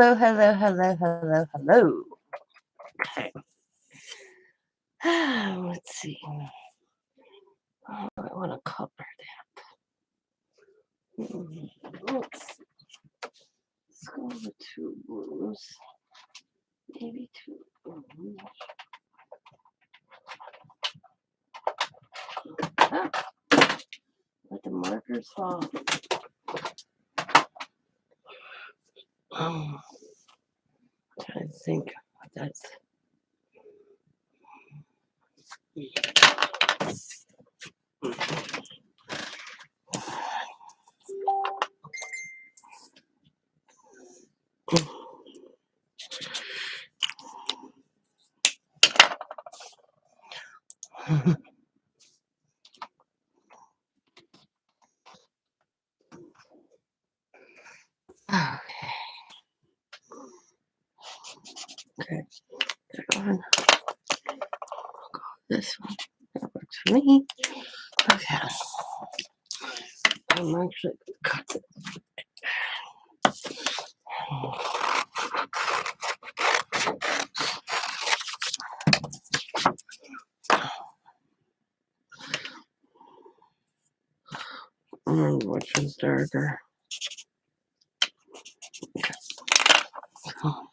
Hello, hello, hello, hello, hello. Okay. Let's see. Oh, I want to cover that. Let's go with 2 blues. Maybe 2 blues. Ah, let the markers fall. I'm trying to think what that's. Okay. On. This one. That works for me. Okay. I'm actually cut it. Which is darker. Okay. Oh.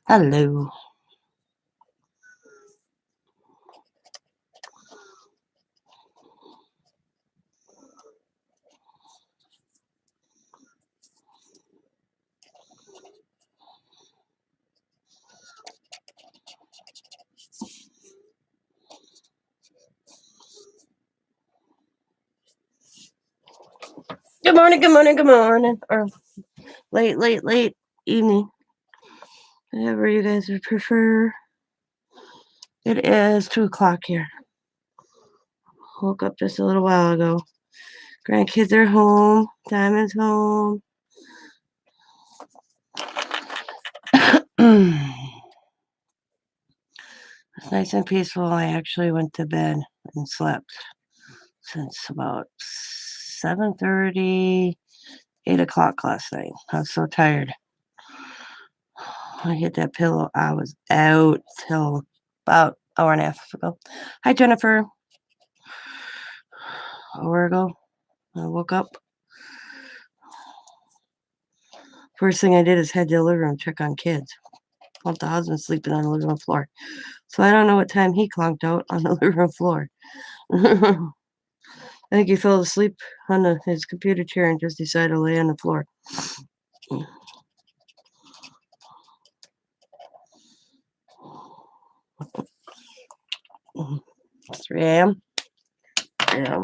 Hello. Good morning, good morning, good morning. Or late evening. Whatever you guys would prefer. It is 2 o'clock here. Woke up just a little while ago. Grandkids are home. Diamond's home. It's nice and peaceful. I actually went to bed and slept since about 7:30, 8 o'clock last night. I was so tired. I hit that pillow. I was out till about an hour and a half ago. Hi, Jennifer. Hour ago, I woke up. First thing I did is head to the living room, check on kids. Well, the husband's sleeping on the living room floor. So I don't know what time he conked out on the living room floor. I think he fell asleep on his computer chair and just decided to lay on the floor. 3 a.m. Yeah.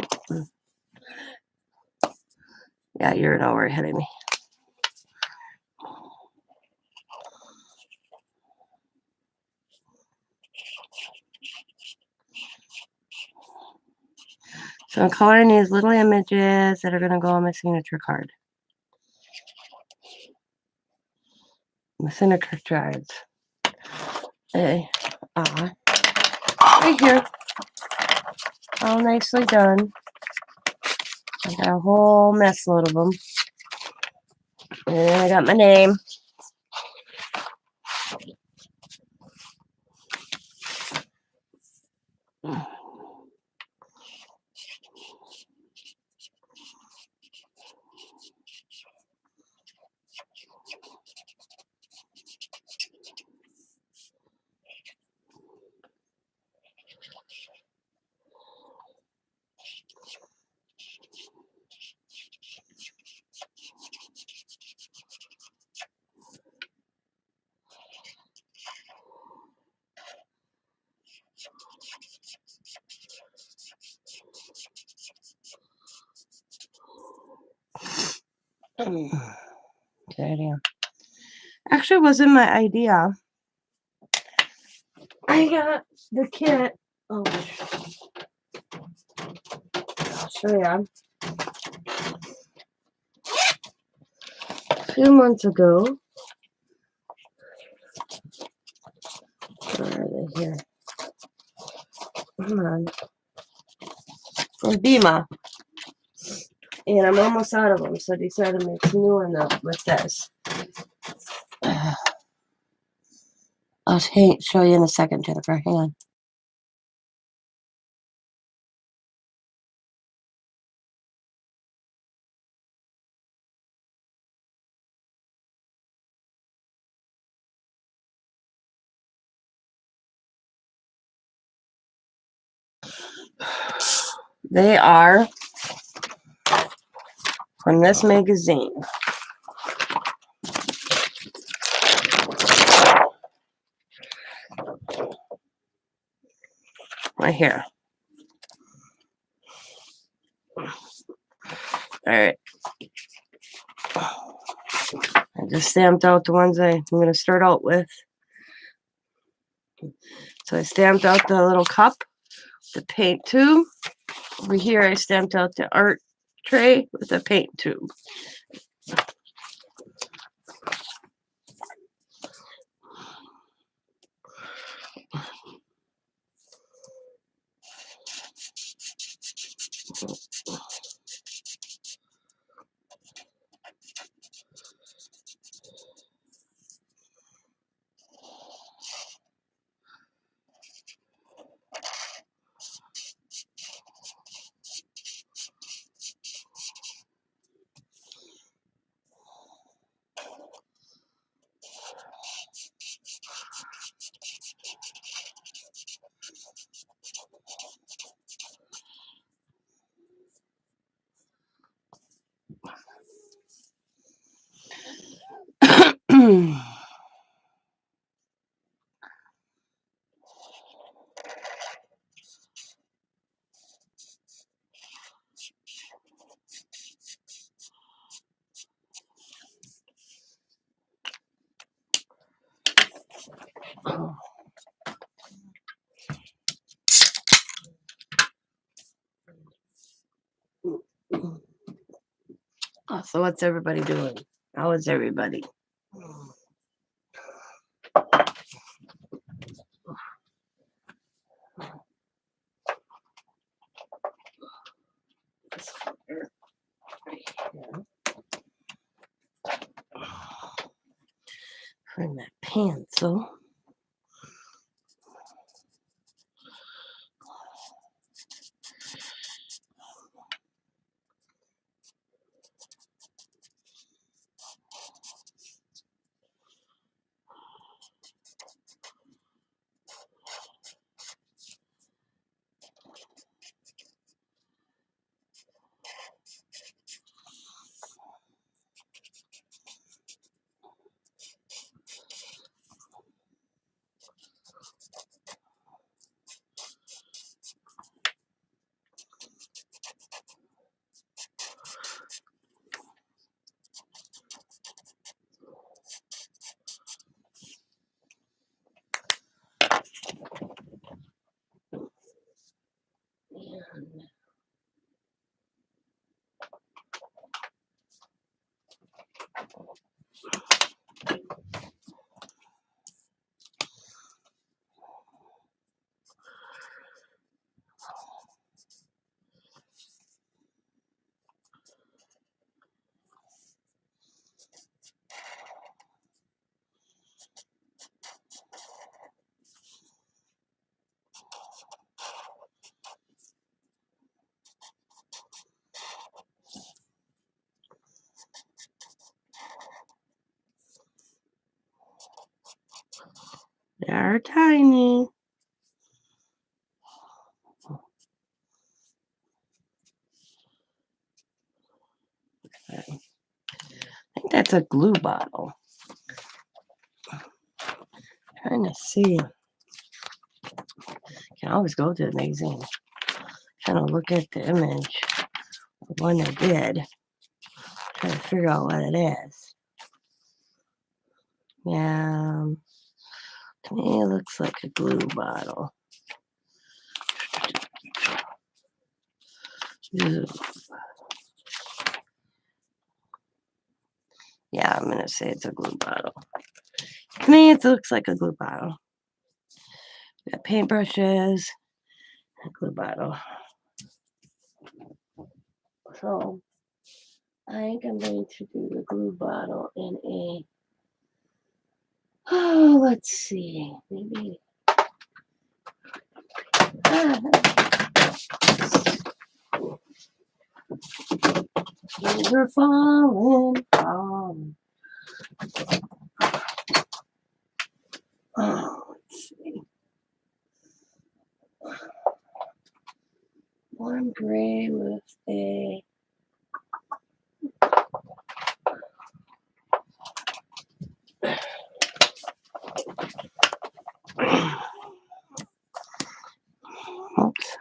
Yeah, you're an hour ahead of me. So I'm coloring these little images that are going to go on my signature card. My signature cards. Right here. All nicely done. I got a whole mess load of them. And I got my name. Okay, actually, wasn't my idea. I got the kit. Oh, I'll show you. A few months ago, Right here. Come on. From Bima. And I'm almost out of them, so I decided to make some new one up with this. I'll show you in a second, Jennifer. Hang on. They are from this magazine. Right here. Alright. I just stamped out the ones I'm going to start out with. So I stamped out the little cup, the paint tube. Over here I stamped out the art tray with the paint tube. So what's everybody doing? How is everybody? Bring that pencil. They are tiny. I think that's a glue bottle. Trying to see. Can always go to the magazine. Trying to look at the image of one I did. Trying to figure out what it is. Yeah. To me, it looks like a glue bottle. Ew. Yeah, I'm going to say it's a glue bottle. To me, it looks like a glue bottle. Got paintbrushes, a glue bottle. So I think I'm going to do the glue bottle in a, oh, let's see, maybe, things are falling. Oh, let's see. Warm gray with a oops.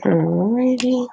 Alrighty.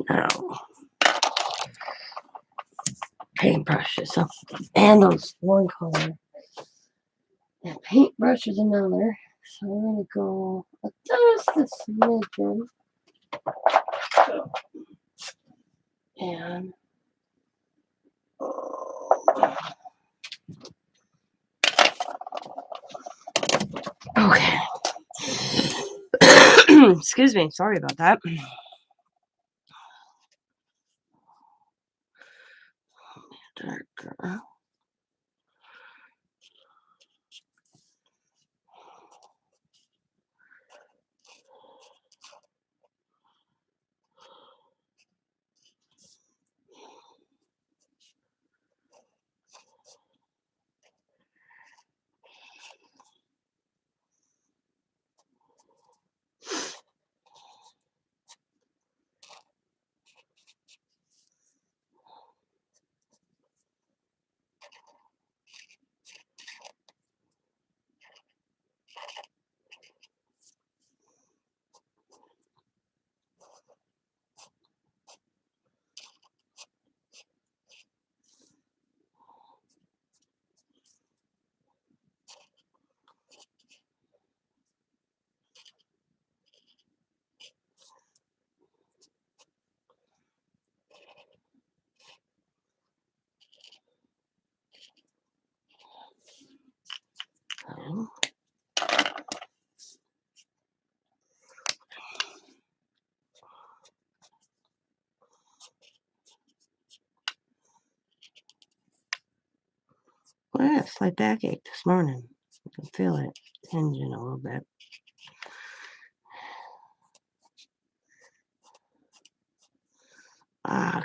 Now, paintbrushes, and those one color, and paintbrush is another. So we're gonna go just a smidgen, and okay. Excuse me, sorry about that. Darker. Well, I had a slight backache this morning. I can feel it tinging a little bit.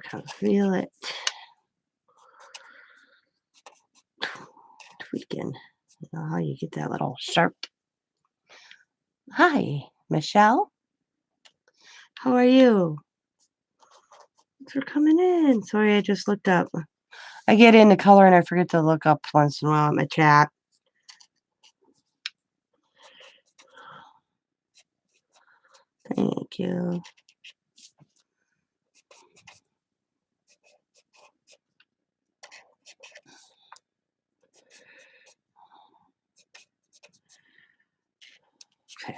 Kind of feel it. Tweaking. You know how you get that little sharp. Hi, Michelle. How are you? Thanks for coming in. Sorry, I just looked up. I get into color and I forget to look up once in a while at my chat. Thank you. Okay.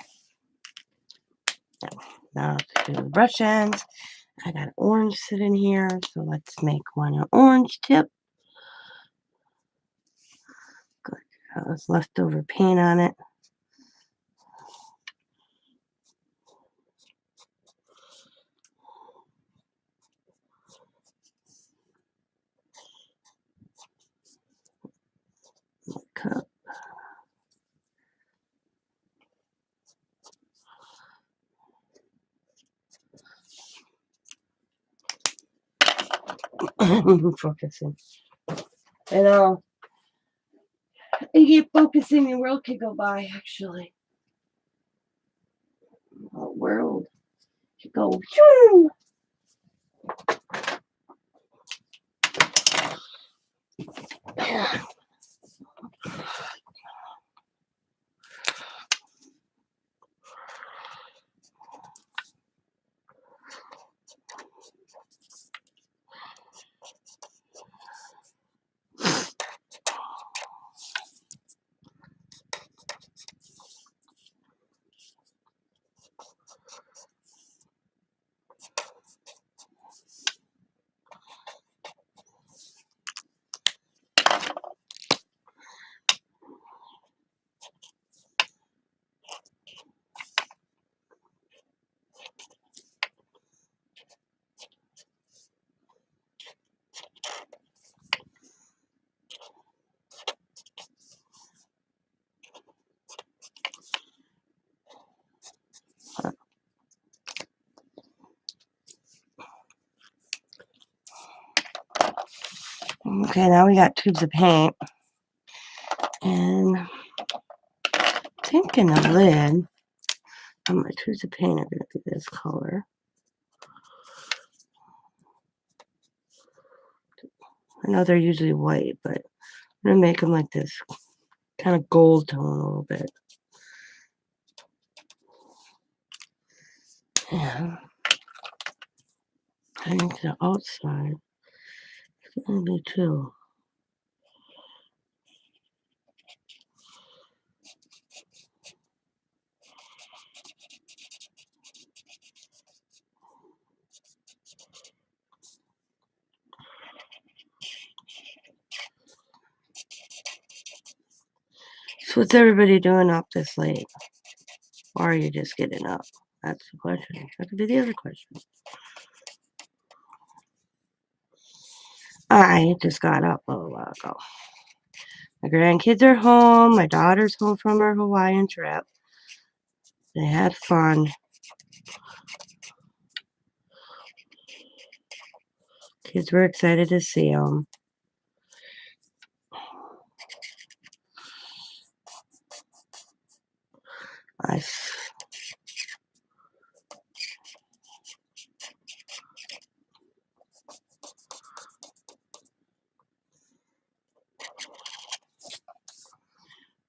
Now to do the brush ends. I got orange sitting here, so let's make one an orange tip. Good. That was leftover paint on it. Cup. Focusing. I know. You keep focusing, the world could go by, actually. The world could go. Shoo! Okay, now we got tubes of paint. And I'm thinking the lid on my tubes of paint are going to be this color. I know they're usually white, but I'm going to make them like this kind of gold tone a little bit. And I think the outside is going to be too. So what's everybody doing up this late? Or are you just getting up? That's the question. That could be the other question. I just got up a little while ago. My grandkids are home. My daughter's home from her Hawaiian trip. They had fun. Kids were excited to see them.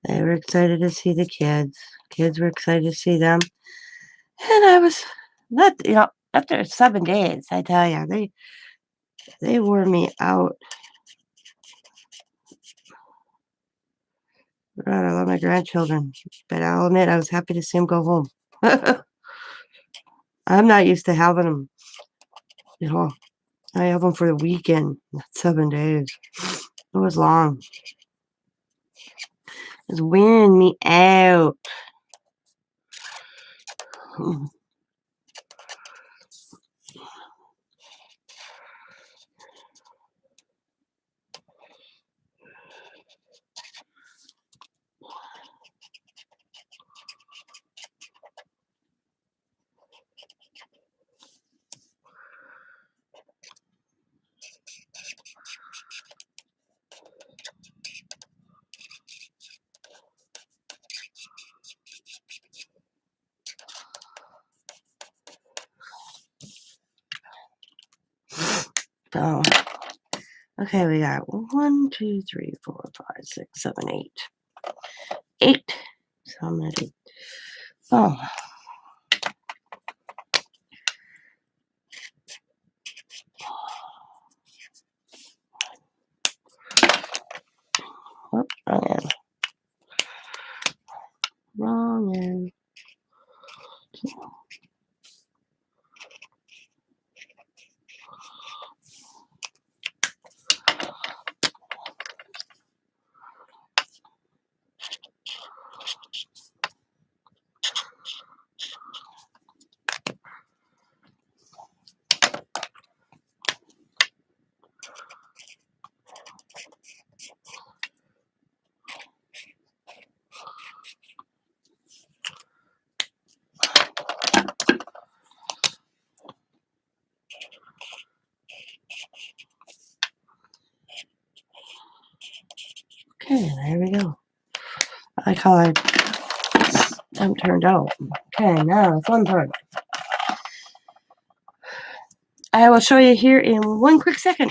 They were excited to see the kids. Kids were excited to see them. And I was not, after 7 days, I tell you, they wore me out. God, I love my grandchildren, but I'll admit I was happy to see them go home. I'm not used to having them. I have them for the weekend, not 7 days. It was long. It was wearing me out. So, okay, we got 1, 2, 3, 4, 5, 6, 7, 8. 8. So I'm going to do, oh. Whoop, wrong end. Wrong end. Okay, there we go. I like how them turned out. Okay, now the fun part. I will show you here in one quick second.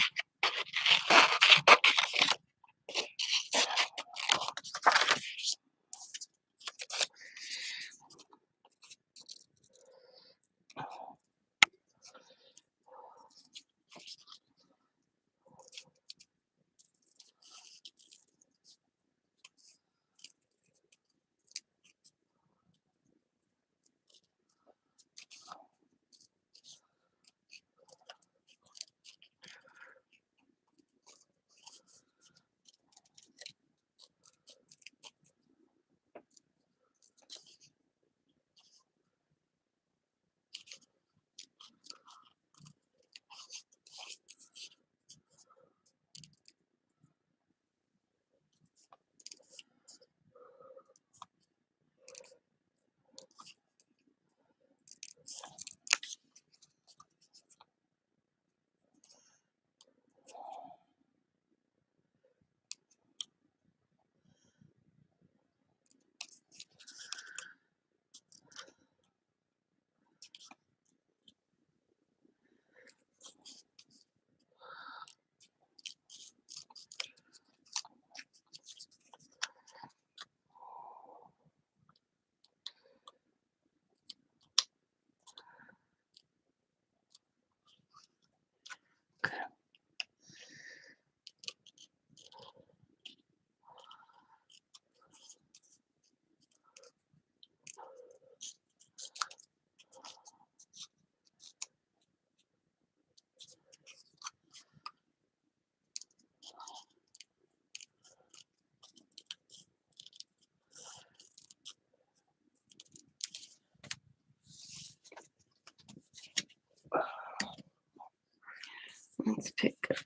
Let's pick up.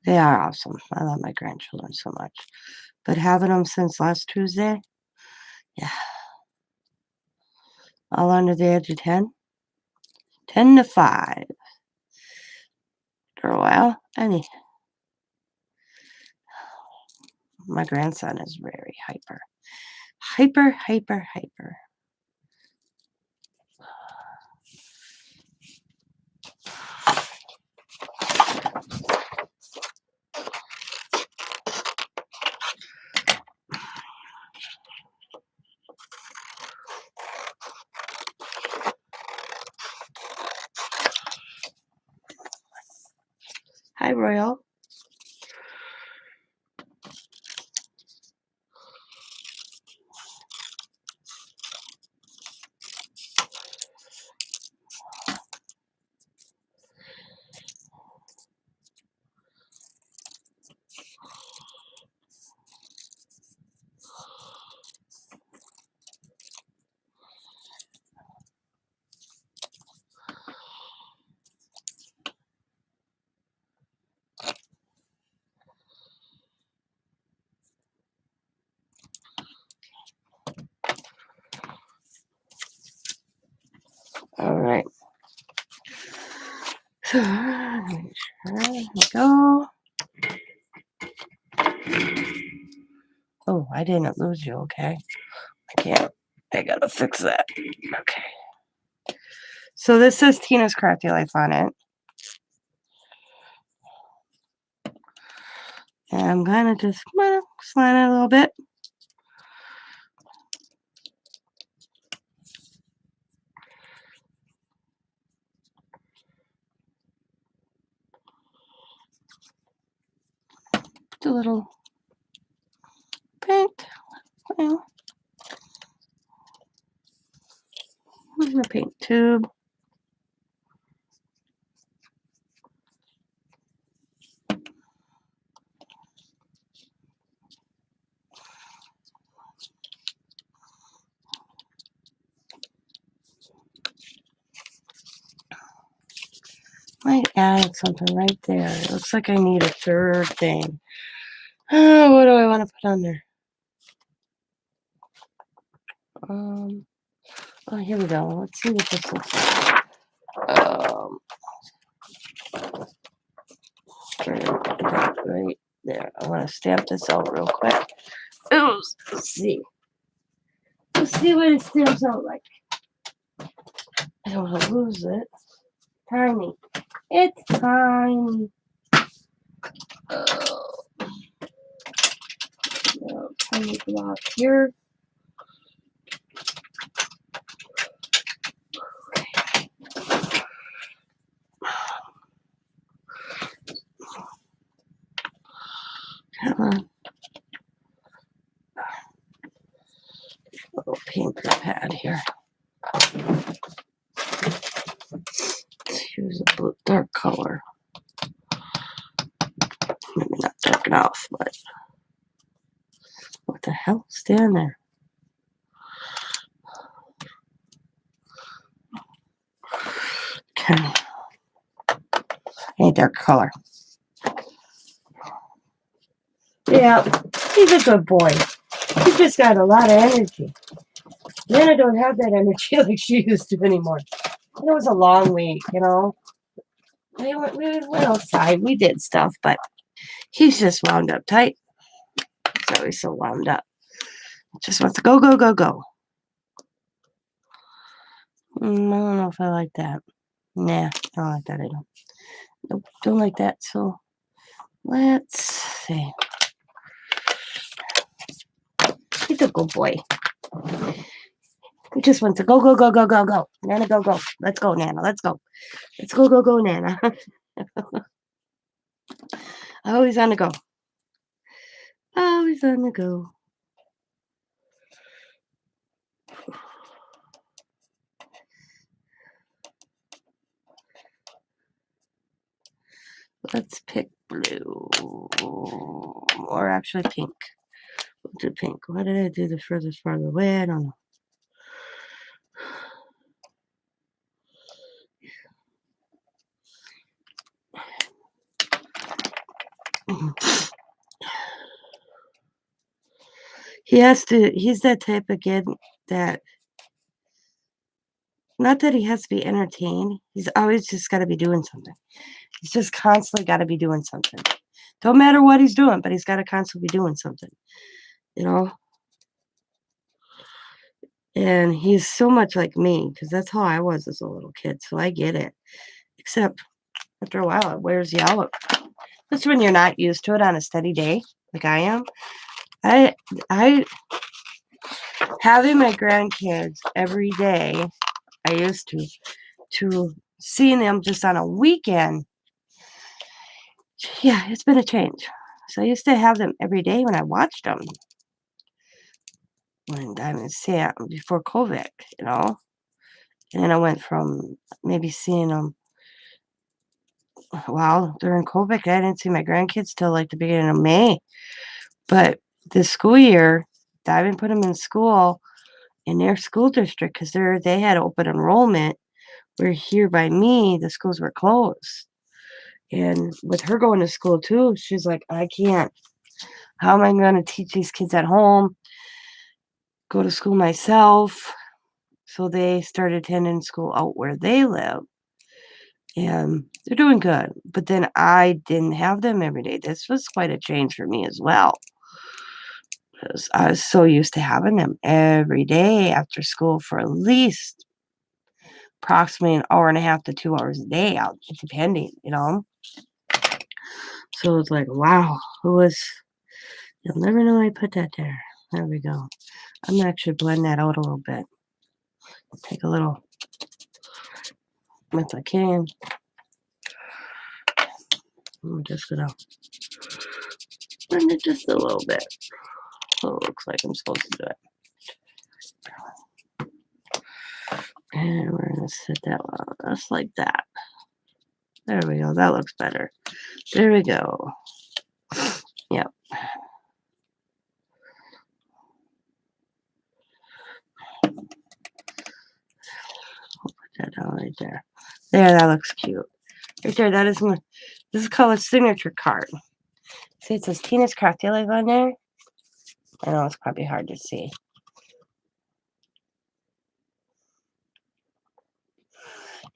They are awesome. I love my grandchildren so much. But having them since last Tuesday, yeah. All under the age of 10. 10 to 5. For a while. My grandson is very hyper. Hyper. Hi, Royal. All right. So, there we go. Oh, I didn't lose you, okay? I can't. I gotta fix that. Okay. So this says Tina's Crafty Life on it. And I'm gonna just slide it a little bit. Put a little paint. Where's my paint tube? Might add something right there. It looks like I need a third thing. What do I want to put on there? Oh, here we go. Let's see what this looks like. Right there. I want to stamp this out real quick. Ooh, let's see. Let's see what it stamps out like. I don't want to lose it. Tiny. It's tiny. Tiny block here. Come on. Little paper pad here. Let's use a blue, dark color. Maybe not dark enough, but what the hell? Stand there. Okay. A dark color. Yeah, he's a good boy. He's just got a lot of energy. Nana don't have that energy like she used to anymore. It was a long week, you know. We went outside. We did stuff, but he's just wound up tight. He's always so wound up. Just wants to go, go, go, go. I don't know if I like that. Nah, I don't like that. I don't. Nope, don't like that. So let's see. He's a good boy. He just wants to go, go, go, go, go, go. Nana, go, go. Let's go, Nana. Let's go. Let's go, go, go, Nana. Always on the go. Always on the go. Let's pick blue. Or actually pink. We'll do pink. Why did I do the furthest farther away? I don't know. He's that type of kid that, not that he has to be entertained, he's always just got to be doing something. He's just constantly got to be doing something. Don't matter what he's doing, but he's got to constantly be doing something, you know? And he's so much like me, because that's how I was as a little kid, so I get it. Except, after a while, it wears you out. That's when you're not used to it on a steady day, like I am. I having my grandkids every day, I used to seeing them just on a weekend. Yeah, it's been a change. So I used to have them every day when I watched them when I was before COVID, you know. And then I went from maybe seeing them. Well, during COVID, I didn't see my grandkids till like the beginning of May. But this school year, Diamond put them in school in their school district because they had open enrollment. Where here by me, the schools were closed. And with her going to school too, she's like, I can't. How am I going to teach these kids at home? Go to school myself. So they started attending school out where they live. And they're doing good. But then I didn't have them every day. This was quite a change for me as well. 'cause I was so used to having them every day after school for at least approximately an hour and a half to 2 hours a day out, depending, you know? So it's like, wow, you'll never know I put that there. There we go. I'm gonna actually blend that out a little bit. Take a little, if I can. I'm just gonna blend it just a little bit. So it looks like I'm supposed to do it. And we're gonna set that one just like that. There we go. That looks better. There we go. Yep. Put that down right there. There, that looks cute. Right there, that is my, this is called a signature card. See, it says Tina's Crafty Life on there. I know it's probably hard to see.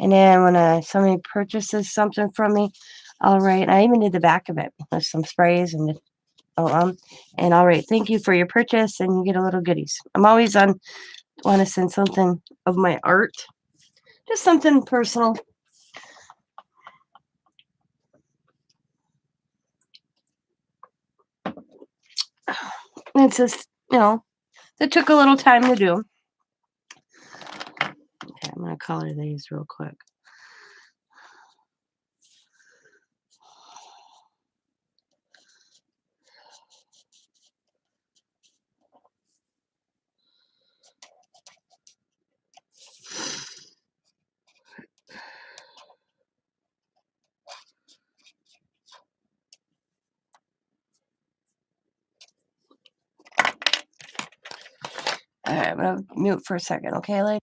And then when somebody purchases something from me, I'll write, I even did the back of it with some sprays and and I'll write, thank you for your purchase, and you get a little goodies. I'm always want to send something of my art, just something personal. And it's just, it took a little time to do. Okay, I'm going to color these real quick. All right, I'm going to mute for a second, okay, like.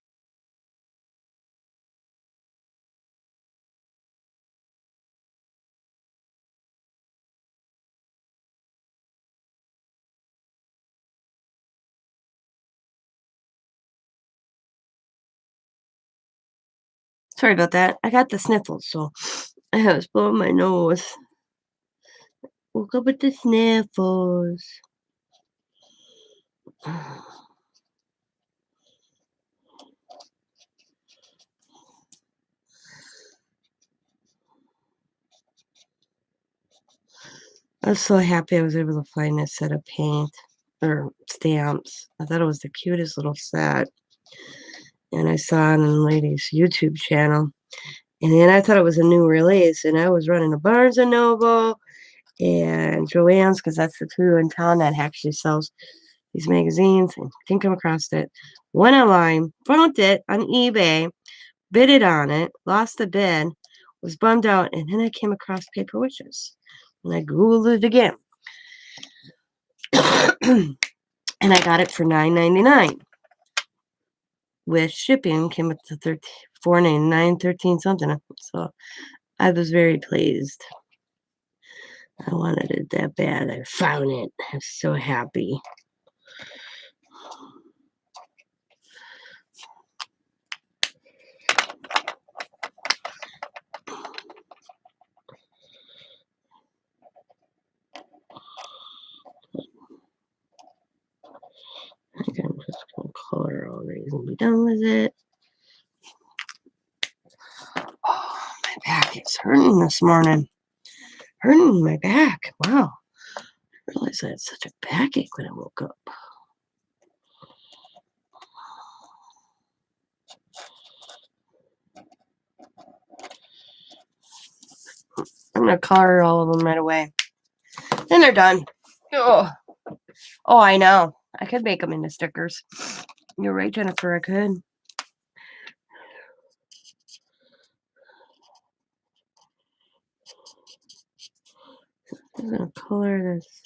Sorry about that. I got the sniffles, so I was blowing my nose. Woke up with the sniffles. I was so happy I was able to find this set of paint or stamps. I thought it was the cutest little set. And I saw it on a lady's YouTube channel. And then I thought it was a new release. And I was running to Barnes& and Noble and Joann's, because that's the two in town that actually sells these magazines. And didn't come across it. Went online, found it on eBay, bid it on it, lost the bid, was bummed out. And then I came across Paper Witches. And I Googled it again. And I got it for $9.99. With shipping, came up to $4.99, 13 something. So I was very pleased. I wanted it that bad. I found it. I'm so happy. I think I'm just going to color all these and be done with it. Oh, my back is hurting this morning. Hurting my back. Wow. I realized I had such a backache when I woke up. I'm going to color all of them right away. Then they're done. Oh, I know. I could make them into stickers. You're right, Jennifer. I could. I'm going to color this.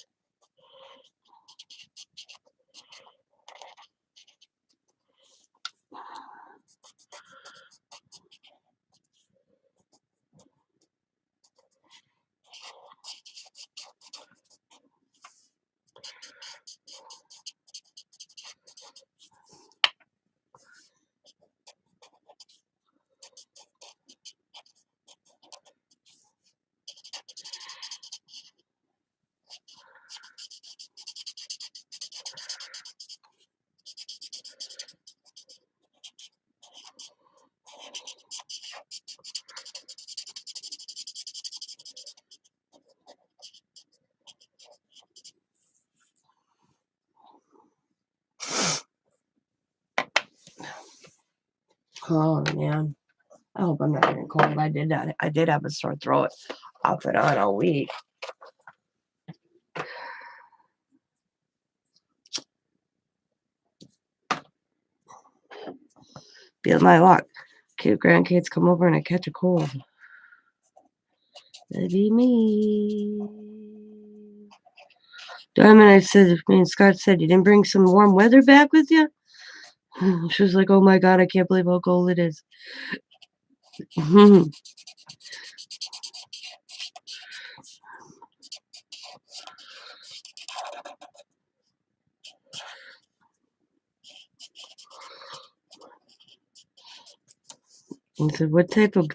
Oh man. I hope I'm not getting cold. I did have a sore throat off and on all week. Be my luck. Cute grandkids come over and I catch a cold. That'd be me. Diamond, me and Scott said, you didn't bring some warm weather back with you? She was like, oh my God, I can't believe how cold it is. And said, what type of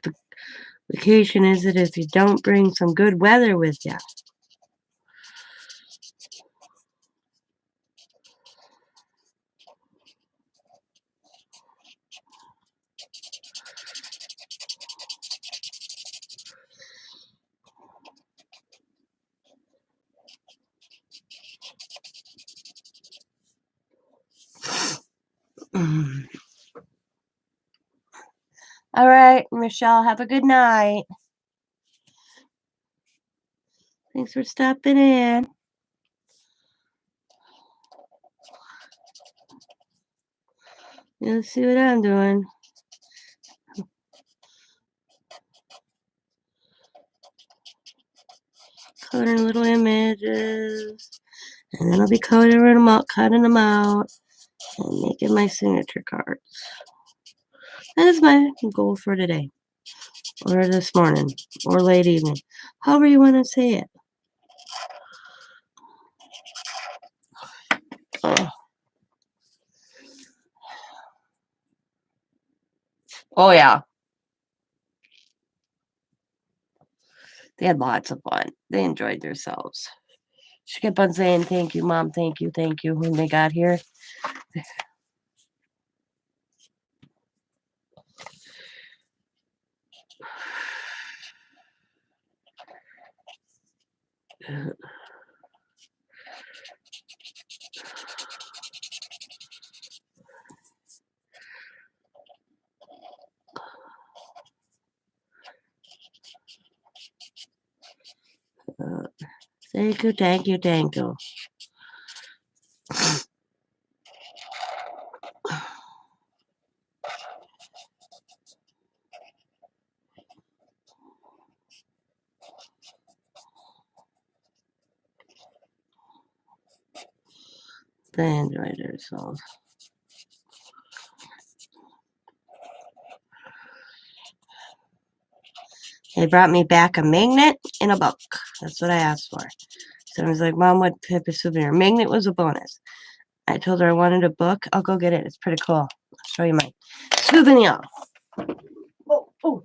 vacation is it if you don't bring some good weather with you? All right, Michelle, have a good night. Thanks for stopping in. Let's see what I'm doing. Coloring little images. And then I'll be cutting them out, and making my signature cards. That is my goal for today, or this morning, or late evening, however you want to say it. Oh yeah, they had lots of fun. They enjoyed themselves. She kept on saying, thank you, Mom, thank you, when they got here. Thank you, thank you, thank you. They enjoyed themselves. They brought me back a magnet and a book. That's what I asked for. So I was like, Mom, what type of souvenir? Magnet was a bonus. I told her I wanted a book. I'll go get it. It's pretty cool. I'll show you my souvenir. Oh.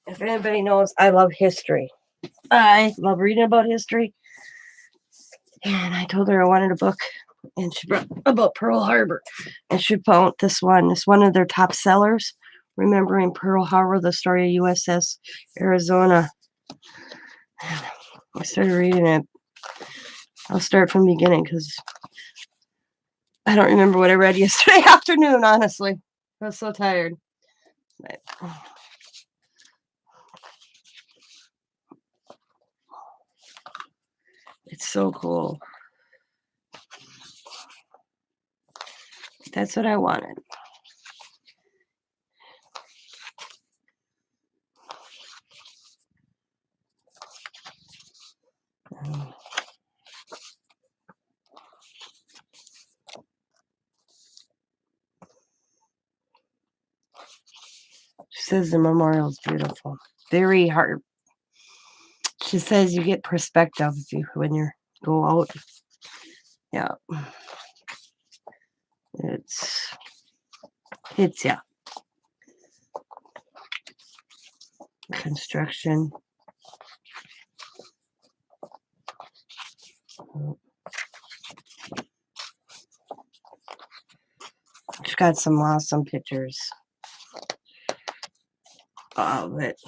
If anybody knows, I love history. I love reading about history. And I told her I wanted a book. And she brought about Pearl Harbor. And she found this one. It's one of their top sellers. Remembering Pearl Harbor, the story of USS Arizona. I started reading it. I'll start from the beginning because I don't remember what I read yesterday afternoon, honestly. I was so tired. But, it's so cool. That's what I wanted. She says the memorial is beautiful. Very hard. She says you get perspective when you go out. Yeah. It's yeah. Construction. got some awesome pictures of it.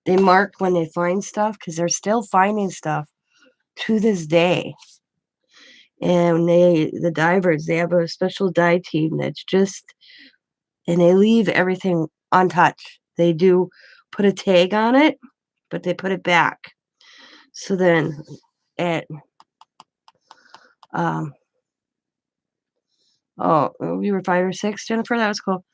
They mark when they find stuff because they're still finding stuff to this day. And the divers, they have a special dive team that's just, and they leave everything untouched. They do put a tag on it, but they put it back. So then at, we were 5 or 6, Jennifer, that was cool.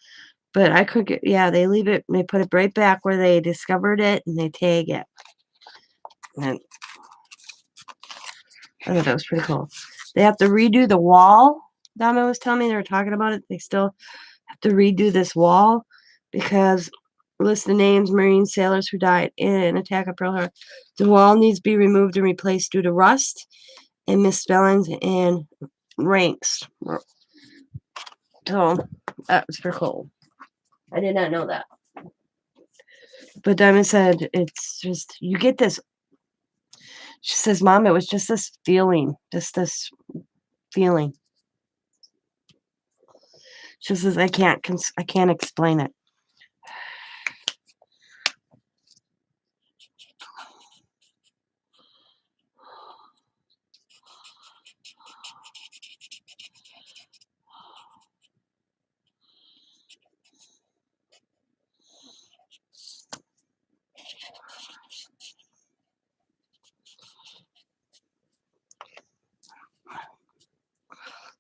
But I could get, yeah, they leave it, they put it right back where they discovered it, and they tag it. And I thought that was pretty cool. They have to redo the wall. Dama was telling me they were talking about it. They still have to redo this wall because list the names Marine sailors who died in an attack at Pearl Harbor. The wall needs to be removed and replaced due to rust and misspellings and ranks. So that was pretty cool. I did not know that. But Diamond said it's just, you get this. She says, Mom, it was just this feeling. She says, I can't explain it.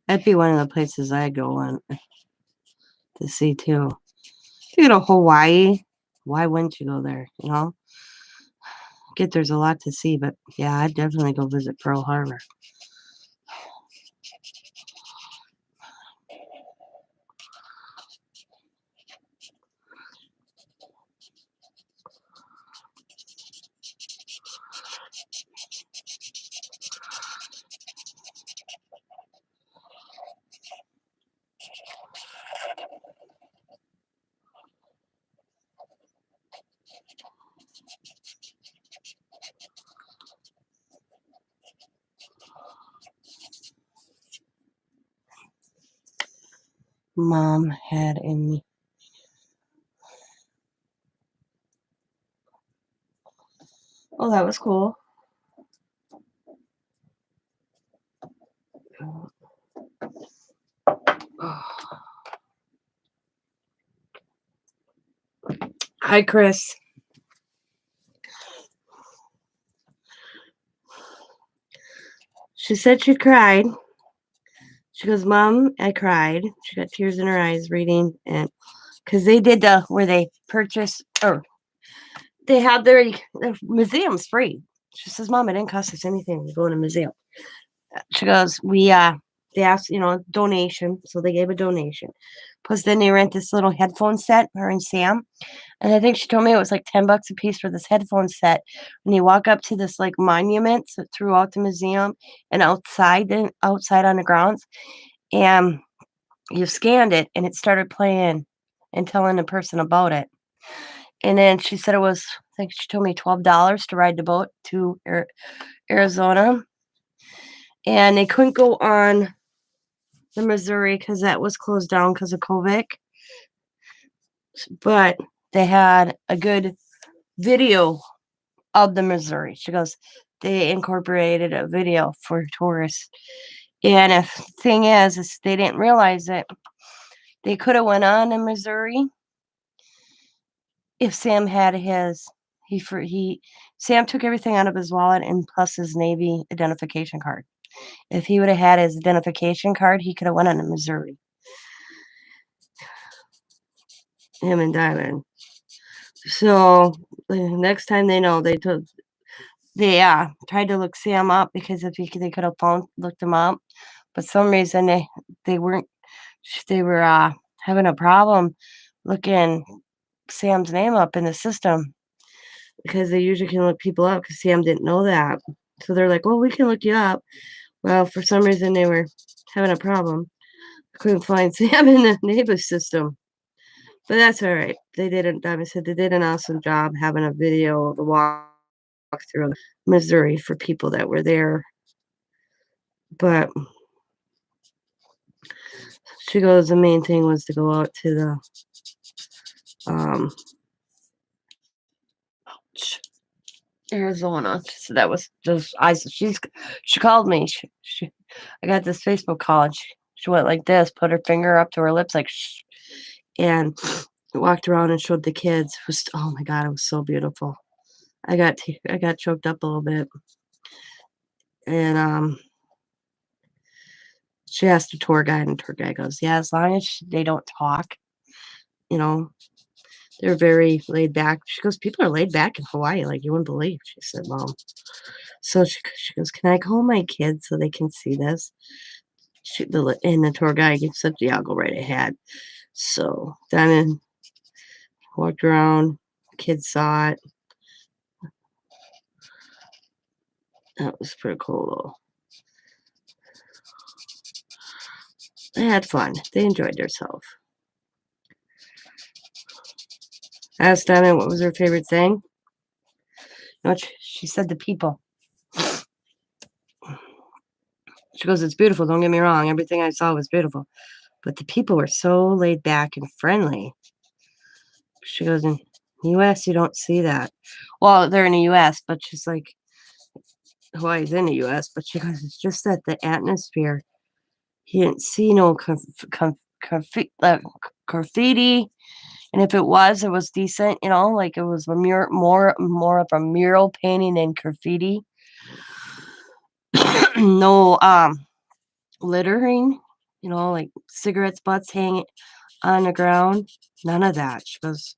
That'd be one of the places I'd go on to see too. If you go to Hawaii, why wouldn't you go there? You know, there's a lot to see, but yeah, I'd definitely go visit Pearl Harbor. Mom had in me. Oh, that was cool. Hi, Chris. She said she cried. She goes, Mom, I cried. She got tears in her eyes reading, and because they did where they purchase, or they have their museums free. She says, Mom, it didn't cost us anything to go in a museum. She goes, they asked, donation. So they gave a donation. Plus then they rent this little headphone set, her and Sam. And I think she told me it was like $10 a piece for this headphone set. And you walk up to this like monument throughout the museum and outside on the grounds. And you scanned it and it started playing and telling the person about it. And then she said it was, I think she told me $12 to ride the boat to Arizona. And they couldn't go on the Missouri because that was closed down because of COVID. But they had a good video of the Missouri. She goes, they incorporated a video for tourists. And the thing is they didn't realize it. They could have went on in Missouri if Sam had his. Sam took everything out of his wallet and plus his Navy identification card. If he would have had his identification card, he could have went on to Missouri. Him and Diamond. So the next time they know, they tried to look Sam up because if they could have looked him up, but some reason they weren't. They were having a problem looking Sam's name up in the system because they usually can look people up because Sam didn't know that. So they're like, well, we can look you up. Well, for some reason, they were having a problem. Couldn't find Sam in the neighbor system. But that's all right. They did an Diamond said they did an awesome job having a video of the walk through Missouri for people that were there. But she goes, the main thing was to go out to the um Arizona. So that was just she called me. I got this Facebook call and she went like this, put her finger up to her lips like shh, and walked around and showed the kids. It was, oh my God, it was so beautiful. I got choked up a little bit. And she asked a tour guide, and the tour guide goes, yeah, as long as they don't talk, you know, they're very laid back. She goes, people are laid back in Hawaii, like you wouldn't believe. She said, Mom. So she goes, can I call my kids so they can see this? And the tour guide said, yeah, I'll go right ahead. So then walked around, kids saw it. That was pretty cool, though. They had fun. They enjoyed themselves. I asked Donna what was her favorite thing. You know, she said the people. She goes, it's beautiful. Don't get me wrong. Everything I saw was beautiful. But the people were so laid back and friendly. She goes, in the U.S., you don't see that. Well, they're in the U.S., but she's like, Hawaii's in the U.S., but she goes, it's just that the atmosphere. He didn't see no graffiti. And if it was decent, you know, like it was more of a mural painting than graffiti. No littering, you know, like cigarettes butts hanging on the ground. None of that. She goes,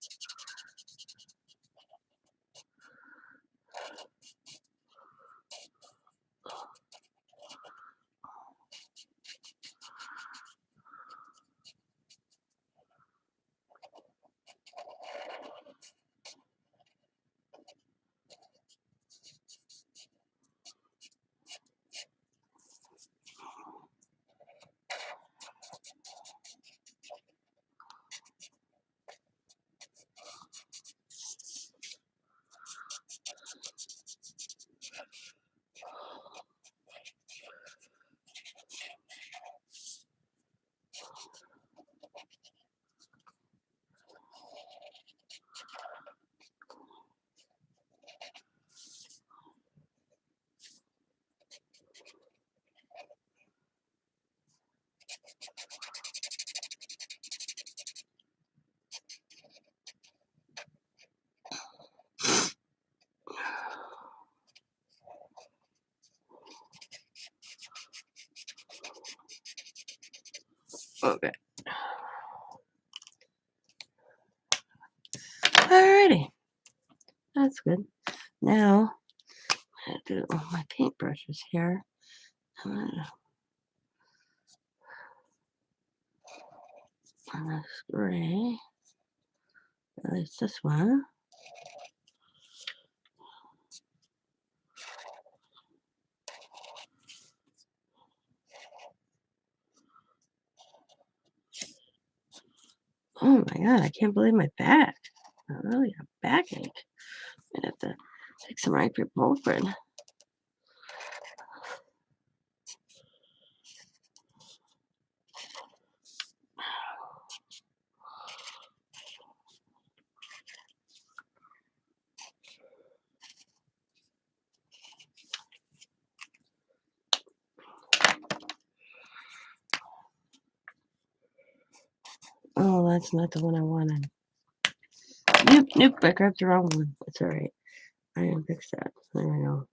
okay. Alrighty. That's good. Now, I'm going to do all my paintbrushes here. I'm going to spray. At least this one. Oh my God, I can't believe my back. I really got backache. I have to take some ibuprofen. Oh, that's not the one I wanted. Nope, I grabbed the wrong one. It's alright. I can fix that. There we go.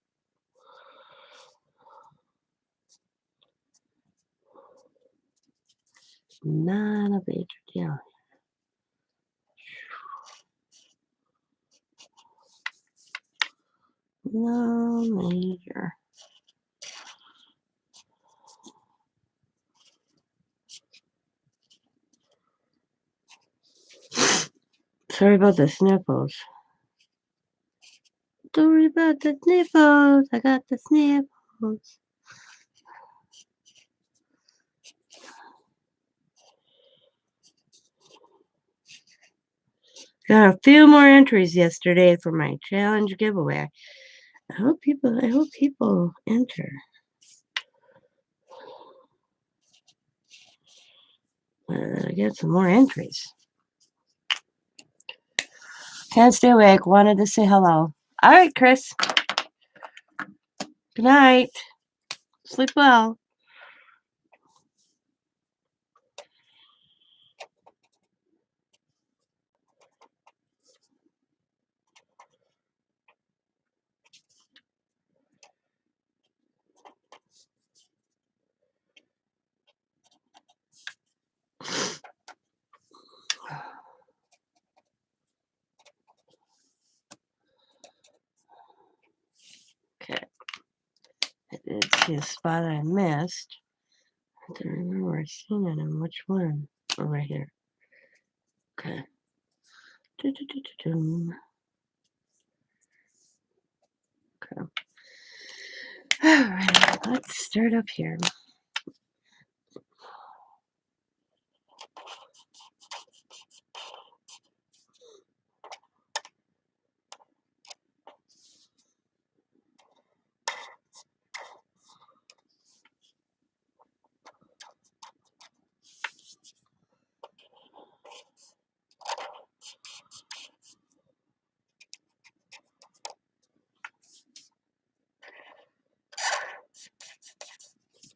Not a major deal. No major. Sorry about the sniffles. Don't worry about the sniffles. I got the sniffles. Got a few more entries yesterday for my challenge giveaway. I hope people enter. Get some more entries. Can't stay awake. Wanted to say hello. All right, Chris. Good night. Sleep well. Okay. I did see a spot I missed. I don't remember I seen it in which one. Oh, right here. Okay. Okay. All right. Let's start up here.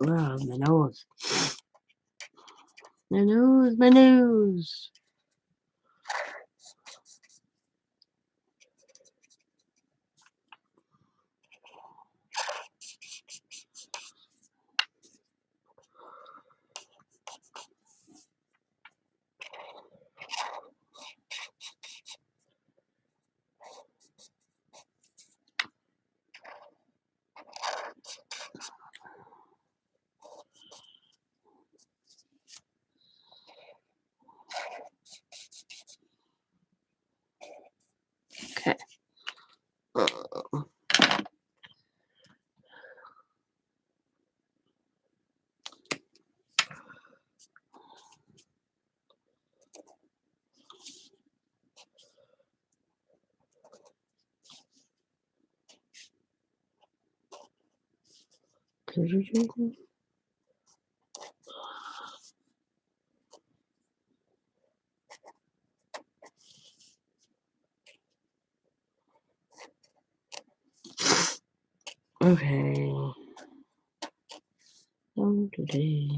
Oh, my nose. My nose, my nose. Okay. Okay. So today.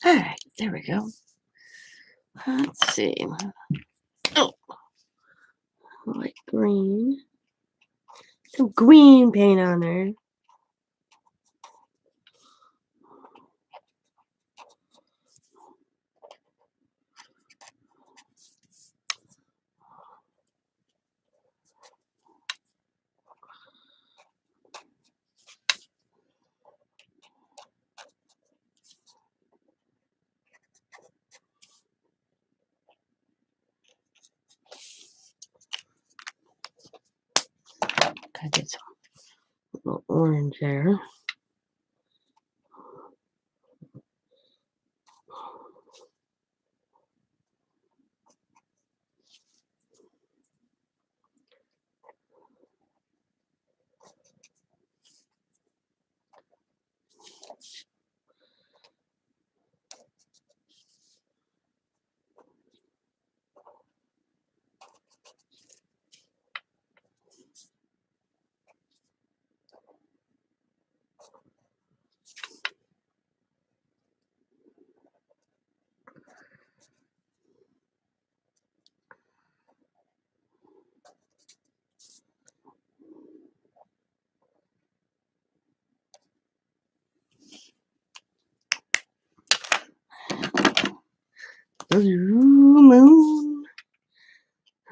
All right, there we go. Let's see. Oh, light green. Some green paint on there. Gotta get some little orange there.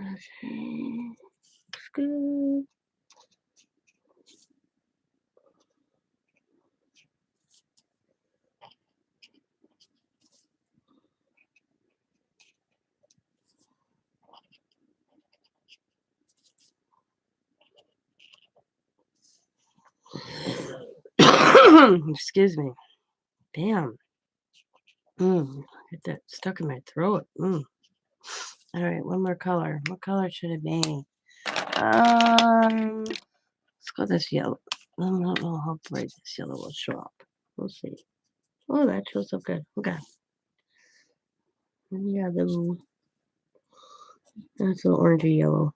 Okay. Looks good. Excuse me. Damn. Get that stuck in my throat. All right, one more color. What color should it be? Let's go this yellow. I don't know how bright this yellow will show up. We'll see. Oh, that shows up good. Okay. Yeah, that's a little orangey yellow.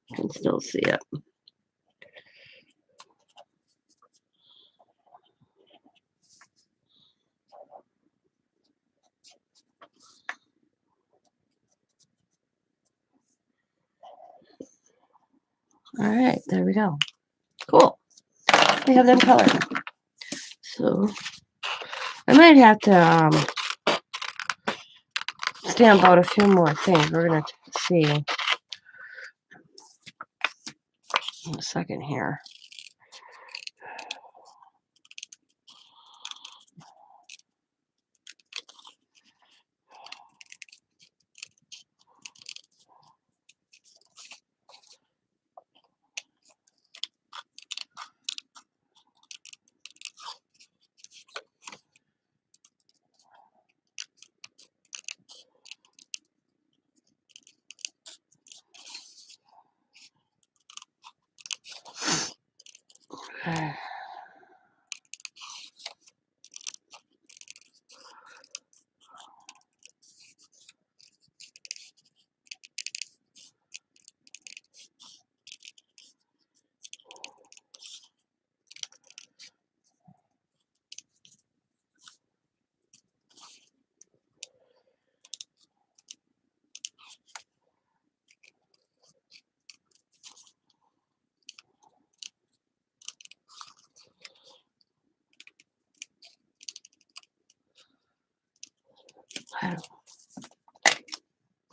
You can still see it. All right, there we go. Cool. We have them colored. So I might have to stamp out a few more things. We're gonna see in a second here.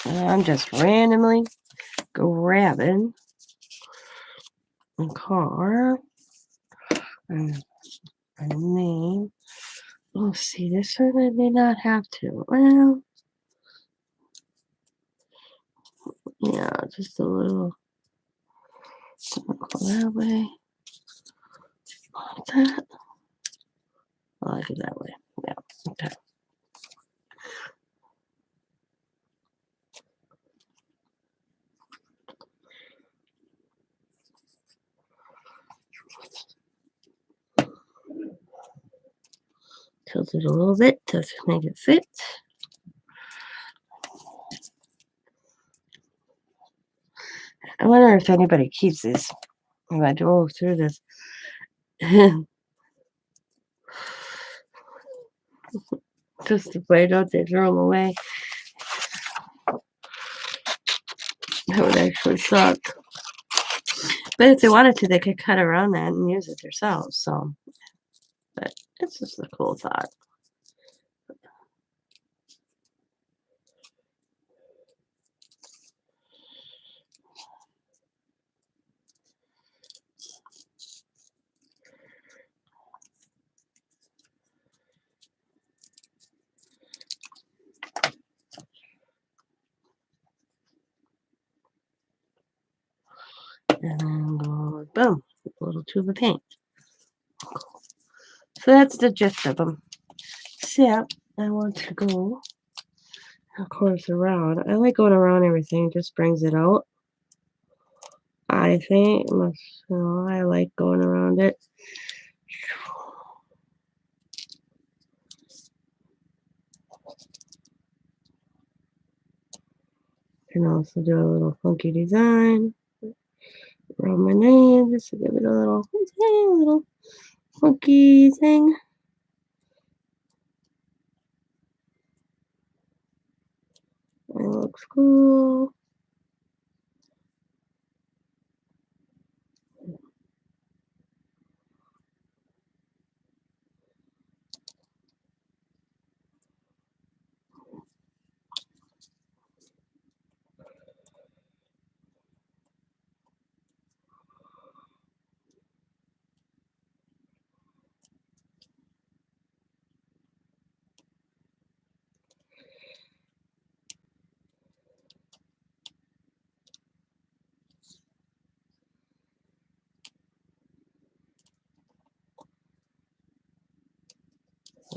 I'm just randomly grabbing a car and a name. Oh, see, this one I may not have to. Well, yeah, just a little. Go that way. Like that. I like it that way. Yeah. Okay. Tilt it a little bit to make it fit. I wonder if anybody keeps these. If I drove through this. Just to find out they throw them away. That would actually suck. But if they wanted to, they could cut around that and use it themselves. So, but it's just a cool thought. And then go, boom, a little tube of paint. So that's the gist of them. Except I want to go, of course, around. I like going around everything. It just brings it out. I think. I like going around it. You can also do a little funky design. Rub my name just to give it a little funky thing. It looks cool.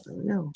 There we go.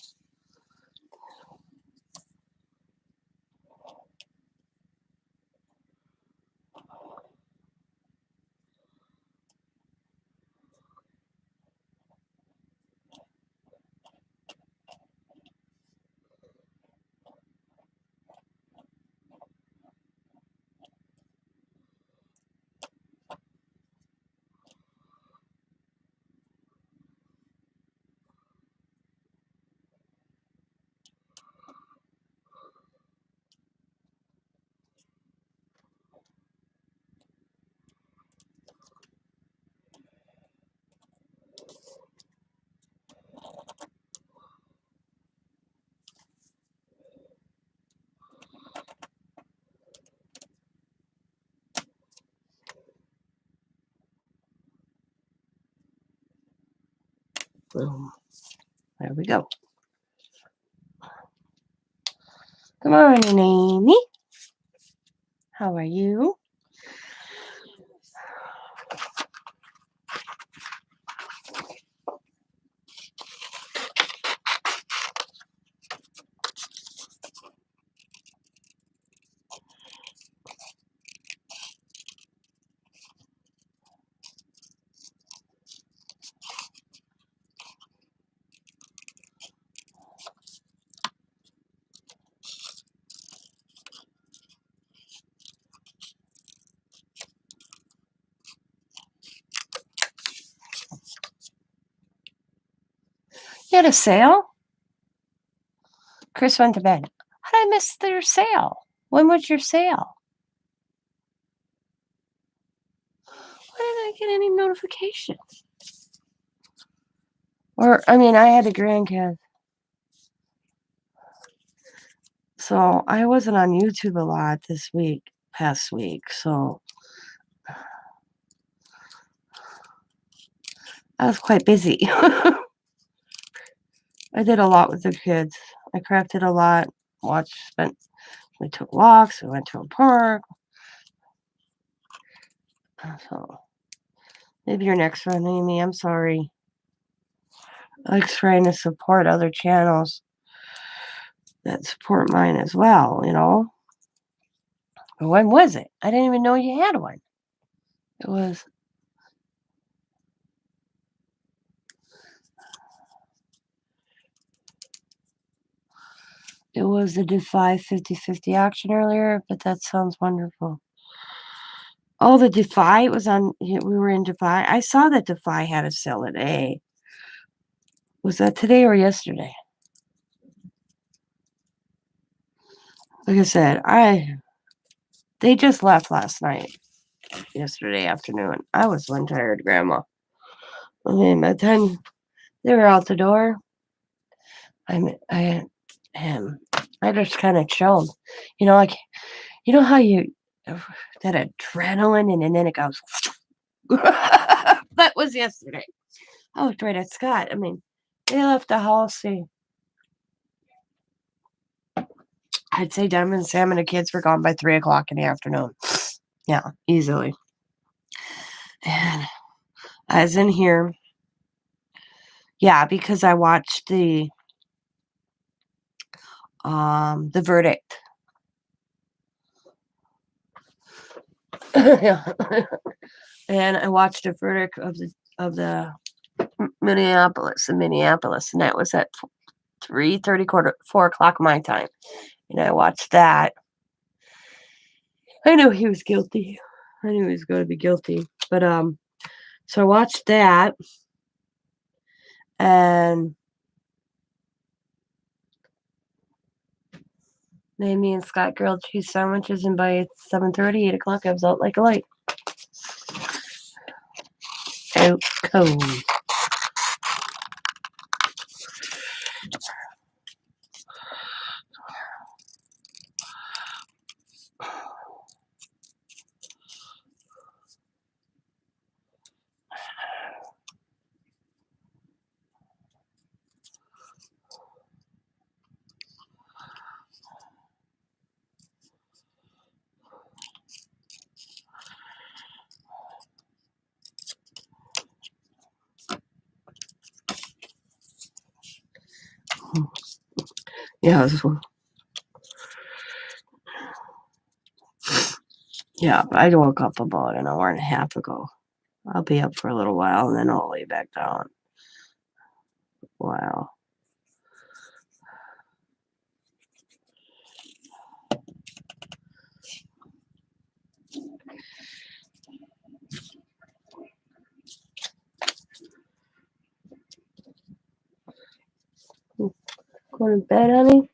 Boom. There we go. Good morning, Amy. How are you? You had a sale? Chris went to bed. How did I miss their sale? When was your sale? Why didn't I get any notification? Or, I mean, I had a grandkid. So I wasn't on YouTube a lot this week, past week. So I was quite busy. I did a lot with the kids. I crafted a lot, we took walks, we went to a park. So maybe your next one, Amy. I'm sorry. I like trying to support other channels that support mine as well, you know. But when was it? I didn't even know you had one. It was the Defy 50/50 auction earlier, but that sounds wonderful. Oh, the Defy was on. We were in Defy. I saw that Defy had a sale today. Was that today or yesterday? Like I said, they just left last night, yesterday afternoon. I was one tired grandma. I mean, by the time they were out the door, I just kind of chilled. You know, like how that adrenaline and then it goes. That was yesterday. I looked right at Scott. I mean, they left the house. I'd say Diamond, Sam, and the kids were gone by 3 o'clock in the afternoon. Yeah, easily. And I was in here. Yeah, because I watched the verdict. Yeah. And I watched the verdict of the Minneapolis, and that was at 3:30, 4 o'clock my time. And I watched that. I knew he was guilty. I knew he was going to be guilty. But so I watched that, and made me and Scott grilled cheese sandwiches, and by 7:30, 8 o'clock, I was out like a light. Out cold. Yeah, yeah, I woke up about an hour and a half ago. I'll be up for a little while and then I'll lay back down. Wow. Going to bed, honey?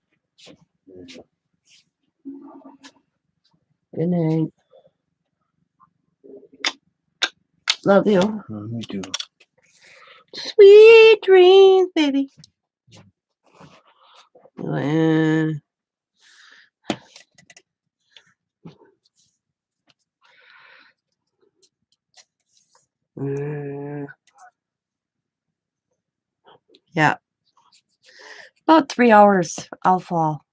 Good night. Love you. Me too. Sweet dreams, baby. Yeah. About 3 hours, I'll fall.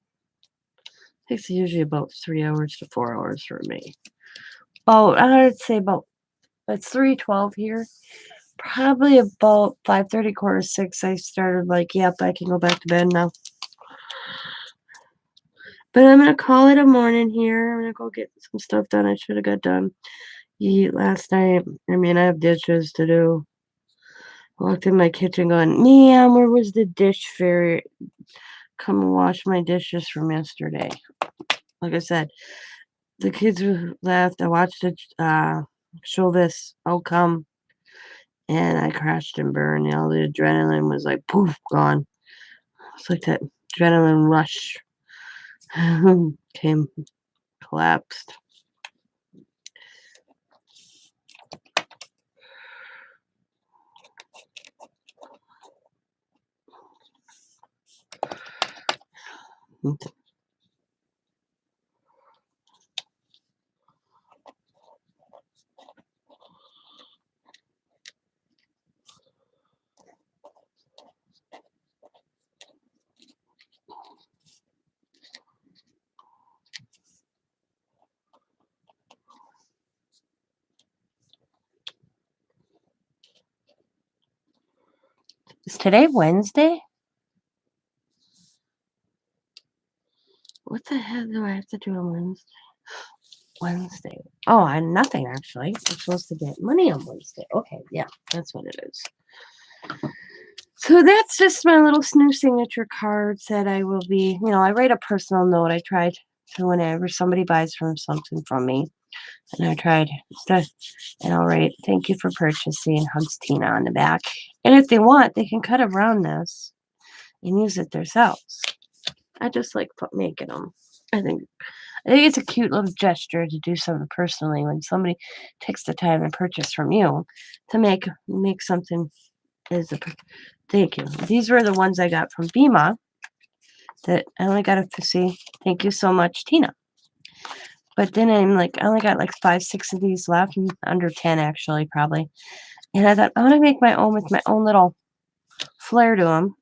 Takes usually about 3 hours to 4 hours for me. I'd say it's 3:12 here. Probably about 5:30, 5:45, I started like, yep, I can go back to bed now. But I'm gonna call it a morning here. I'm gonna go get some stuff done I should have got done last night. I mean, I have dishes to do. I walked in my kitchen going, man, where was the dish fairy? Come and wash my dishes from yesterday. Like I said, the kids left. I watched it show this outcome, and I crashed and burned. The adrenaline was like poof, gone. It's like that adrenaline rush came, collapsed. Is today Wednesday? What the hell do I have to do on Wednesday? Wednesday. Oh, nothing actually. I'm supposed to get money on Wednesday. Okay, yeah, that's what it is. So that's just my little snoo signature card that I will be, I write a personal note. I tried to whenever somebody buys something from me. And I tried stuff, and I'll write, thank you for purchasing, hugs Tina on the back. And if they want, they can cut around this and use it themselves. I just like making them. I think it's a cute little gesture to do something personally when somebody takes the time and purchase from you to make something as a thank you. These were the ones I got from Bima that I only got to see. Thank you so much, Tina. But then I only got like 5, 6 of these left, under 10 actually, probably. And I thought, I want to make my own with my own little flair to them.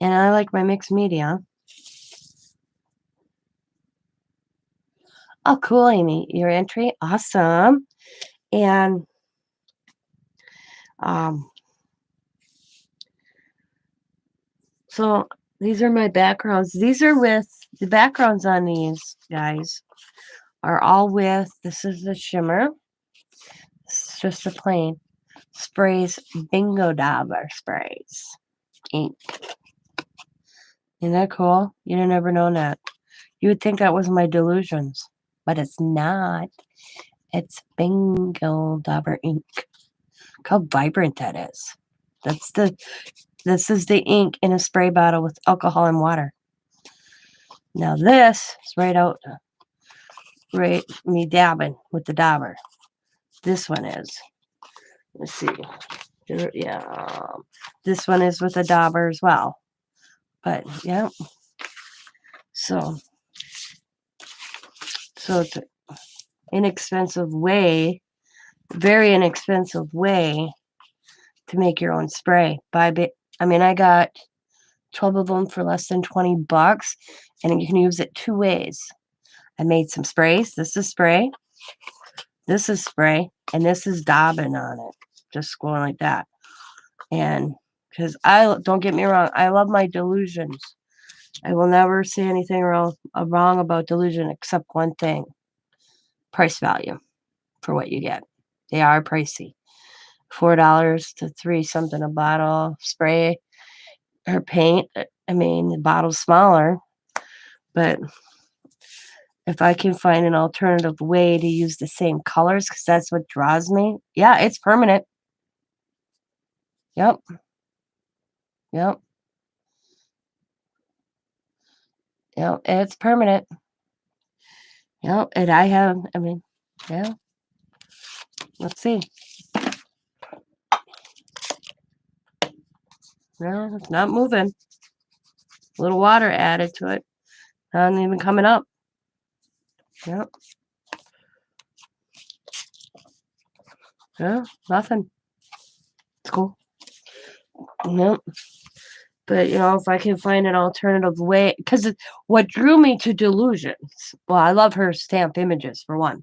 And I like my mixed media. Oh, cool, Amy. Your entry. Awesome. And so these are my backgrounds. These are with the backgrounds on these guys are all with, this is the shimmer. It's just a plain sprays, Bingo Dauber sprays. Ink. Isn't that cool? You'd have never known that. You would think that was my delusions, but it's not. It's Bingo Dauber ink. Look how vibrant that is. This is the ink in a spray bottle with alcohol and water. Now this is right me dabbing with the dauber. This one is. Let's see. Yeah. This one is with a dauber as well. But yeah. So it's an inexpensive way, very inexpensive way to make your own spray. I got 12 of them for less than $20, and you can use it 2 ways. I made some sprays. This is spray. This is spray, and this is dabbing on it, just going like that. And because don't get me wrong, I love my delusions. I will never say anything wrong about Delusion except one thing. Price value for what you get. They are pricey. $4 to $3 something a bottle. Spray or paint. I mean, the bottle's smaller, but if I can find an alternative way to use the same colors, because that's what draws me. Yeah, it's permanent. Yep. Yep. Yep. It's permanent. Yep. And I mean, yeah. Let's see. No, it's not moving. A little water added to it. Not even coming up. Yep. Yeah, nothing. It's cool. Nope. But, if I can find an alternative way, because what drew me to Delusions, well, I love her stamp images, for one.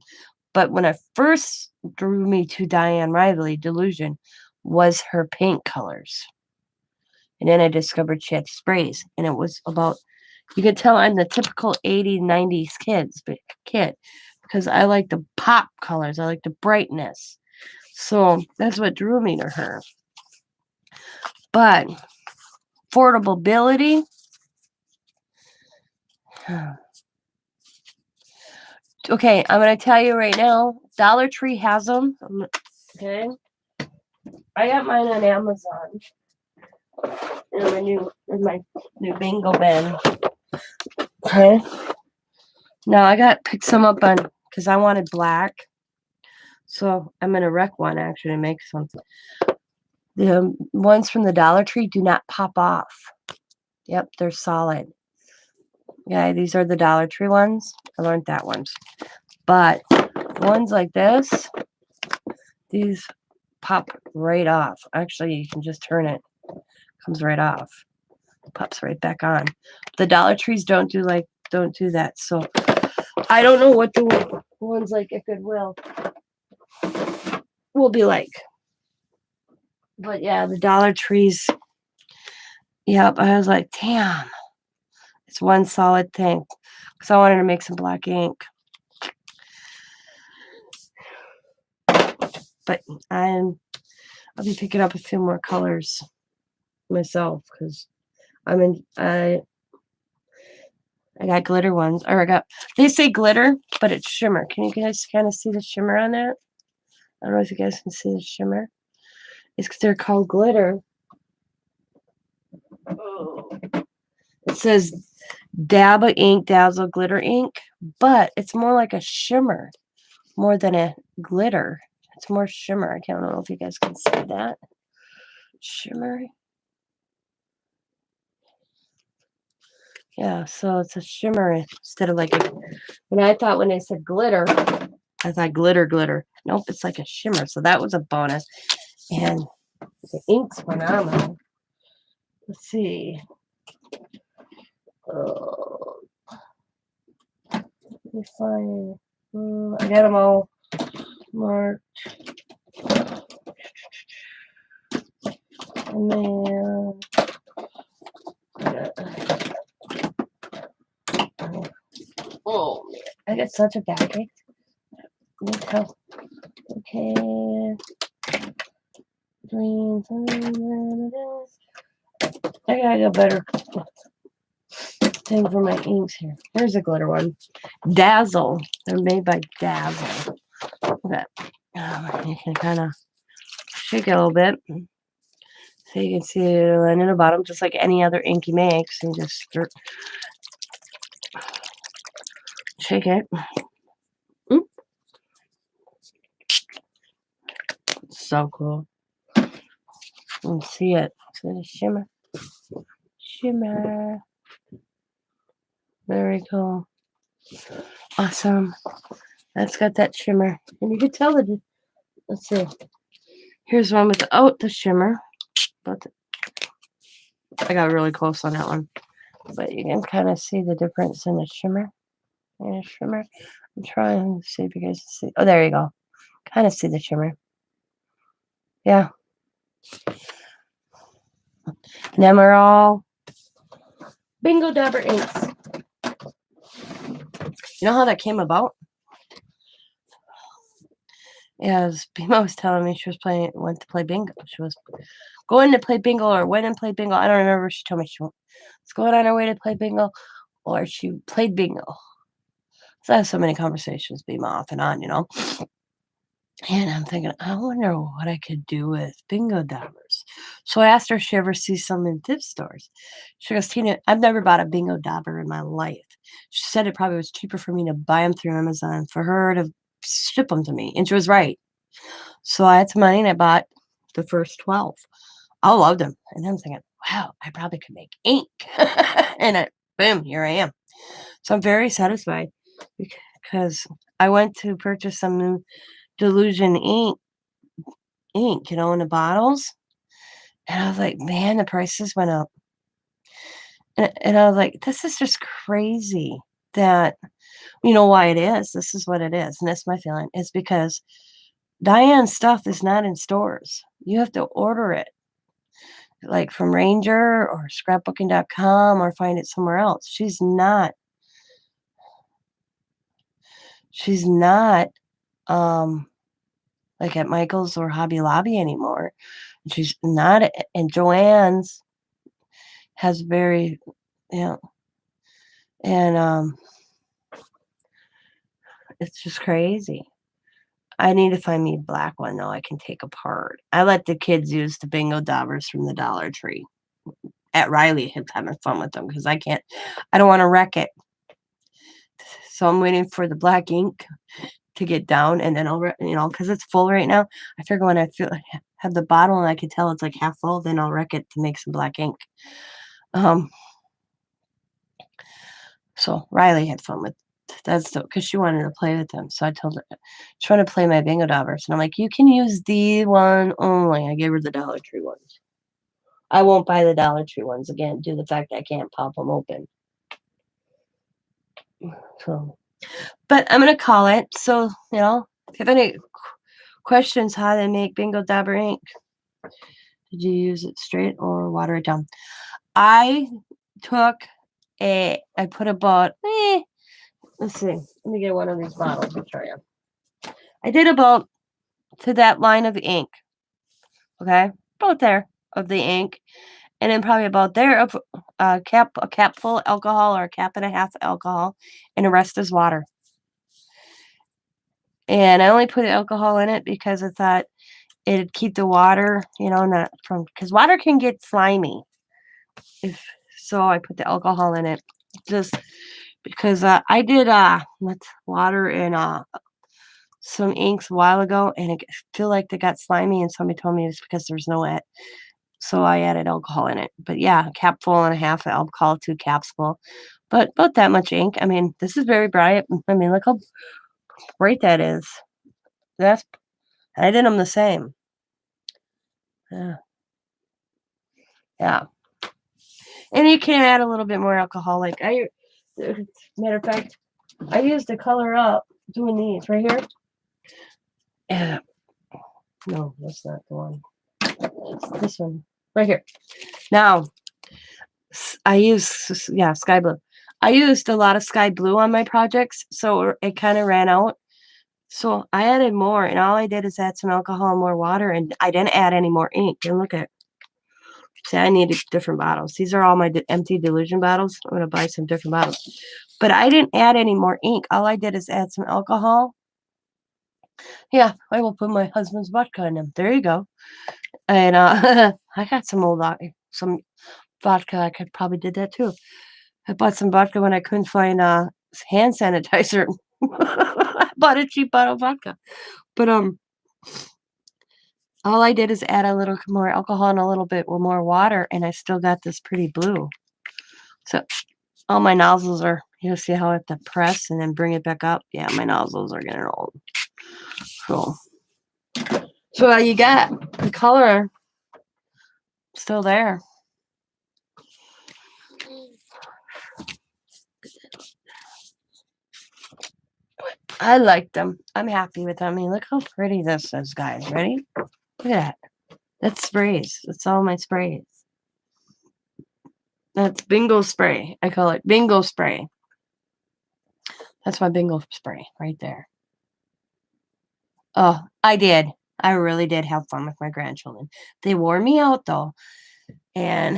But when I first drew me to Diane Riley, Delusion, was her paint colors. And then I discovered she had sprays. And it was about, you could tell I'm the typical 80s, 90s kid. Because I like the pop colors. I like the brightness. So that's what drew me to her. But affordability. Okay, I'm going to tell you right now. Dollar Tree has them. Okay. I got mine on Amazon. In my new bingo bin. Okay. Now I picked some up on because I wanted black. So I'm gonna wreck one actually to make something. The ones from the Dollar Tree do not pop off. Yep, they're solid. Yeah, these are the Dollar Tree ones. I learned that ones. But ones like this, these pop right off. Actually, you can just turn it. Comes right off. Pops right back on. The Dollar Trees don't do that. So I don't know what the ones like at Goodwill will be like. But yeah, the Dollar Trees. Yep, I was like, damn. It's one solid thing. Because I wanted to make some black ink. But I'll be picking up a few more colors myself because I got glitter ones. They say glitter, but it's shimmer. Can you guys kind of see the shimmer on that? I don't know if you guys can see the shimmer. It's because they're called glitter. Oh. It says Dabba Ink, Dazzle Glitter Ink, but it's more like a shimmer more than a glitter. It's more shimmer. I don't know if you guys can see that. Shimmer. Yeah, so it's a shimmer instead of when I thought when they said glitter, I thought glitter. Nope, it's like a shimmer. So that was a bonus. And the ink's phenomenal. Let's see. Let me find. I got them all marked. And then. Oh, man. I got such a backache. Let me tell. Okay. I gotta go better thing for my inks here. Here's a glitter one. Dazzle. They're made by Dazzle. Okay. You can kind of shake it a little bit. So you can see the line in the bottom, just like any other ink you make. So you just shake it. So cool. You can see it. See the shimmer. Shimmer. Very cool. Awesome. That's got that shimmer. And you can tell that. Let's see. Here's one without the shimmer. But I got really close on that one. But you can kind of see the difference in the shimmer. And the shimmer. I'm trying to see if you guys can see. Oh, there you go. Kind of see the shimmer. Yeah. And then we're all Bingo Dabber inks. You know how that came about? Yeah, Bima was telling me she went to play bingo. She was going to play bingo or went and played bingo. I don't remember. She told me she was going on her way to play bingo or she played bingo. So I have so many conversations, Bima off and on, And I'm thinking, I wonder what I could do with bingo dabbers. So I asked her if she ever sees some in thrift stores. She goes, Tina, I've never bought a bingo dabber in my life. She said it probably was cheaper for me to buy them through Amazon for her to ship them to me. And she was right. So I had some money and I bought the first 12. I loved them. And I'm thinking, wow, I probably could make ink. And boom, here I am. So I'm very satisfied because I went to purchase some new Delusion ink, in the bottles. And I was like, man, the prices went up. And I was like, this is just crazy that, why it is. This is what it is. And that's my feeling. It's because Diane's stuff is not in stores. You have to order it, like from Ranger or scrapbooking.com or find it somewhere else. She's not, like at Michael's or Hobby Lobby anymore. She's not, and Joann's has very, and it's just crazy. I need to find me a black one though I can take apart. I let the kids use the bingo daubers from the Dollar Tree at Riley. Having fun with them because I don't want to wreck it. So I'm waiting for the black ink to get down, and then I'll, because it's full right now. I figure when I have the bottle and I can tell it's like half full, then I'll wreck it to make some black ink. So Riley had fun with that's because she wanted to play with them. So I told her, she wanted to play my bingo daubers. And I'm like, you can use the one only. I gave her the Dollar Tree ones. I won't buy the Dollar Tree ones again due to the fact that I can't pop them open. So, but I'm going to call it. So, if you have any questions how to make bingo dabber ink, did you use it straight or water it down? I put about, let's see. Let me get one of these bottles and show you. I did about to that line of ink. Okay, about there of the ink, and then probably about there of a cap full alcohol or a cap and a half alcohol, and the rest is water. And I only put alcohol in it because I thought it'd keep the water, not from because water can get slimy. So I put the alcohol in it just because I did water and some inks a while ago, and I feel like they got slimy, and somebody told me it's because there's no it. So I added alcohol in it. But yeah, a cap full and a half of alcohol, 2 caps full. But about that much ink. I mean, this is very bright. I mean, look how bright that is. I did them the same. Yeah. Yeah. And you can add a little bit more alcohol. Like matter of fact, I used to color up doing these right here. Yeah. No, that's not the one. It's this one right here. Now, I use sky blue. I used a lot of sky blue on my projects, so it kind of ran out. So I added more, and all I did is add some alcohol and more water, and I didn't add any more ink. And look at, see, I needed different bottles. These are all my empty Delusion bottles. I'm gonna buy some different bottles, but I didn't add any more ink. All I did is add some alcohol. Yeah, I will put my husband's vodka in them. There you go. And I got some some vodka. I could probably did that too. I bought some vodka when I couldn't find hand sanitizer. I bought a cheap bottle of vodka. But all I did is add a little more alcohol and a little bit more water, and I still got this pretty blue. So all my nozzles are, see how I have to press and then bring it back up? Yeah, my nozzles are getting old. So you got the color still there. I like them. I'm happy with them. I mean, look how pretty this is, guys. Ready? Look at that. That's sprays. That's all my sprays. That's bingo spray. I call it bingo spray. That's my bingo spray right there. Oh, I did. I really did have fun with my grandchildren. They wore me out though. And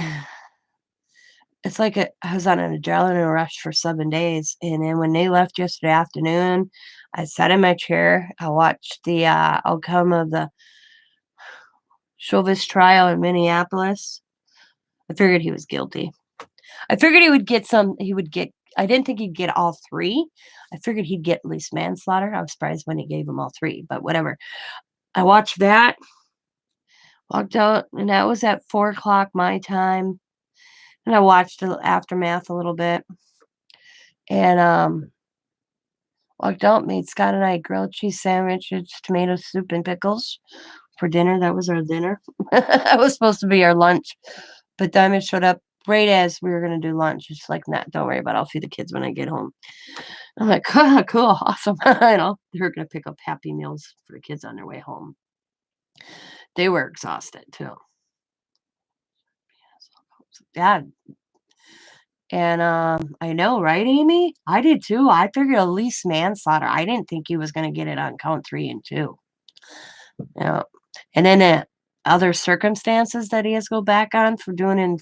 it's like I was on an adrenaline rush for 7 days. And then when they left yesterday afternoon, I sat in my chair. I watched the outcome of the Chauvis trial in Minneapolis. I figured he was guilty. I figured I didn't think he'd get all 3. I figured he'd get at least manslaughter. I was surprised when he gave him all 3, but whatever. I watched that, walked out, and that was at 4:00 my time. And I watched the aftermath a little bit. And walked out, made Scott and I grilled cheese sandwiches, tomato soup, and pickles for dinner. That was our dinner. That was supposed to be our lunch. But Diamond showed up right as we were going to do lunch. She's like, nah, don't worry about it. I'll feed the kids when I get home. I'm like, cool, awesome. They're going to pick up Happy Meals for the kids on their way home. They were exhausted, too. Yeah. And I know, right, Amy? I did, too. I figured at least manslaughter. I didn't think he was going to get it on count 3 and 2. Yeah. And then other circumstances that he has to go back on for doing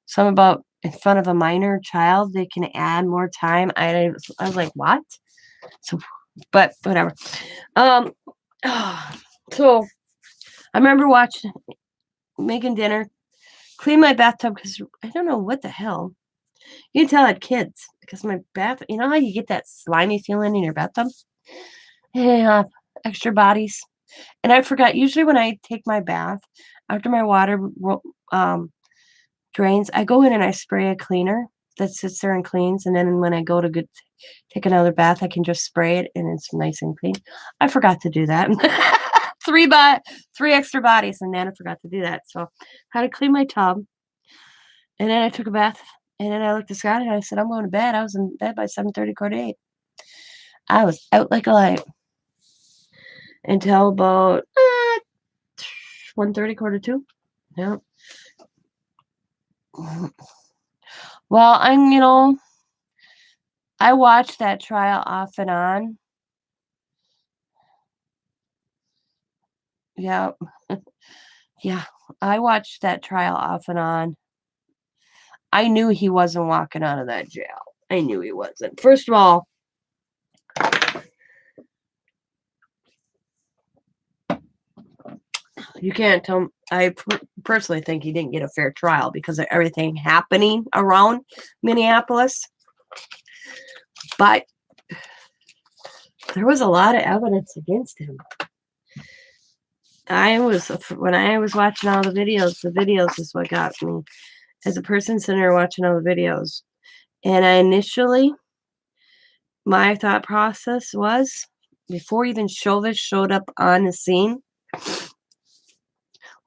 some about in front of a minor child, they can add more time. I was like, what? So, but whatever. So I remember making dinner, clean my bathtub because I don't know what the hell. You can tell I had kids because my bath. You know how you get that slimy feeling in your bathtub? Yeah, extra bodies. And I forgot. Usually when I take my bath after my water drains, I go in and I spray a cleaner that sits there and cleans, and then when I go to take another bath, I can just spray it and it's nice and clean. I forgot to do that. 3 extra bodies, and then I forgot to do that. So I had to clean my tub, and then I took a bath, and then I looked at Scott and I said, I'm going to bed. I was in bed by 7:30, 8. I was out like a light until about 1:30, 2. Yeah. Well, I watched that trial off and on. Yeah. Yeah. I watched that trial off and on. I knew he wasn't walking out of that jail. I knew he wasn't. First of all, you can't tell. I personally think he didn't get a fair trial because of everything happening around Minneapolis. But there was a lot of evidence against him. When I was watching all the videos is what got me. As a person sitting there watching all the videos. And my thought process was, before even Chauvis showed up on the scene,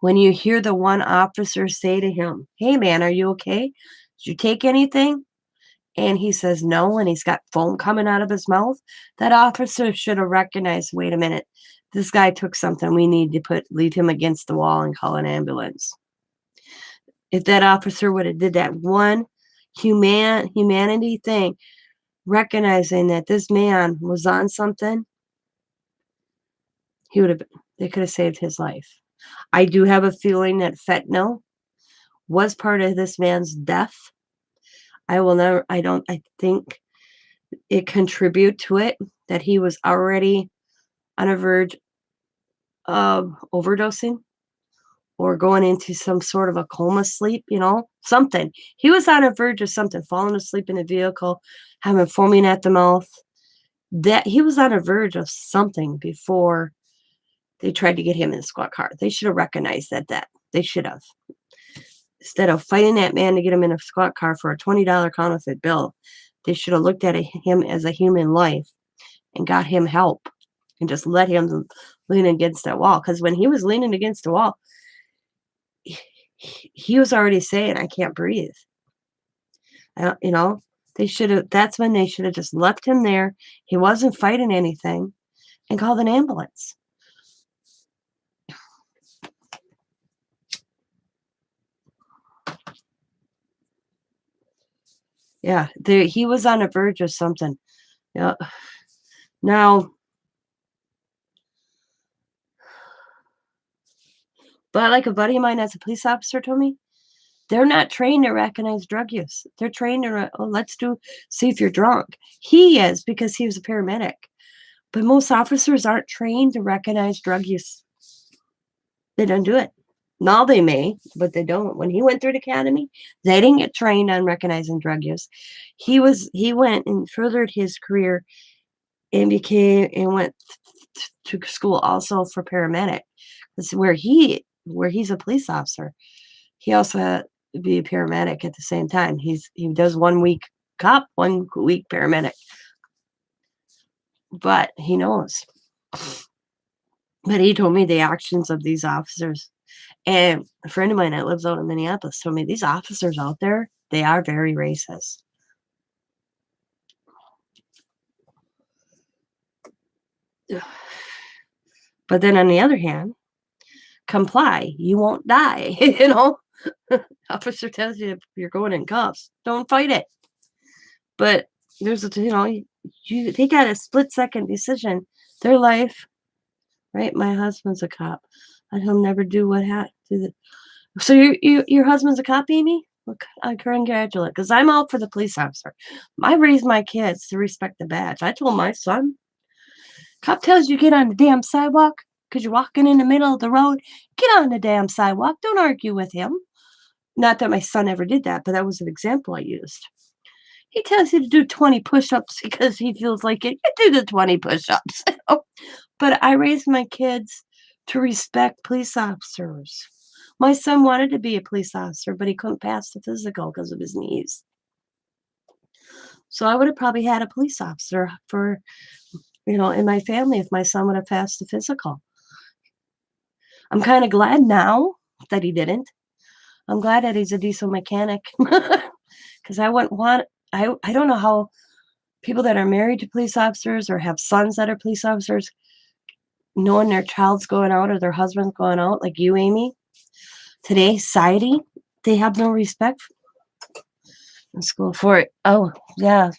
when you hear the one officer say to him, hey man, are you okay? Did you take anything? And he says no, and he's got foam coming out of his mouth. That officer should have recognized, wait a minute, this guy took something. We need to leave him against the wall and call an ambulance. If that officer would have did that one humanity thing, recognizing that this man was on something, they could have saved his life. I do have a feeling that fentanyl was part of this man's death. I think it contributed to it, that he was already on a verge of overdosing or going into some sort of a coma sleep, something. He was on a verge of something, falling asleep in a vehicle, having foaming at the mouth. That he was on a verge of something before they tried to get him in a squad car. They should have recognized that. They should have. Instead of fighting that man to get him in a squad car for a $20 counterfeit bill, they should have looked at him as a human life and got him help and just let him lean against that wall. Because when he was leaning against the wall, he was already saying, I can't breathe. That's when they should have just left him there. He wasn't fighting anything, and called an ambulance. Yeah, he was on the verge of something. Yeah. Now, but like a buddy of mine as a police officer told me, they're not trained to recognize drug use. They're trained to, oh, let's see if you're drunk. He is because he was a paramedic. But most officers aren't trained to recognize drug use. They don't do it. Now they may, but they don't. When he went through the academy, they didn't get trained on recognizing drug use. He went and furthered his career and went to school also for paramedic. That's where he's a police officer. He also had to be a paramedic at the same time. He does 1 week cop, 1 week paramedic. But he knows. But he told me the actions of these officers. And a friend of mine that lives out in Minneapolis told me these officers out there, they are very racist. But then on the other hand, comply, you won't die. Officer tells you if you're going in cuffs, don't fight it. But there's they got a split second decision. Their life, right? My husband's a cop, and he'll never do what happened. So your husband's a cop, Amy? Look, I congratulate, because I'm out for the police officer. I raised my kids to respect the badge. I told my son, cop tells you get on the damn sidewalk because you're walking in the middle of the road. Get on the damn sidewalk. Don't argue with him. Not that my son ever did that, but that was an example I used. He tells you to do 20 push-ups because he feels like it. You do the 20 push-ups. But I raised my kids to respect police officers. My son wanted to be a police officer, but he couldn't pass the physical because of his knees. So I would have probably had a police officer for, in my family if my son would have passed the physical. I'm kind of glad now that he didn't. I'm glad that he's a diesel mechanic because I wouldn't want, I don't know how people that are married to police officers or have sons that are police officers, knowing their child's going out or their husband's going out, like you, Amy, today's society, they have no respect in school for it. Oh, yeah.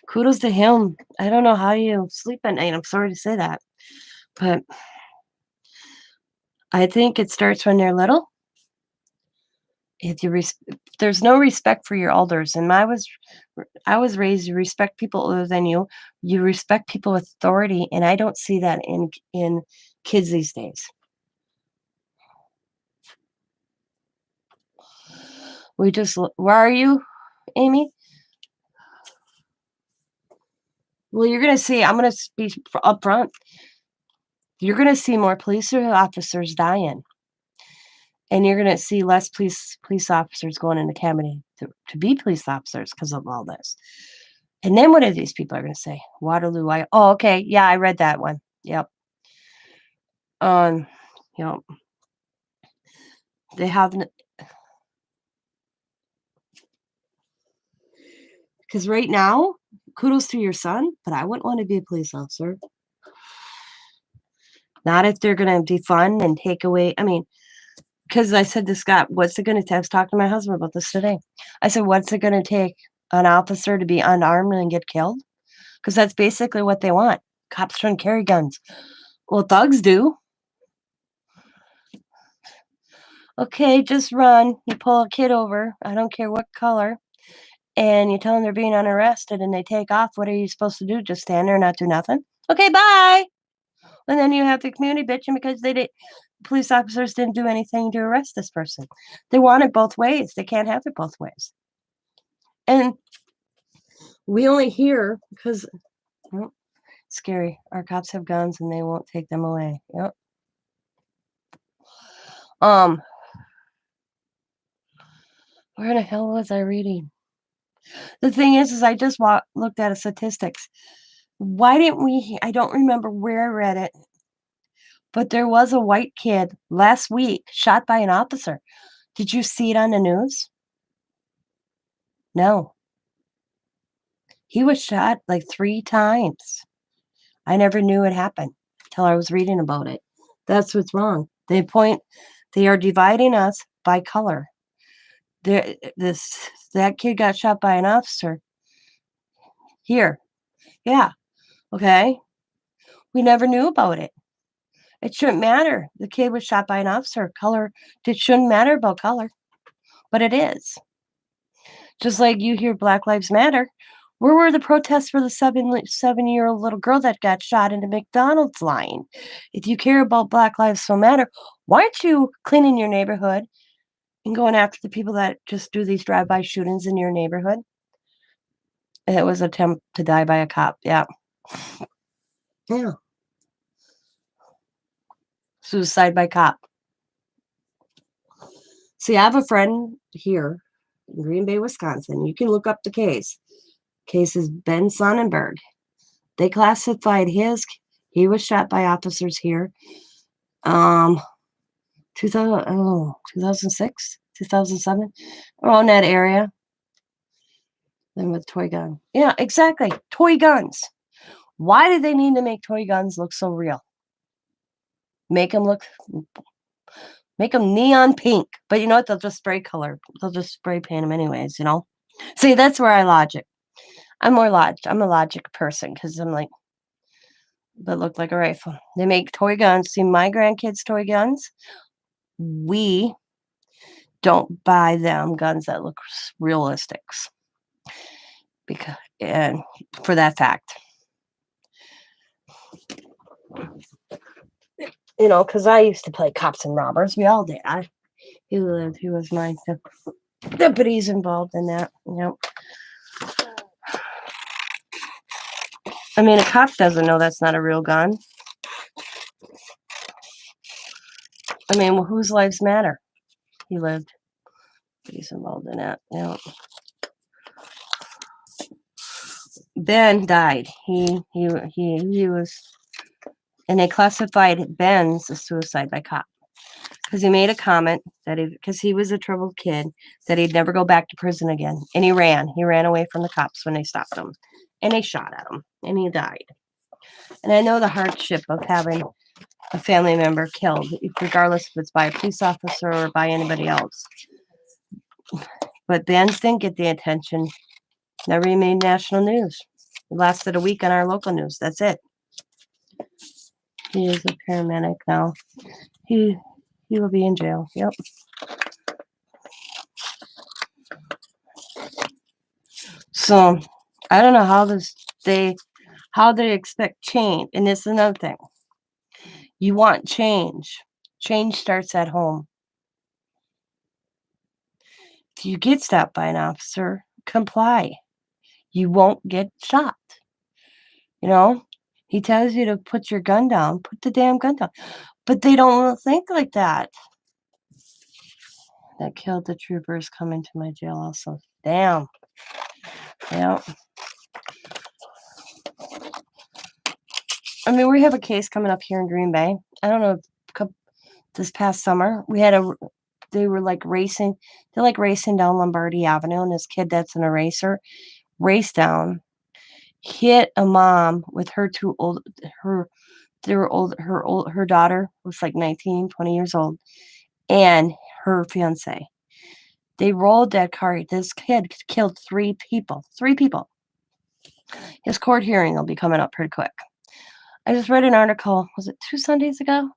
Kudos to him. I don't know how you sleep at night. I'm sorry to say that. But I think it starts when they're little. If you there's no respect for your elders, and I was raised to respect people older than you. You respect people with authority, and I don't see that in kids these days. Where are you, Amy? Well, you're gonna see. I'm gonna be up front. You're gonna see more police officers dying. And you're gonna see less police officers going into academy to be police officers because of all this. And then what are these people are gonna say? Waterloo, oh, okay, yeah, I read that one. Yep. Um, you know, they have because right now, kudos to your son, but I wouldn't want to be a police officer. Not if they're gonna defund and take away. I mean, because I said to Scott, what's it gonna take? I was talking to my husband about this today. I said, what's it gonna take an officer to be unarmed and get killed? Because that's basically what they want. Cops shouldn't carry guns. Well, thugs do. Okay, just run. You pull a kid over, I don't care what color, and you tell them they're being unarrested and they take off. What are you supposed to do? Just stand there and not do nothing? Okay, bye. And then you have the community bitching because police officers didn't do anything to arrest this person. They want it both ways. They can't have it both ways. And we only hear because scary. Our cops have guns and they won't take them away. Yep. Where the hell was I reading? The thing is I just looked at statistics. Why didn't I don't remember where I read it, but there was a white kid last week shot by an officer. Did you see it on the news? No. He was shot like 3 times. I never knew it happened till I was reading about it. That's what's wrong. They are dividing us by color. That kid got shot by an officer here. Yeah. Okay. We never knew about it. It shouldn't matter. The kid was shot by an officer. Color, it shouldn't matter about color, but it is. Just like you hear Black Lives Matter. Where were the protests for the 7-year-old little girl that got shot in the McDonald's line? If you care about Black Lives So Matter, why aren't you cleaning your neighborhood and going after the people that just do these drive-by shootings in your neighborhood? It was an attempt to die by a cop. Yeah. Yeah. Suicide by cop. See, I have a friend here in Green Bay, Wisconsin. You can look up the case. Case is Ben Sonnenberg. They classified he was shot by officers here. 2006, 2007, around that area. Then with toy gun. Yeah, exactly. Toy guns. Why do they need to make toy guns look so real? Make them neon pink. But you know what? They'll just spray paint them anyways, See, that's where I logic. I'm a logic person because I'm like, but look like a rifle. They make toy guns. See, my grandkids' toy guns. We don't buy them guns that look realistic. And for that fact. Because I used to play cops and robbers. We all did. He was my deputies involved in that. I mean, a cop doesn't know that's not a real gun. I mean, well, whose lives matter? He lived. He's involved in that. Ben died. He was, and they classified Ben's as suicide by cop because he made a comment that because he was a troubled kid, that he'd never go back to prison again, and he ran away from the cops when they stopped him, and they shot at him, and he died. And I know the hardship of having a family member killed, regardless if it's by a police officer or by anybody else. But Ben's didn't get the attention. Never made national news. It lasted a week on our local news. That's it. He is a paramedic now. He will be in jail. Yep. So I don't know how they expect change. And this is another thing. You want change. Change starts at home. If you get stopped by an officer, comply. You won't get shot. He tells you to put your gun down. Put the damn gun down. But they don't think like that. That killed the troopers coming to my jail also. Damn. Yeah. I mean, we have a case coming up here in Green Bay. I don't know, this past summer, they were like racing. They're like racing down Lombardi Avenue, and this kid that's an eraser raced down, hit a mom with her her daughter was like 19, 20 years old, and her fiance. They rolled that car. This kid killed 3 people. 3 people. His court hearing will be coming up pretty quick. I just read an article, was it 2 Sundays ago?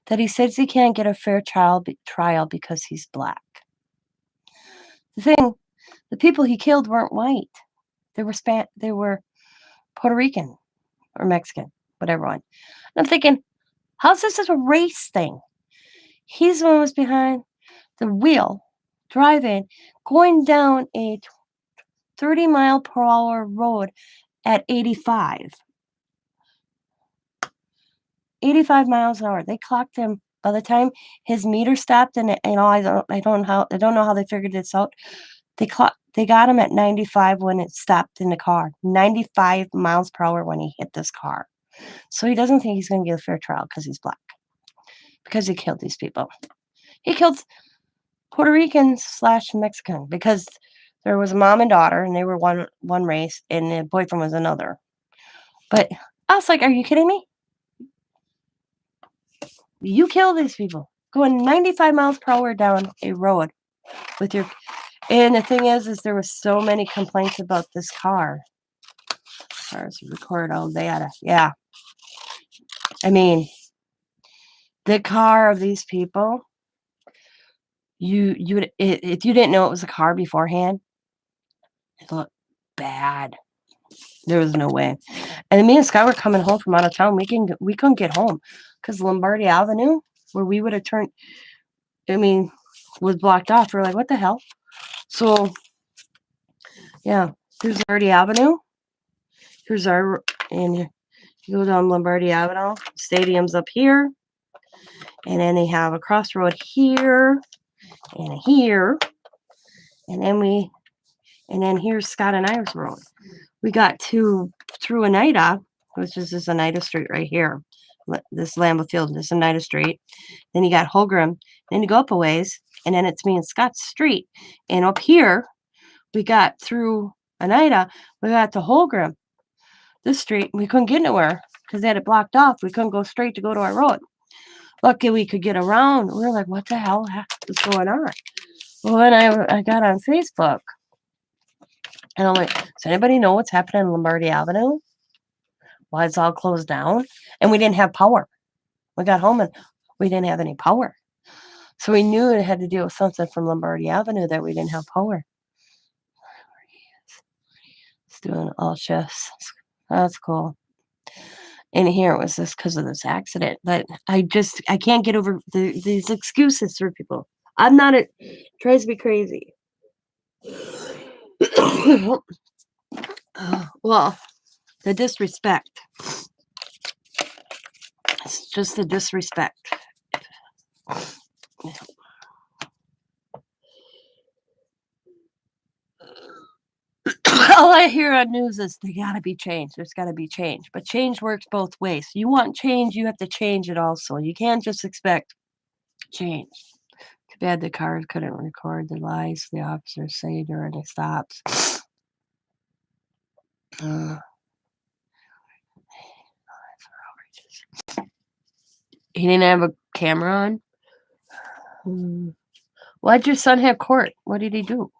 That he says he can't get a fair trial because he's black. The people he killed weren't white. They were Puerto Rican or Mexican, whatever one. And I'm thinking, how's this a race thing? He's the one who was behind the wheel, driving, going down a 30-mile-per-hour road at 85. 85 miles an hour. They clocked him by the time his meter stopped, and I don't know how they figured this out. They got him at 95 when it stopped in the car. 95 miles per hour when he hit this car. So he doesn't think he's going to get a fair trial because he's black. Because he killed these people. He killed Puerto Rican/Mexican because there was a mom and daughter, and they were one race, and the boyfriend was another. But I was like, are you kidding me? You kill these people going 95 miles per hour down a road. with your. And the thing is there was so many complaints about this car. Cars record all data. Yeah. I mean, the car of these people, if you didn't know it was a car beforehand, it looked bad. There was no way. And me and Scott were coming home from out of town. We couldn't get home because Lombardi Avenue, where we would have turned, was blocked off. We're like, what the hell? So, yeah, here's Lombardi Avenue. Here's and you go down Lombardi Avenue. Stadium's up here. And then they have a crossroad here and here. And then here's Scott and Ives Road. We got through Oneida, which is this Oneida Street right here. This Lambeau Field, this Oneida Street. Then you got Holgram. Then you go up a ways, and then it's me and Scott's street. And up here, we got through Oneida, we got to Holgram, this street. We couldn't get nowhere because they had it blocked off. We couldn't go straight to go to our road. Lucky we could get around. We were like, what the hell is going on? Well, then I got on Facebook. And I'm like, does anybody know what's happening in Lombardi Avenue? Why it's all closed down? And we didn't have power. We got home and we didn't have any power. So we knew it had to deal with something from Lombardi Avenue that we didn't have power. It's doing all shifts. That's cool. And here it was just because of this accident. But I can't get over these excuses for people. I'm not, it drives me crazy. Well, the disrespect. It's just the disrespect. All I hear on news is they gotta be changed. There's gotta be change. But change works both ways. You want change, you have to change it also. You can't just expect change. Too bad the car couldn't record the lies the officers say during the stops. He didn't have a camera on? Why'd your son have court? What did he do?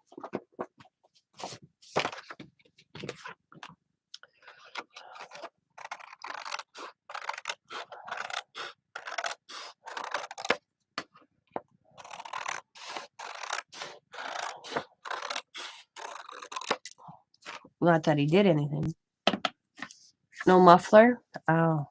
Not that he did anything. No muffler? Oh.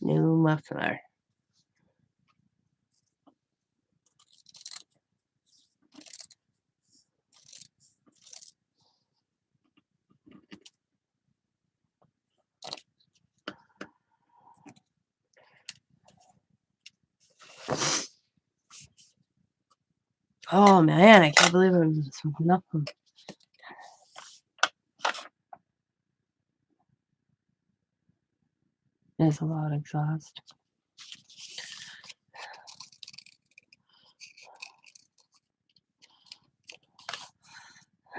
New muffler. Oh man, I can't believe it's nothing. There's a lot of exhaust.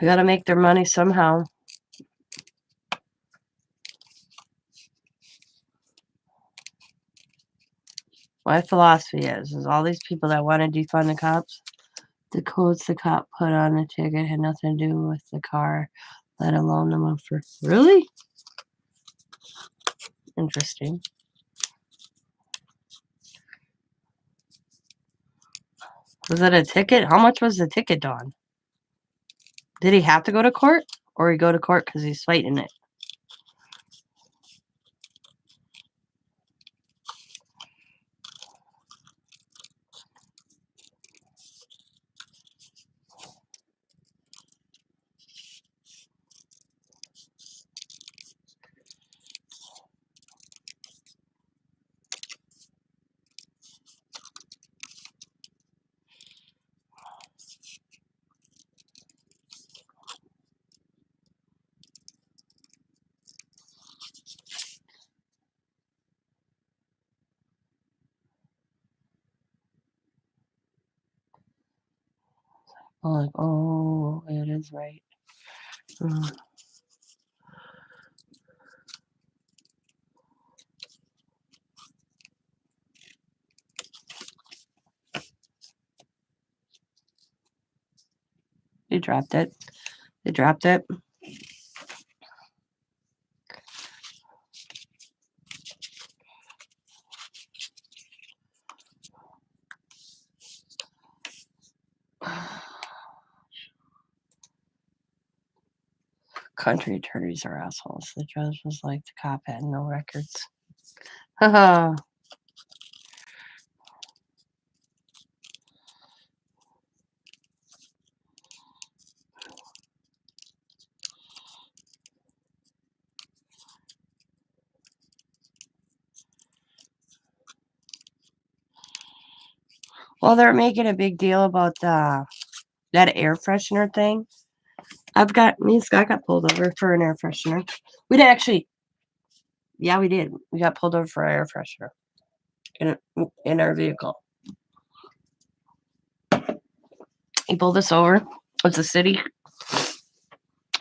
They gotta make their money somehow. My philosophy is all these people that want to defund the cops, the codes the cop put on the ticket had nothing to do with the car, let alone the muffler. Really? Interesting. Was it a ticket? How much was the ticket, Dawn? Did he have to go to court? Or he go to court because he's fighting it? I'm like, oh, it is right. You dropped it. You dropped it. Country attorneys are assholes. The judge was like, the cop had no records. Haha. Well, they're making a big deal about that air freshener thing. Me and Scott got pulled over for an air freshener. We didn't actually. Yeah, we did. We got pulled over for air freshener in our vehicle. He pulled us over. It's a city.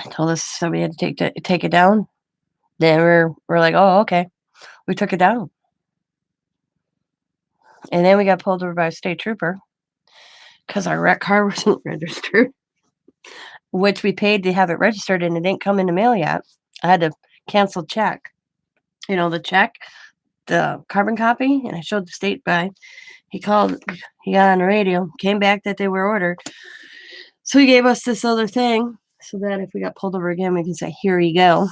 Told us that we had to take it down. Then we're like, oh, okay. We took it down. And then we got pulled over by a state trooper because our wrecked car wasn't registered, which we paid to have it registered, and it didn't come in the mail yet. I had to cancel check. You know, the check, the carbon copy, and I showed the state guy. He called, he got on the radio, came back that they were ordered. So he gave us this other thing so that if we got pulled over again, we can say, here you go.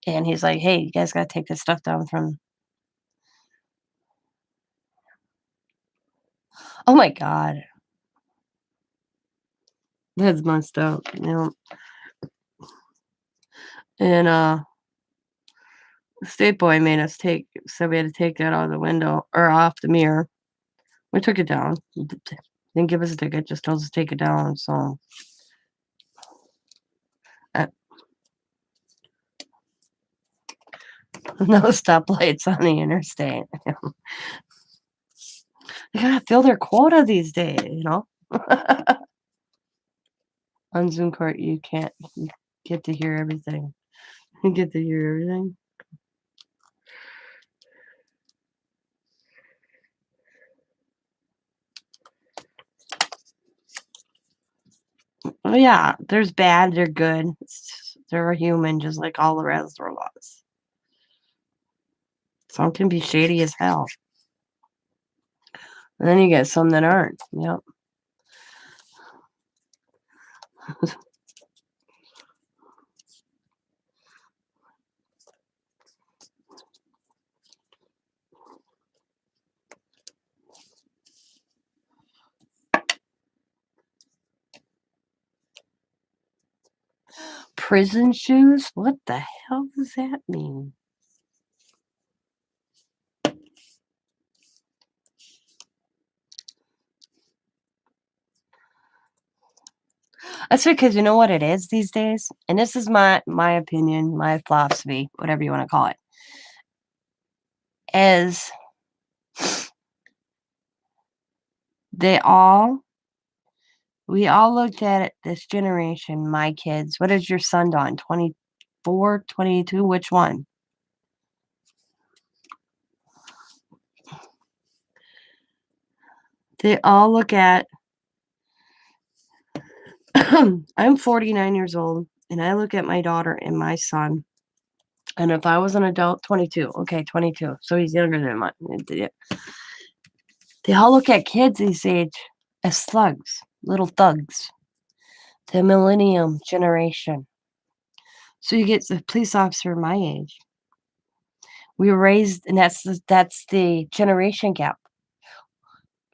And he's like, hey, you guys got to take this stuff down from. Oh my God. That's messed up. You know. And the state boy made us said we had to take that out of the window or off the mirror. We took it down. He didn't give us a ticket, just told us to take it down. So no stoplights on the interstate. They gotta fill their quota these days, you know. On Zoom court, you can't get to hear everything. You get to hear everything. Oh yeah, there's bad, they're good. They're a human, just like all the rest of us. Some can be shady as hell. And then you get some that aren't. Yep. Prison shoes? What the hell does that mean? That's because you know what it is these days? And this is my opinion, my philosophy, whatever you want to call it. Is we all looked at it, this generation, my kids. What is your son done? 24, 22? Which one? They all look at I'm 49 years old, and I look at my daughter and my son. And if I was an adult, 22. Okay, 22. So he's younger than mine. They all look at kids this age as slugs, little thugs. The millennium generation. So you get the police officer my age. We were raised, and that's the generation gap.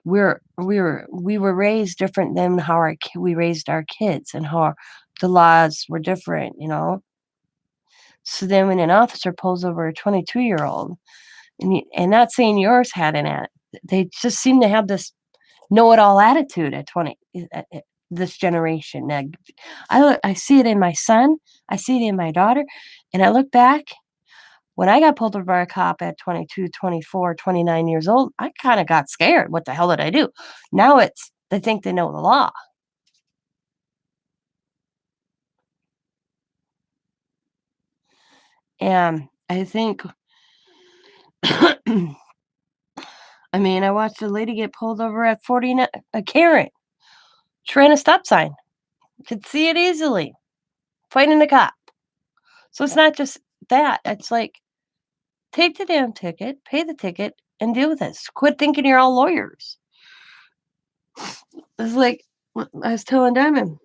We were raised different than how we raised our kids, and how the laws were different, you know. So then when an officer pulls over a 22-year-old, and not saying yours had they just seem to have this know-it-all attitude at 20. This generation. I see it in my son. I see it in my daughter, and I look back. When I got pulled over by a cop at 22, 24, 29 years old, I kind of got scared. What the hell did I do? Now they think they know the law. And I think, I mean, I watched a lady get pulled over at 49, a Karen, she ran a stop sign, could see it easily, fighting a cop. So it's not just that. It's like, take the damn ticket, pay the ticket, and deal with this. Quit thinking you're all lawyers. It's like I was telling Diamond,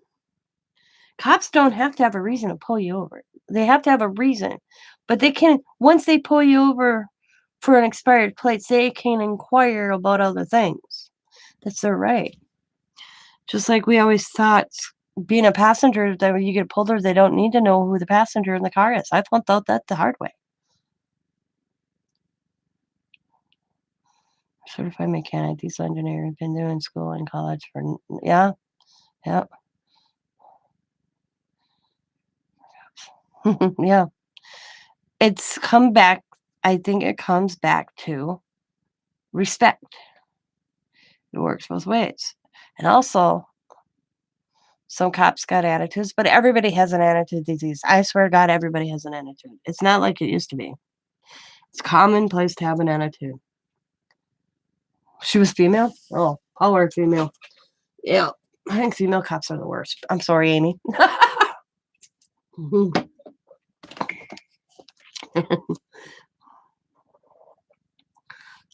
cops don't have to have a reason to pull you over. They have to have a reason, but they can, once they pull you over for an expired plate, they can inquire about other things. That's their right. Just like we always thought, being a passenger, that when you get pulled over, they don't need to know who the passenger in the car is. I found out that the hard way. Certified mechanic, diesel engineer, been doing school and college for, yeah, yep. Yeah. It's come back, I think it comes back to respect. It works both ways. And also, some cops got attitudes, but everybody has an attitude disease. I swear to God, everybody has an attitude. It's not like it used to be. It's commonplace to have an attitude. She was female? Oh, power female. Yeah. I think female cops are the worst. I'm sorry, Amy.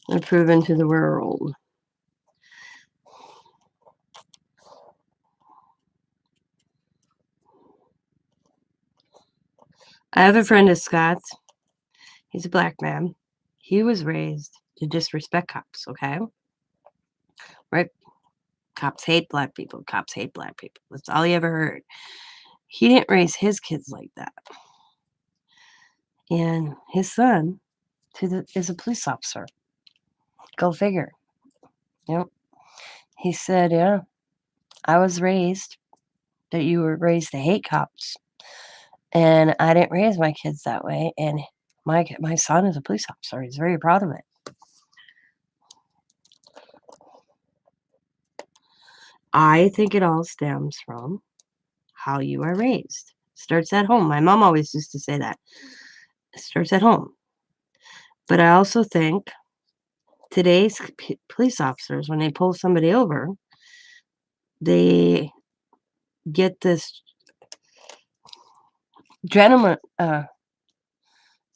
They're proven to the world. I have a friend of Scott's. He's a black man. He was raised to disrespect cops, okay? Right? Cops hate black people. Cops hate black people. That's all he ever heard. He didn't raise his kids like that. And his son is a police officer. Go figure. Yep. He said, yeah, I was raised that you were raised to hate cops. And I didn't raise my kids that way. And my son is a police officer. He's very proud of it. I think it all stems from how you are raised. Starts at home. My mom always used to say that. It starts at home. But I also think today's police officers, when they pull somebody over, they get this gentleman.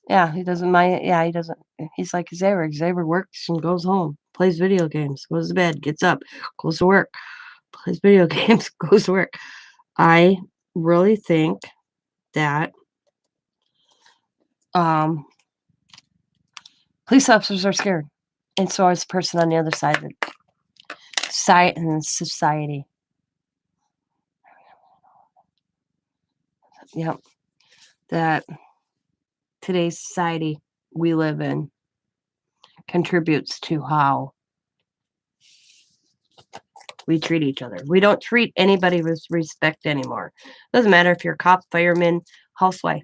Yeah, he doesn't mind. Yeah, he doesn't. He's like Xavier. Xavier works and goes home, plays video games, goes to bed, gets up, goes to work, plays video games, goes to work. I really think that police officers are scared, and so is the person on the other side of society. Yep, that today's society we live in contributes to how we treat each other. We don't treat anybody with respect anymore. Doesn't matter if you're a cop, fireman, housewife.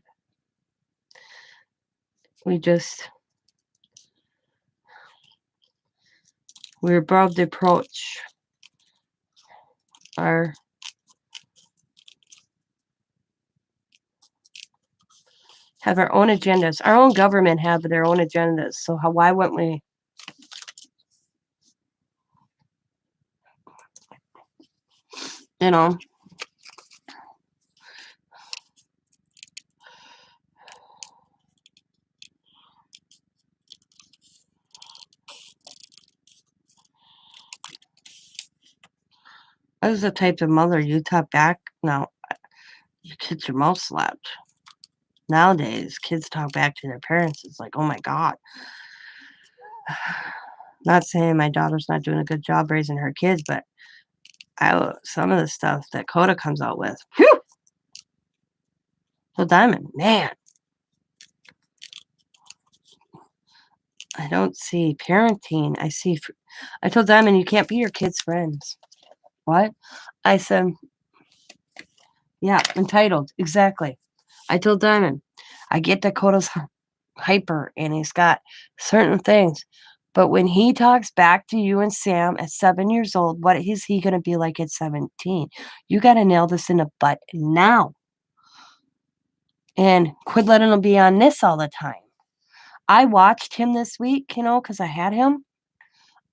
We're above the approach. Have our own agendas. Our own government have their own agendas. So why wouldn't we? You know. I was the type of mother you talk back. No, your kids are mouth slapped. Nowadays, kids talk back to their parents. It's like, oh my God. Not saying my daughter's not doing a good job raising her kids, but some of the stuff that Coda comes out with. Whew! So Diamond, man. I don't see parenting. I told Diamond, you can't be your kids' friends. What? I said, yeah, entitled. Exactly. I told Diamond, I get Dakota's hyper and he's got certain things. But when he talks back to you and Sam at 7 years old, what is he going to be like at 17? You got to nail this in the butt now. and quit letting him be on this all the time. I watched him this week, because I had him.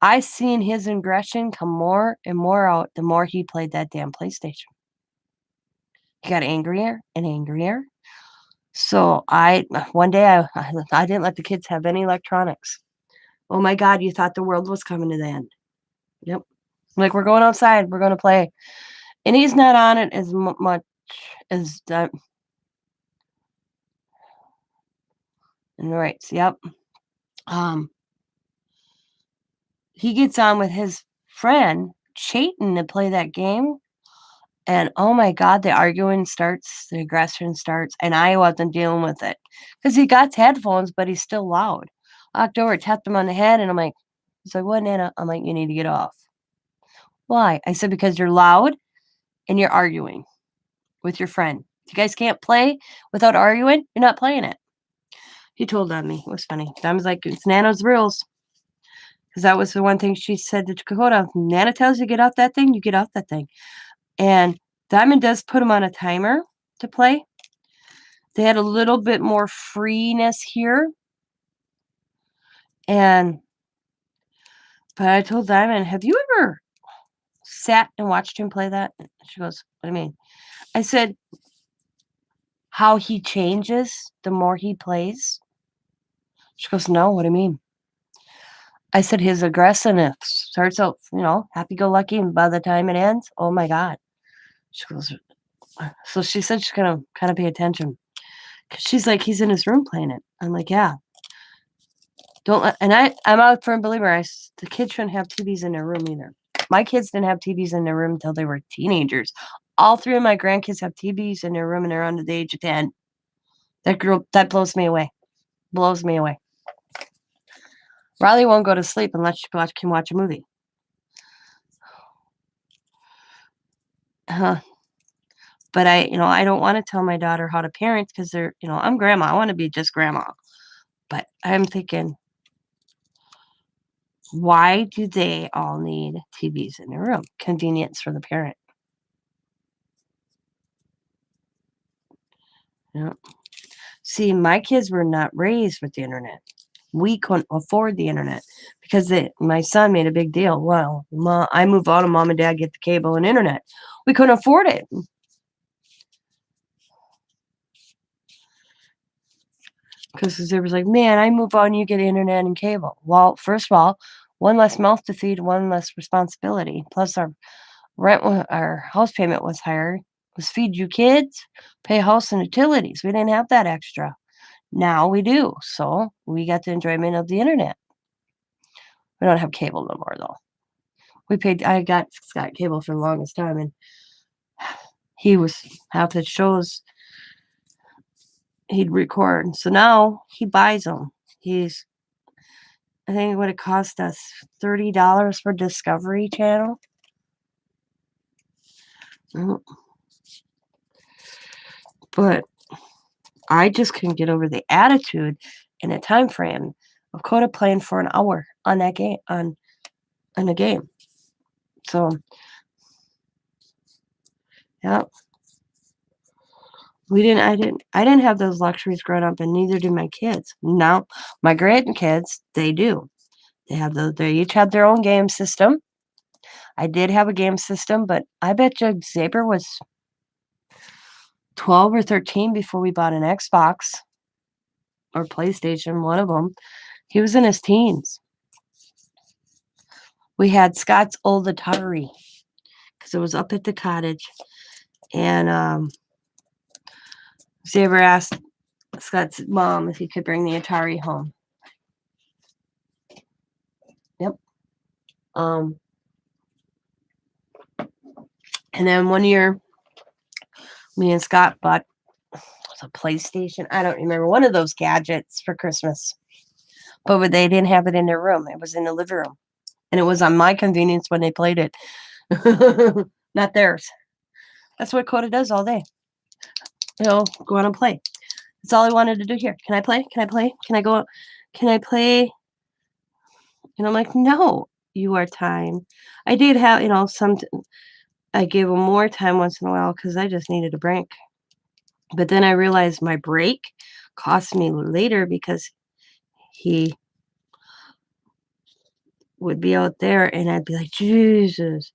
I seen his aggression come more and more out the more he played that damn PlayStation. He got angrier and angrier. So one day I didn't let the kids have any electronics. Oh my God, you thought the world was coming to the end. Yep. Like, we're going outside, we're going to play. And he's not on it as much as that. And right, yep. He gets on with his friend Chayton to play that game. And oh my God, the arguing starts, the aggression starts, and I wasn't dealing with it because he got headphones, but he's still loud. I walked over, tapped him on the head, and I'm like, he's like, what, Nana? I'm like, you need to get off. Why? I said, because you're loud and you're arguing with your friend. If you guys can't play without arguing, you're not playing it. He told on me. It was funny. I was like, it's Nana's rules. Because that was the one thing she said to Dakota. Nana tells you to get off that thing, you get off that thing. And Diamond does put him on a timer to play. They had a little bit more freeness here. But I told Diamond, have you ever sat and watched him play that? She goes, what do you mean? I said, how he changes the more he plays. She goes, no, what do you mean? I said, his aggressiveness starts out, happy-go-lucky, and by the time it ends, oh my God. She goes, so she said she's going to kind of pay attention. Because she's like, he's in his room playing it. I'm like, yeah. I'm a firm believer. The kids shouldn't have TVs in their room either. My kids didn't have TVs in their room until they were teenagers. All three of my grandkids have TVs in their room, and they're under the age of 10. That blows me away. Blows me away. Riley won't go to sleep unless she can watch a movie. But I don't want to tell my daughter how to parent because I'm grandma. I want to be just grandma. But I'm thinking, why do they all need TVs in their room? Convenience for the parent. Yeah. See, my kids were not raised with the internet. We couldn't afford the internet because my son made a big deal. Well, I move out and mom and dad get the cable and internet. We couldn't afford it. Because they was like, man, I move on, you get internet and cable. Well, first of all, one less mouth to feed, one less responsibility. Plus our house payment was higher. It was feed you kids, pay house and utilities. We didn't have that extra. Now we do. So we got the enjoyment of the internet. We don't have cable no more though. I got Scott cable for the longest time, and he was half the shows he'd record. So now he buys them. I think what it cost us $30 for Discovery Channel. But I just couldn't get over the attitude and the time frame of Coda playing for an hour on that game on a game. So yeah. I didn't have those luxuries growing up, and neither do my kids. Now, my grandkids, they do. They each have their own game system. I did have a game system, but I bet you Xavier was 12 or 13 before we bought an Xbox or PlayStation, one of them. He was in his teens. We had Scott's old Atari because it was up at the cottage, and Xavier asked Scott's mom if he could bring the Atari home. Yep. And then one year, me and Scott bought a PlayStation. I don't remember, one of those gadgets for Christmas. But they didn't have it in their room. It was in the living room. And it was on my convenience when they played it. Not theirs. That's what Coda does all day. Go out and play. That's all I wanted to do here. Can I play? Can I play? Can I go out? Can I play? And I'm like, no, you are time. I did have, I gave him more time once in a while because I just needed a break. But then I realized my break cost me later because he would be out there and I'd be like, Jesus.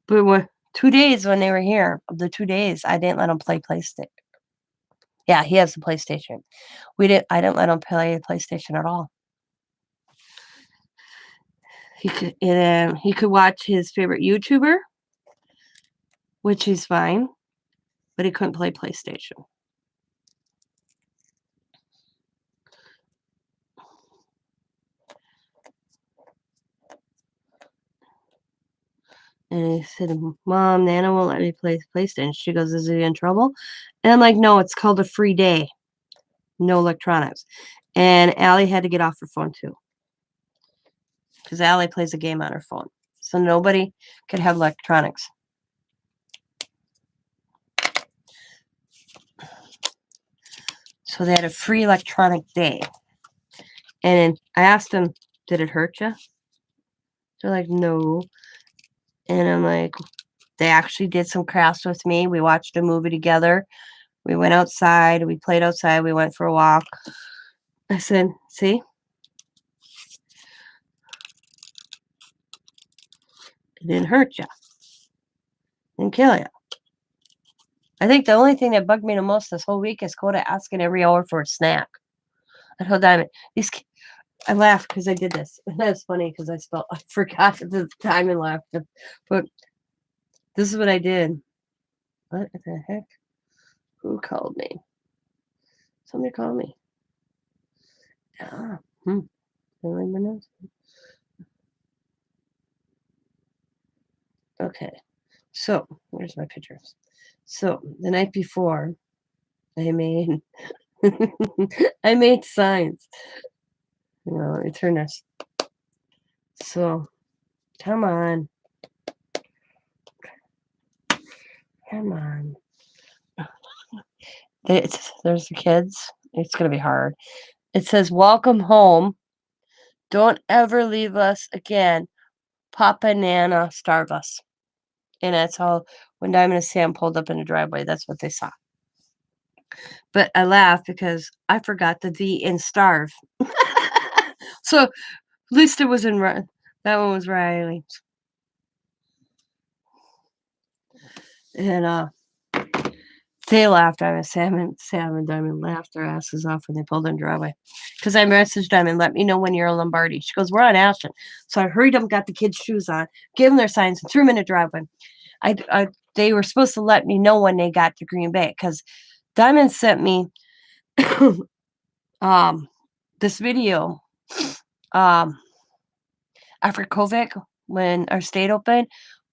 But when 2 days when they were here, the 2 days, I didn't let him play PlayStation. Yeah, he has the PlayStation. I didn't let him play PlayStation at all. He could watch his favorite YouTuber, which is fine, but he couldn't play PlayStation. And he said, Mom, Nana won't let me play PlayStation. She goes, Is he in trouble? And I'm like, No, it's called a free day. No electronics. And Allie had to get off her phone too. Because Allie plays a game on her phone. So nobody could have electronics. So they had a free electronic day. And I asked them, Did it hurt you? They're like, No. And I'm like, They actually did some crafts with me. We watched a movie together. We went outside. We played outside. We went for a walk. I said, See? It didn't hurt you. Didn't kill you. I think the only thing that bugged me the most this whole week is Coda asking every hour for a snack. I told Diamond, I laughed because I did this. That's funny because I forgot the Diamond laughed. But this is what I did. What the heck? Who called me? Somebody called me. Okay. So, where's my pictures? So, the night before, I made I made signs. Let me turn this. So, come on. Come on. There's the kids. It's going to be hard. It says, Welcome home. Don't ever leave us again. Papa and Nana starve us. And that's all. When Diamond and Sam pulled up in the driveway, that's what they saw. But I laughed because I forgot the V in starve. So at least it was in that one was Riley. And they laughed. Sam and Diamond laughed their asses off when they pulled in the driveway. Because I messaged Diamond, let me know when you're in Lombardi. She goes, we're on Ashton. So I hurried up, got the kids' shoes on, gave them their signs, and threw them in the driveway. They were supposed to let me know when they got to Green Bay because Diamond sent me this video after COVID when our state opened,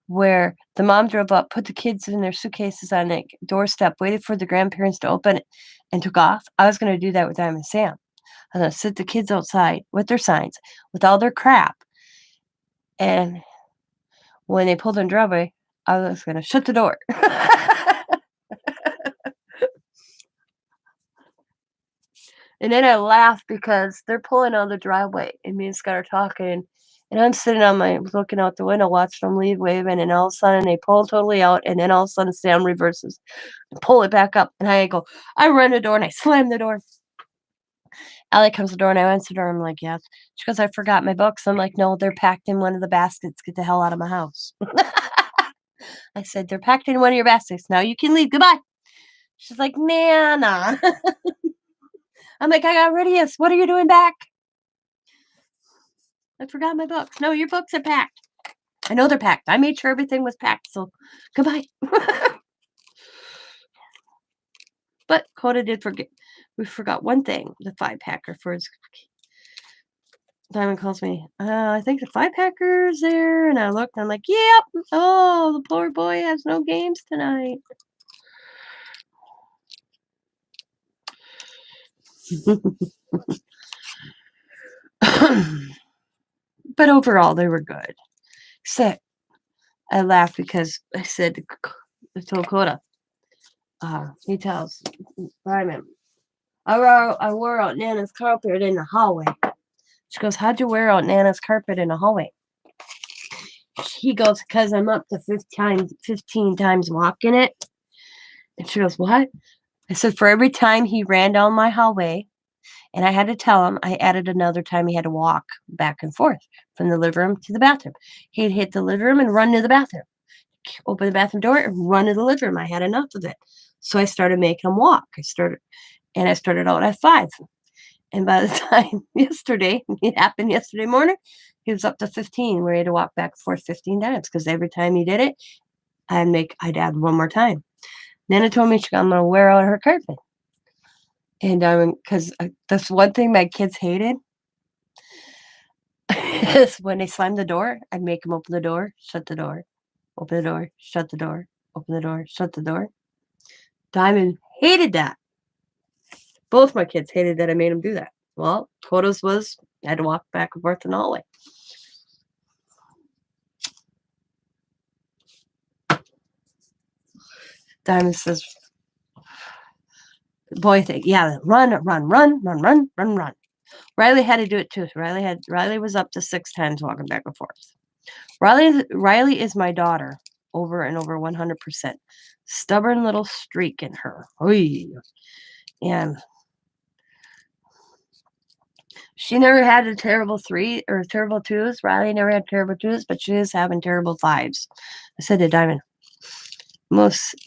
where the mom drove up, put the kids in their suitcases on the doorstep, waited for the grandparents to open it, and took off. I was going to do that with Diamond and Sam. I was going to sit the kids outside with their signs, with all their crap. And when they pulled in the driveway, I was going to shut the door. And then I laughed because they're pulling out the driveway, and me and Scott are talking. And I'm sitting looking out the window, watching them leave, waving, and all of a sudden they pull totally out, and then all of a sudden Sam reverses and pull it back up. And I run the door and I slam the door. Allie comes to the door and I answer the door. I'm like, yes. She goes, I forgot my books. I'm like, no, they're packed in one of the baskets. Get the hell out of my house. I said, they're packed in one of your baskets. Now you can leave. Goodbye. She's like, Nana. I'm like, I got rid of you. What are you doing back? I forgot my books. No, your books are packed. I know they're packed. I made sure everything was packed. So, goodbye. But Coda did forget. We forgot one thing. The 5-packer for his. Diamond calls me. I think the 5-packer's there. And I looked. And I'm like, yep. Oh, the poor boy has no games tonight. But overall, they were good. Except I laughed because I told Coda. He tells Diamond, I wore out Nana's carpet in the hallway. She goes, how'd you wear out Nana's carpet in the hallway? He goes, because I'm up to 15 times walking it. And she goes, what? I said, for every time he ran down my hallway, and I had to tell him, I added another time he had to walk back and forth from the living room to the bathroom. He'd hit the living room and run to the bathroom, open the bathroom door and run to the living room. I had enough of it. So I started making him walk. I started out at 5. And by the time yesterday, it happened yesterday morning, he was up to 15, where he had to walk back and forth 15 times because every time he did it, I'd add one more time. Nana told me I'm going to wear out her carpet. And because that's one thing my kids hated is when they slammed the door, I'd make them open the door, shut the door, open the door, shut the door, open the door, shut the door. Diamond hated that. Both my kids hated that I made them do that. Well, Koda's was I had to walk back and forth in the hallway. Diamond says, boy thing, yeah, run. Riley had to do it too. Riley was up to 6 times walking back and forth. Riley is my daughter, over and over 100%. Stubborn little streak in her. Oy. And she never had a terrible 3 or terrible 2s. Riley never had terrible 2s, but she is having terrible 5s. I said to Diamond,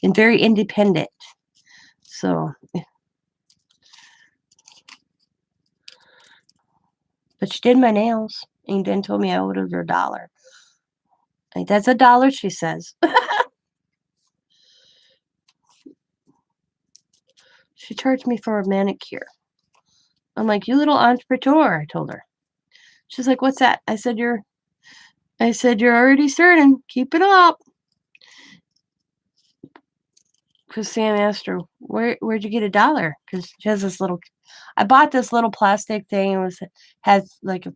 very independent. So, but she did my nails and then told me I owed her $1. Like, that's $1, she says. She charged me for a manicure. I'm like, you little entrepreneur, I told her. She's like, what's that? I said, you're already starting. Keep it up. Because Sam asked her, where'd you get $1? Because she has this little, I bought this little plastic thing. Has like a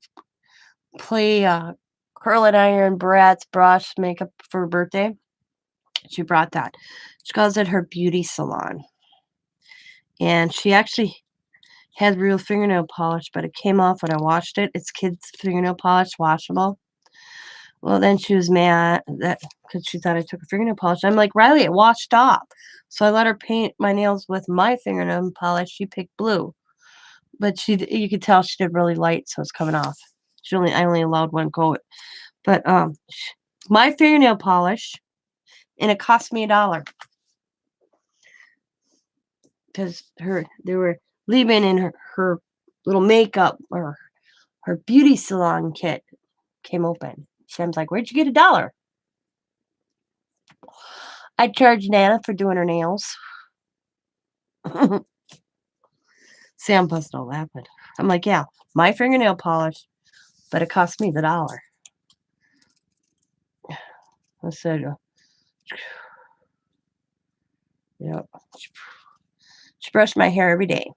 curling iron, Bratz brush makeup for her birthday. She brought that. She calls it her beauty salon. And she actually had real fingernail polish, but it came off when I washed it. It's kids' fingernail polish, washable. Well, then she was mad that because she thought I took her fingernail polish. I'm like, Riley, it washed off. So I let her paint my nails with my fingernail polish. She picked blue, but you could tell she did really light, so it's coming off. I only allowed one coat, but my fingernail polish, and it cost me $1 because they were leaving in her little makeup or her beauty salon kit came open. Sam's like, where'd you get $1? I charged Nana for doing her nails. Sam busted all laughing. I'm like, yeah, my fingernail polish, but it cost me $1. I said, yeah. She brushed my hair every day.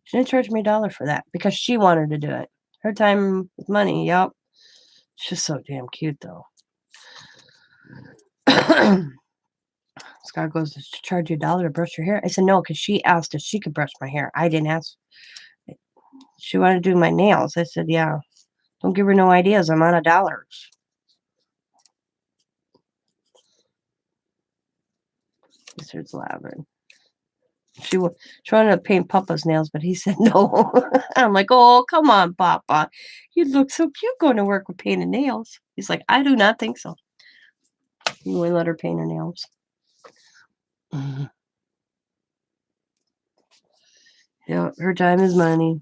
She didn't charge me $1 for that because she wanted to do it. Her time with money, yep. She's so damn cute, though. Scott goes, to charge you $1 to brush your hair? I said, no, because she asked if she could brush my hair. I didn't ask. She wanted to do my nails. I said, yeah. Don't give her no ideas. I'm on $1. He starts laughing. She wanted to paint Papa's nails, but he said no. I'm like, oh, come on, Papa. You look so cute going to work with painted nails. He's like, I do not think so. He wouldn't let her paint her nails. Yeah, her time is money.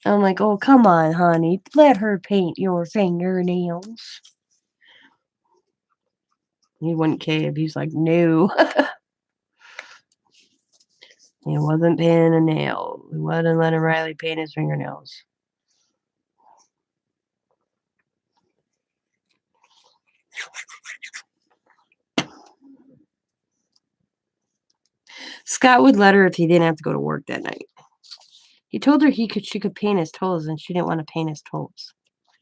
I'm like, oh, come on, honey. Let her paint your fingernails. He wouldn't cave. He's like, no. He wasn't painting a nail. He wasn't letting Riley paint his fingernails. Scott would let her if he didn't have to go to work that night. He told her she could paint his toes, and she didn't want to paint his toes.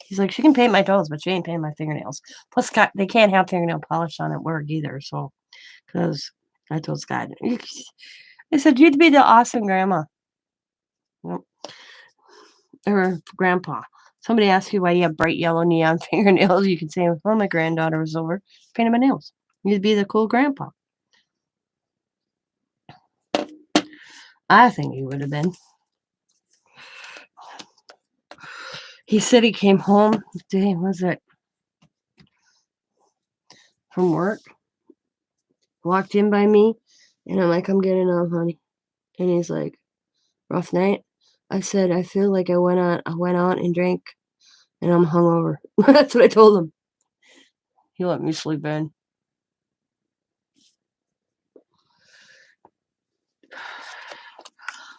He's like, she can paint my toes, but she ain't painting my fingernails. Plus, Scott, they can't have fingernail polish on at work either. So, because I told Scott, I said, you'd be the awesome grandma. Or grandpa. Somebody asks you why you have bright yellow neon fingernails. You can say, well, my granddaughter was over painting my nails. You'd be the cool grandpa. I think he would have been. He said he came home. Dang, was it from work? Walked in by me, and I'm like, I'm getting up, honey. And he's like, rough night. I said, I feel like I went out and drank, and I'm hungover. That's what I told him. He let me sleep in.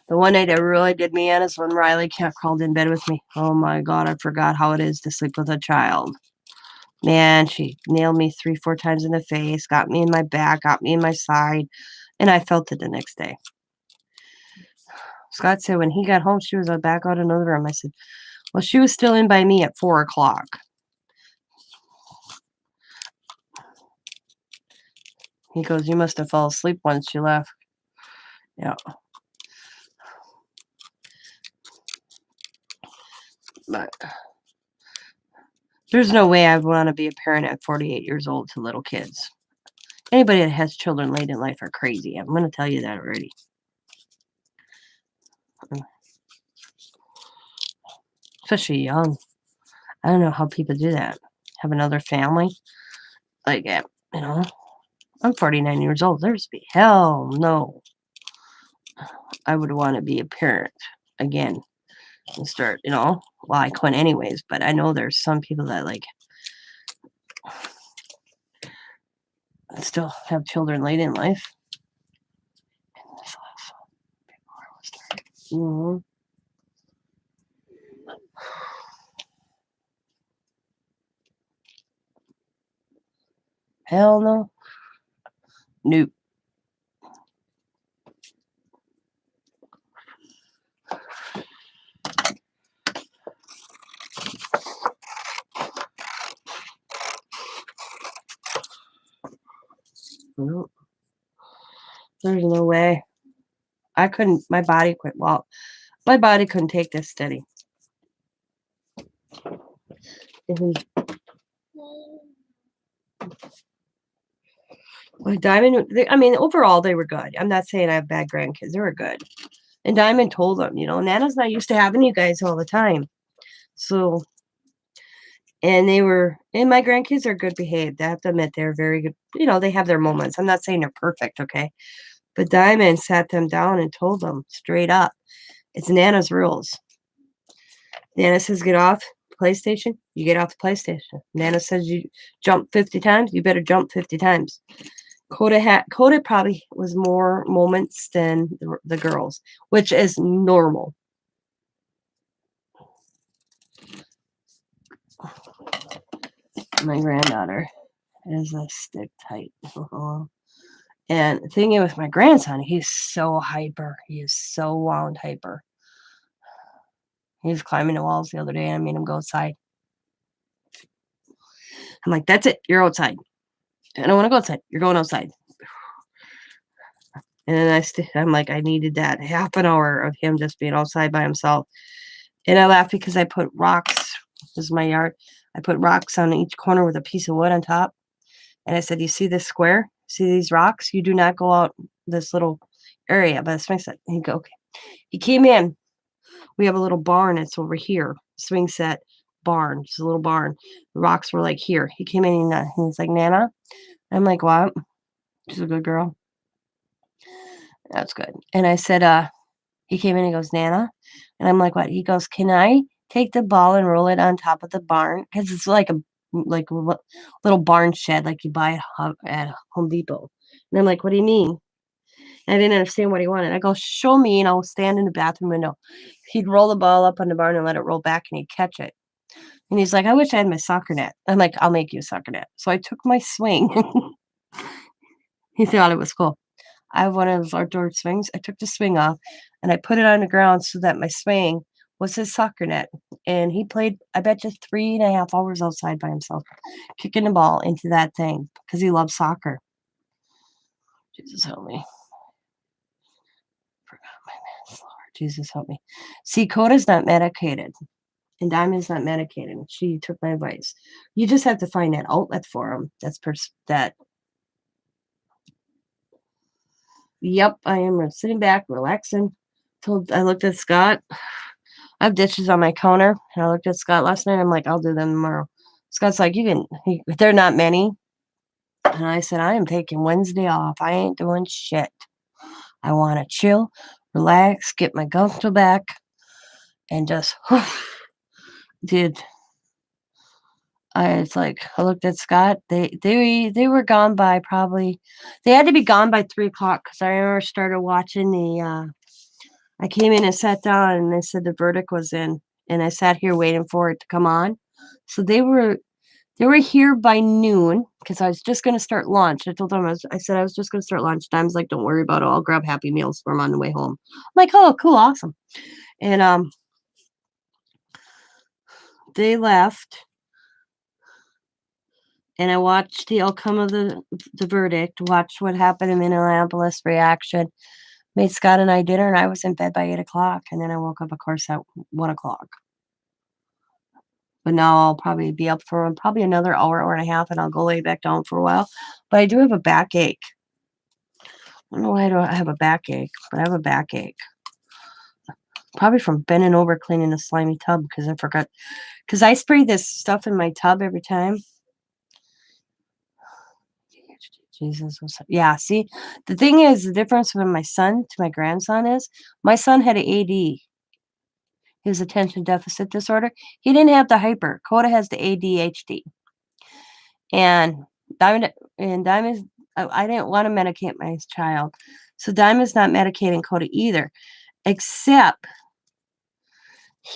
The one night that really did me in is when Riley crawled in bed with me. Oh my God, I forgot how it is to sleep with a child. Man, she nailed me 3, 4 times in the face, got me in my back, got me in my side, and I felt it the next day. Scott said when he got home, she was back out in another room. I said, well, she was still in by me at 4 o'clock. He goes, you must have fell asleep once she left. Yeah. But there's no way I would want to be a parent at 48 years old to little kids. Anybody that has children late in life are crazy. I'm going to tell you that already. Especially young. I don't know how people do that. Have another family. Like, I'm 49 years old. There's be hell no. I would want to be a parent again and start, well, I couldn't anyways, but I know there's some people that still have children late in life. Mm-hmm. Hell no. Nope. Nope. There's no way. I couldn't, my body couldn't take this steady. Diamond, overall they were good. I'm not saying I have bad grandkids. They were good. And Diamond told them, Nana's not used to having you guys all the time. So, and my grandkids are good behaved. I have to admit, they're very good. They have their moments. I'm not saying they're perfect, okay? But Diamond sat them down and told them straight up, it's Nana's rules. Nana says, get off PlayStation, you get off the PlayStation. Nana says you jump 50 times, you better jump 50 times. Coda probably was more moments than the girls, which is normal. My granddaughter is a stick tight. And the thing is with my grandson, he's so hyper. He is so wound hyper. He was climbing the walls the other day and I made him go outside. I'm like, that's it. You're outside. I don't want to go outside. You're going outside. And then I'm like, I needed that half an hour of him just being outside by himself. And I laughed because I put rocks. This is my yard. I put rocks on each corner with a piece of wood on top. And I said, you see this square? See these rocks? You do not go out this little area by the swing set. And he'd go, okay. He came in. We have a little barn. It's over here. Swing set barn. Just a little barn. The rocks were like here. He came in and he's like, Nana? I'm like, what? She's a good girl. That's good. And I said, he came in and goes, Nana? And I'm like, what? He goes, can I take the ball and roll it on top of the barn? Because it's like a little barn shed like you buy at Home Depot. And I'm like, what do you mean? And I didn't understand what he wanted. I go, show me, and I'll stand in the bathroom window. He'd roll the ball up on the barn and let it roll back, and he'd catch it. And he's like, I wish I had my soccer net. I'm like, I'll make you a soccer net. So I took my swing. He thought it was cool. I have one of those outdoor swings. I took the swing off and I put it on the ground so that my swing was his soccer net. And he played, I bet you 3.5 hours outside by himself, kicking the ball into that thing because he loves soccer. Jesus help me. Forgot my man's Lord. Jesus help me. See, Coda's not medicated and Diamond's not medicated. She took my advice. You just have to find that outlet for him. That. Yep, I am sitting back, relaxing. I looked at Scott. I have dishes on my counter, and I looked at Scott last night. I'm like, I'll do them tomorrow. Scott's like, they're not many. And I said, I am taking Wednesday off. I ain't doing shit. I want to chill, relax, get my gusto back, and just, dude. It's like I looked at Scott. They were gone by probably. They had to be gone by 3 o'clock because I remember started watching the. I came in and sat down, and they said the verdict was in, and I sat here waiting for it to come on. So they were here by noon because I was just gonna start lunch. I told them I said I was just gonna start lunch. Time's like, don't worry about it. I'll grab Happy Meals for them on the way home. I'm like, oh, cool, awesome. And they left, and I watched the outcome of the verdict. Watched what happened in Minneapolis. Reaction. Made Scott and I dinner, and I was in bed by 8 o'clock. And then I woke up, of course, at 1 o'clock. But now I'll probably be up for probably another hour and a half, and I'll go lay back down for a while. But I do have a backache. I don't know why I don't have a backache, but I have a backache. Probably from bending over cleaning the slimy tub because I forgot. Because I spray this stuff in my tub every time. Jesus. Yeah, see, the thing is, the difference from my son to my grandson is my son had an AD. His attention deficit disorder. He didn't have the hyper. Coda has the ADHD. And Diamond, I didn't want to medicate my child. So Diamond's not medicating Coda either. Except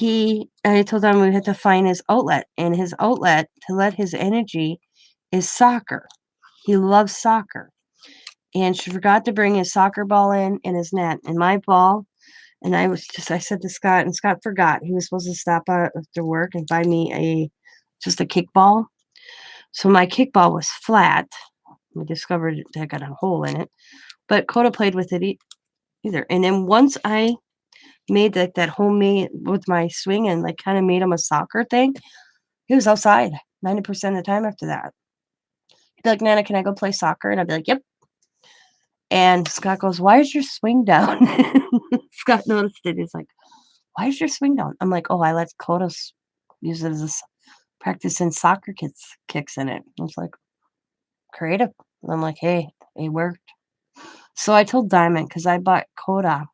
I told him we had to find his outlet. And his outlet to let his energy is soccer. He loves soccer. And she forgot to bring his soccer ball in and his net. And my ball, and I said to Scott, and Scott forgot. He was supposed to stop after work and buy me just a kickball. So my kickball was flat. We discovered that I got a hole in it. But Coda played with it either. And then once I made that homemade with my swing and like kind of made him a soccer thing, he was outside 90% of the time after that. He'd be like, Nana, can I go play soccer? And I'd be like, yep. And Scott goes, why is your swing down? Scott noticed it. He's like, why is your swing down? I'm like, oh, I let Coda use it as a practicing soccer kicks in it. I was like, creative. And I'm like, hey, it worked. So I told Diamond, because I bought Coda.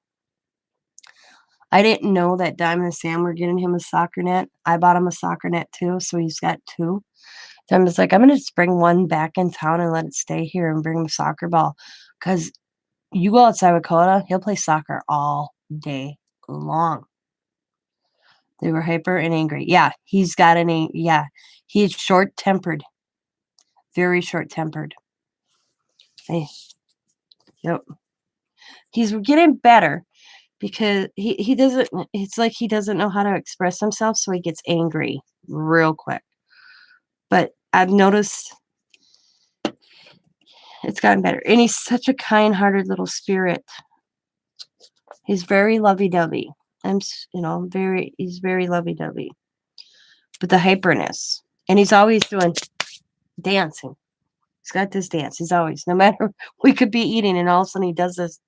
I didn't know that Diamond and Sam were getting him a soccer net. I bought him a soccer net too, so he's got two. Diamond's like, I'm going to just bring one back in town and let it stay here and bring him a soccer ball. Because you go outside with Coda, he'll play soccer all day long. They were hyper and angry. Yeah, he's got he's short-tempered. Very short-tempered. Hey, yep. He's getting better because he doesn't, it's like he doesn't know how to express himself, so he gets angry real quick. But I've noticed it's gotten better. And he's such a kind-hearted little spirit. He's very lovey-dovey. He's very lovey-dovey. But the hyperness. And he's always doing dancing. He's got this dance. He's always, no matter, we could be eating and all of a sudden he does this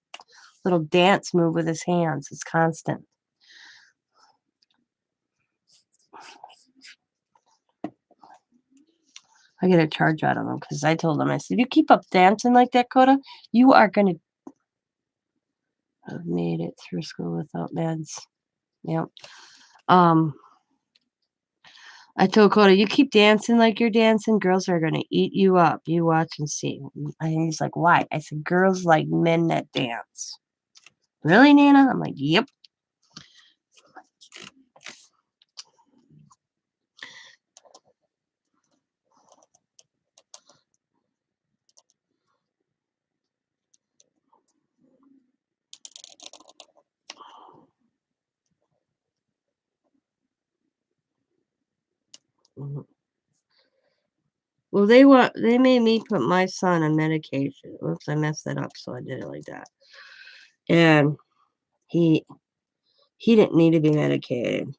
little dance move with his hands. It's constant. I get a charge out of him because I told him, I said, you keep up dancing like that, Coda, you are going to have made it through school without meds. Yep. I told Coda, you keep dancing like you're dancing, girls are going to eat you up. You watch and see. And he's like, why? I said, girls like men that dance. Really, Nana? I'm like, yep. Well, they made me put my son on medication. Oops, I messed that up, so I did it like that. And he didn't need to be medicated.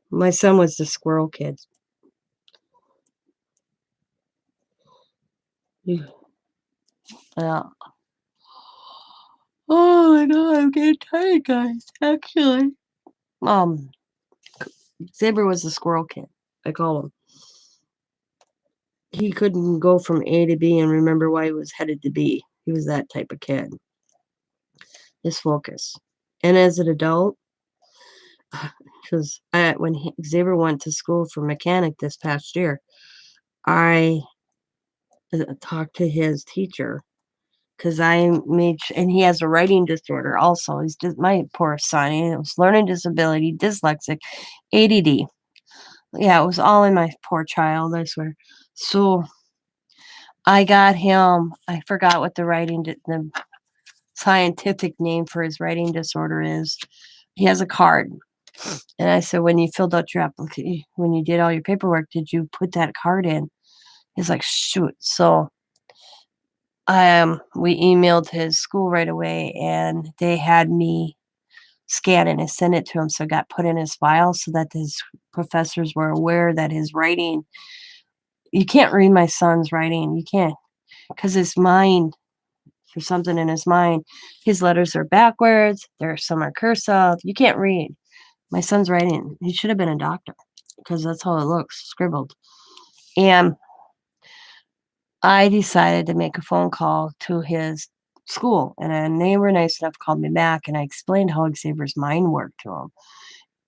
My son was the squirrel kid. Yeah. Oh my god, I'm getting tired, guys, actually. Um, Saber was the squirrel kid, I call him. He couldn't go from A to B and remember why he was headed to B. He was that type of kid. His focus. And as an adult, because Xavier went to school for mechanic this past year, I talked to his teacher because and he has a writing disorder also. He's just my poor son. He was learning disability, dyslexic, ADD. Yeah, it was all in my poor child, I swear. So I got him. I forgot what the scientific name for his writing disorder is. He has a card. And I said, when you filled out your application, when you did all your paperwork, did you put that card in? He's like, shoot. So we emailed his school right away and they had me scan it and send it to him. So it got put in his file so that his professors were aware that his writing, you can't read my son's writing. You can't, because his mind, there's something in his mind. His letters are backwards. Some are cursive. You can't read. My son's writing. He should have been a doctor because that's how it looks, scribbled. And I decided to make a phone call to his school, and then they were nice enough to call me back, and I explained how Xavier's mind worked to him.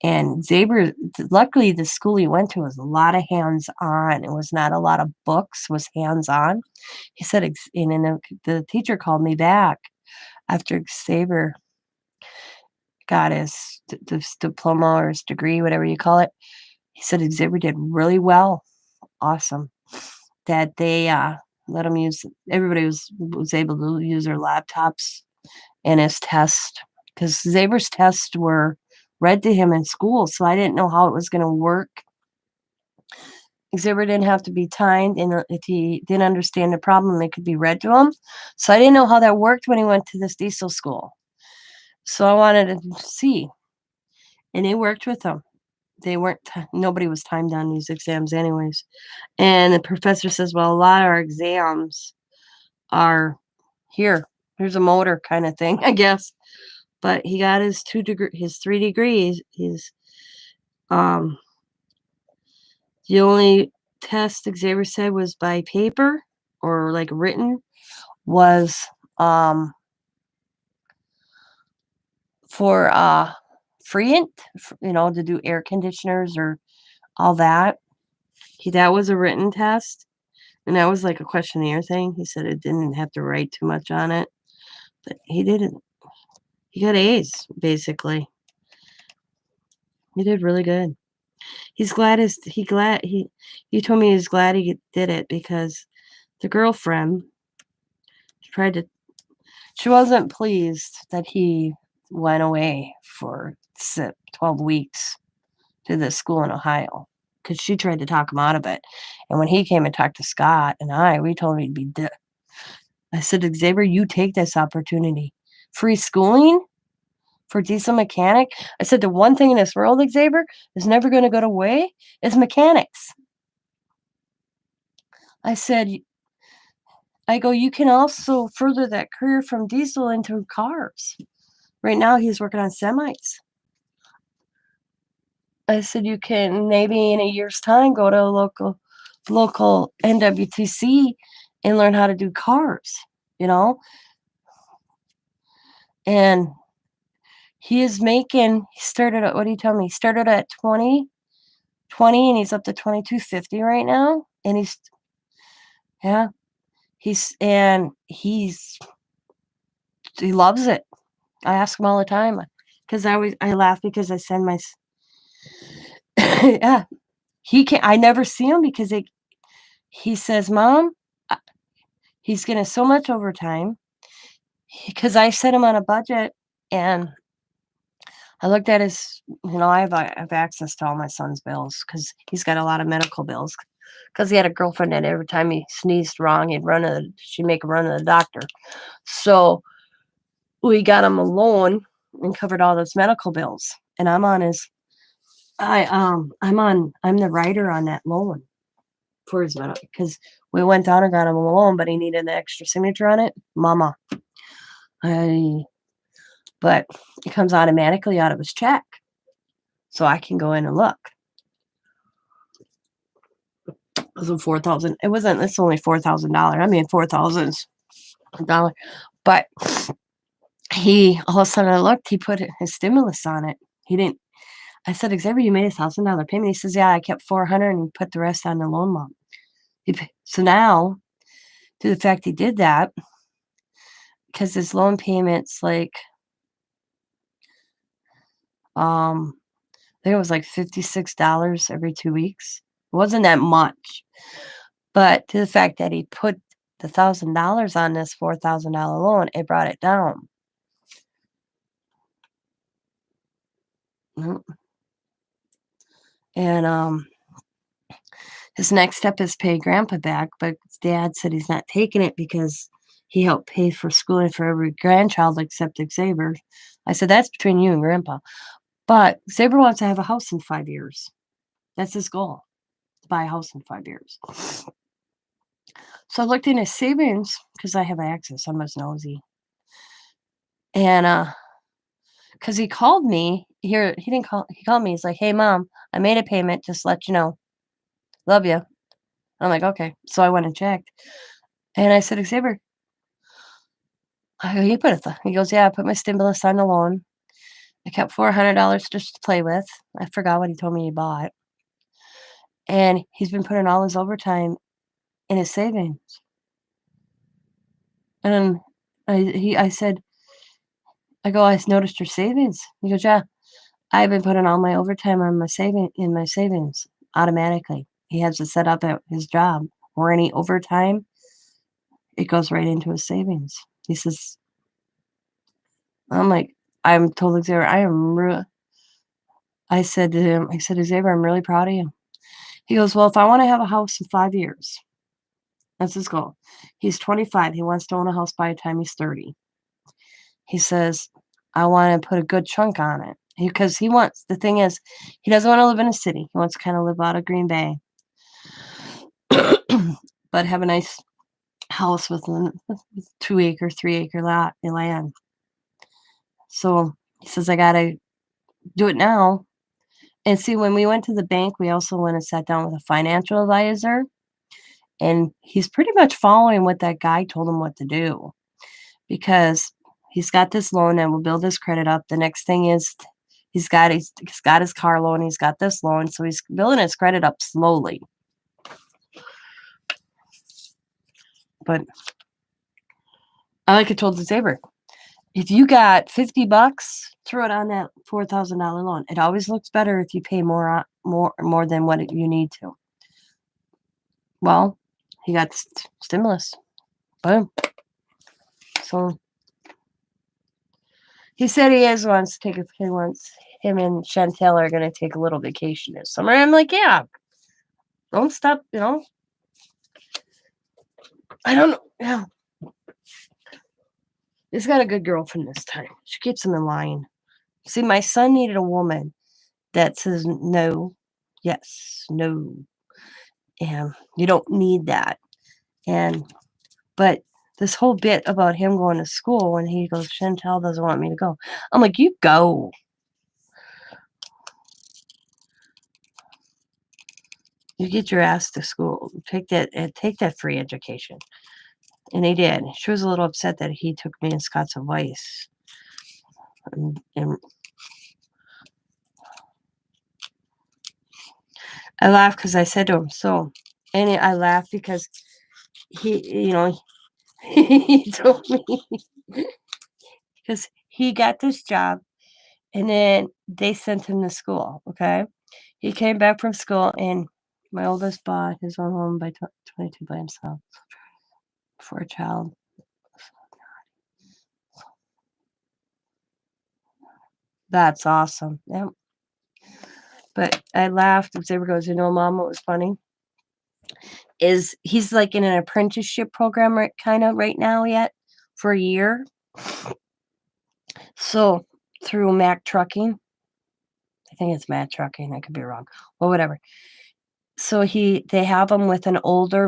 And Xavier, luckily, the school he went to was a lot of hands-on. It was not a lot of books, was hands-on. He said, and then the teacher called me back after Xavier got his diploma or his degree, whatever you call it. He said Xavier did really well. Awesome. That they let him use, everybody was able to use their laptops in his test because Xavier's tests were read to him in school. So I didn't know how it was going to work. Xavier didn't have to be timed, and if he didn't understand the problem, it could be read to him. So I didn't know how that worked when he went to this diesel school. So I wanted to see, and it worked with him. Nobody was timed on these exams anyways. And the professor says, well, a lot of our exams are here's a motor kind of thing, I guess. But he got his 3 degrees. Um the only test Xavier said was by paper or like written was for Freant, to do air conditioners or all that. That was a written test. And that was like a questionnaire thing. He said it didn't have to write too much on it. But he didn't. He got A's, basically. He did really good. He's glad he told me he's glad he did it because the girlfriend tried to she wasn't pleased that he went away for 12 weeks to this school in Ohio because she tried to talk him out of it. And when he came and talked to Scott and we told him he'd be I said, Xavier, you take this opportunity. Free schooling for diesel mechanic. I said, the one thing in this world, Xavier, is never going to go away is mechanics. I said, you can also further that career from diesel into cars. Right now, he's working on semis. I said, you can maybe in a year's time go to a local NWTC and learn how to do cars, And he started at, what do you tell me? He started at 20 and he's up to 2250 right now. And he loves it. I ask him all the time because I laugh because I send my, yeah, I never see him because he says, Mom, he's getting so much overtime because I set him on a budget and I looked at his, I have access to all my son's bills because he's got a lot of medical bills because he had a girlfriend that every time he sneezed wrong, she'd make him run to the doctor. So we got him a loan and covered all those medical bills. And I'm on I'm the writer on that loan for his medical because we went down and got him a loan, but he needed an extra signature on it. Mama, but it comes automatically out of his check. So I can go in and look. It wasn't 4,000. It wasn't, it's only $4,000. I mean, $4,000. But all of a sudden I looked, he put his stimulus on it. He didn't, I said, Xavier, you made a $1,000 payment. He says, yeah, I kept 400 and put the rest on the loan month. So now, to the fact he did that, because his loan payments, like, I think it was like $56 every 2 weeks. It wasn't that much. But to the fact that he put the $1,000 on this $4,000 loan, it brought it down. Mhm. And his next step is pay grandpa back, but his dad said he's not taking it because he helped pay for schooling for every grandchild except Xavier. I said, that's between you and grandpa. But Xavier wants to have a house in 5 years. That's his goal, to buy a house in 5 years. So I looked in his savings because I have access. I'm as nosy. And because he called me here, he didn't call. He called me. He's like, "Hey, mom, I made a payment. Just let you know. Love you." I'm like, "Okay." So I went and checked, and I said, "Xavier," I go, "You put it." He goes, "Yeah, I put my stimulus on the loan. I kept $400 just to play with. I forgot what he told me he bought, and he's been putting all his overtime in his savings." And I said, I go, "I noticed your savings." He goes, "Yeah, I've been putting all my overtime on my savings automatically." He has it set up at his job or any overtime, it goes right into his savings. He says, I'm like, I'm told Xavier, I said to him, I said, Xavier, I'm really proud of you. He goes, well, if I want to have a house in 5 years, that's his goal. He's 25. He wants to own a house by the time he's 30. He says, I want to put a good chunk on it because the thing is, he doesn't want to live in a city. He wants to kind of live out of Green Bay, but have a nice house with 2 acre, 3 acre land. So he says, I got to do it now. And see, when we went to the bank, we also went and sat down with a financial advisor, and he's pretty much following what that guy told him what to do because he's got this loan that will build his credit up. The next thing is he's got his car loan, he's got this loan, so he's building his credit up slowly. But I told Xavier, if you got $50, throw it on that $4,000 loan. It always looks better if you pay more than what you need to. Well, he got stimulus. Boom. So he said him and Chantel are going to take a little vacation this summer. I'm like, yeah, don't stop, I don't know. Yeah. He's got a good girlfriend this time. She keeps him in line. See, my son needed a woman that says no, yes, no. And you don't need that. But this whole bit about him going to school when he goes, Chantel doesn't want me to go. I'm like, you go. You get your ass to school. Take that free education. And he did. She was a little upset that he took me and Scott's advice. And I laughed because I said to him, I laughed because he he told me because he got this job and then they sent him to school, okay? He came back from school and my oldest bought his own home by 22 by himself for a child. That's awesome. Yeah. But I laughed and Xavier goes, Mom, what was funny? Is he's like in an apprenticeship program right now yet for a year. So through Mac Trucking. I think it's Mac Trucking. I could be wrong. Well, whatever. So they have him with an older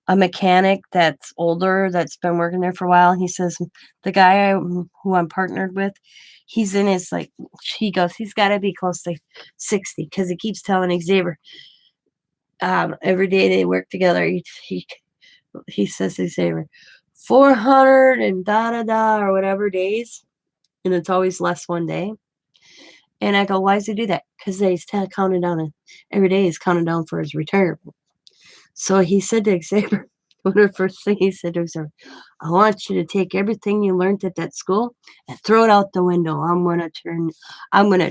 a mechanic that's older that's been working there for a while. He says the guy who I'm partnered with, he's in his like he goes, he's got to be close to 60 because he keeps telling Xavier every day they work together. He says to Xavier 400 and da da da or whatever days, and it's always less one day. And I go, why does he do that? Because he's counting down every day. He's counting down for his retirement. So he said to Xavier, one of the first things he said to Xavier, I want you to take everything you learned at that school and throw it out the window. I'm going to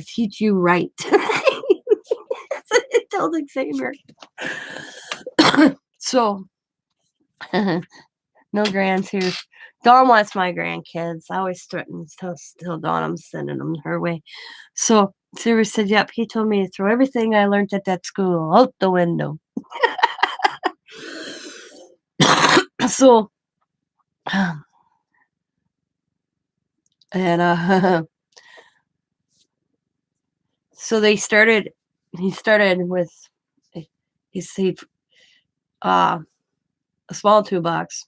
teach you right. That's what he told Xavier. So, no grands here. Dawn wants my grandkids. I always threaten to tell Dawn I'm sending them her way. So Xavier said, yep, he told me to throw everything I learned at that school out the window. So, and so he started with he uh a small toolbox.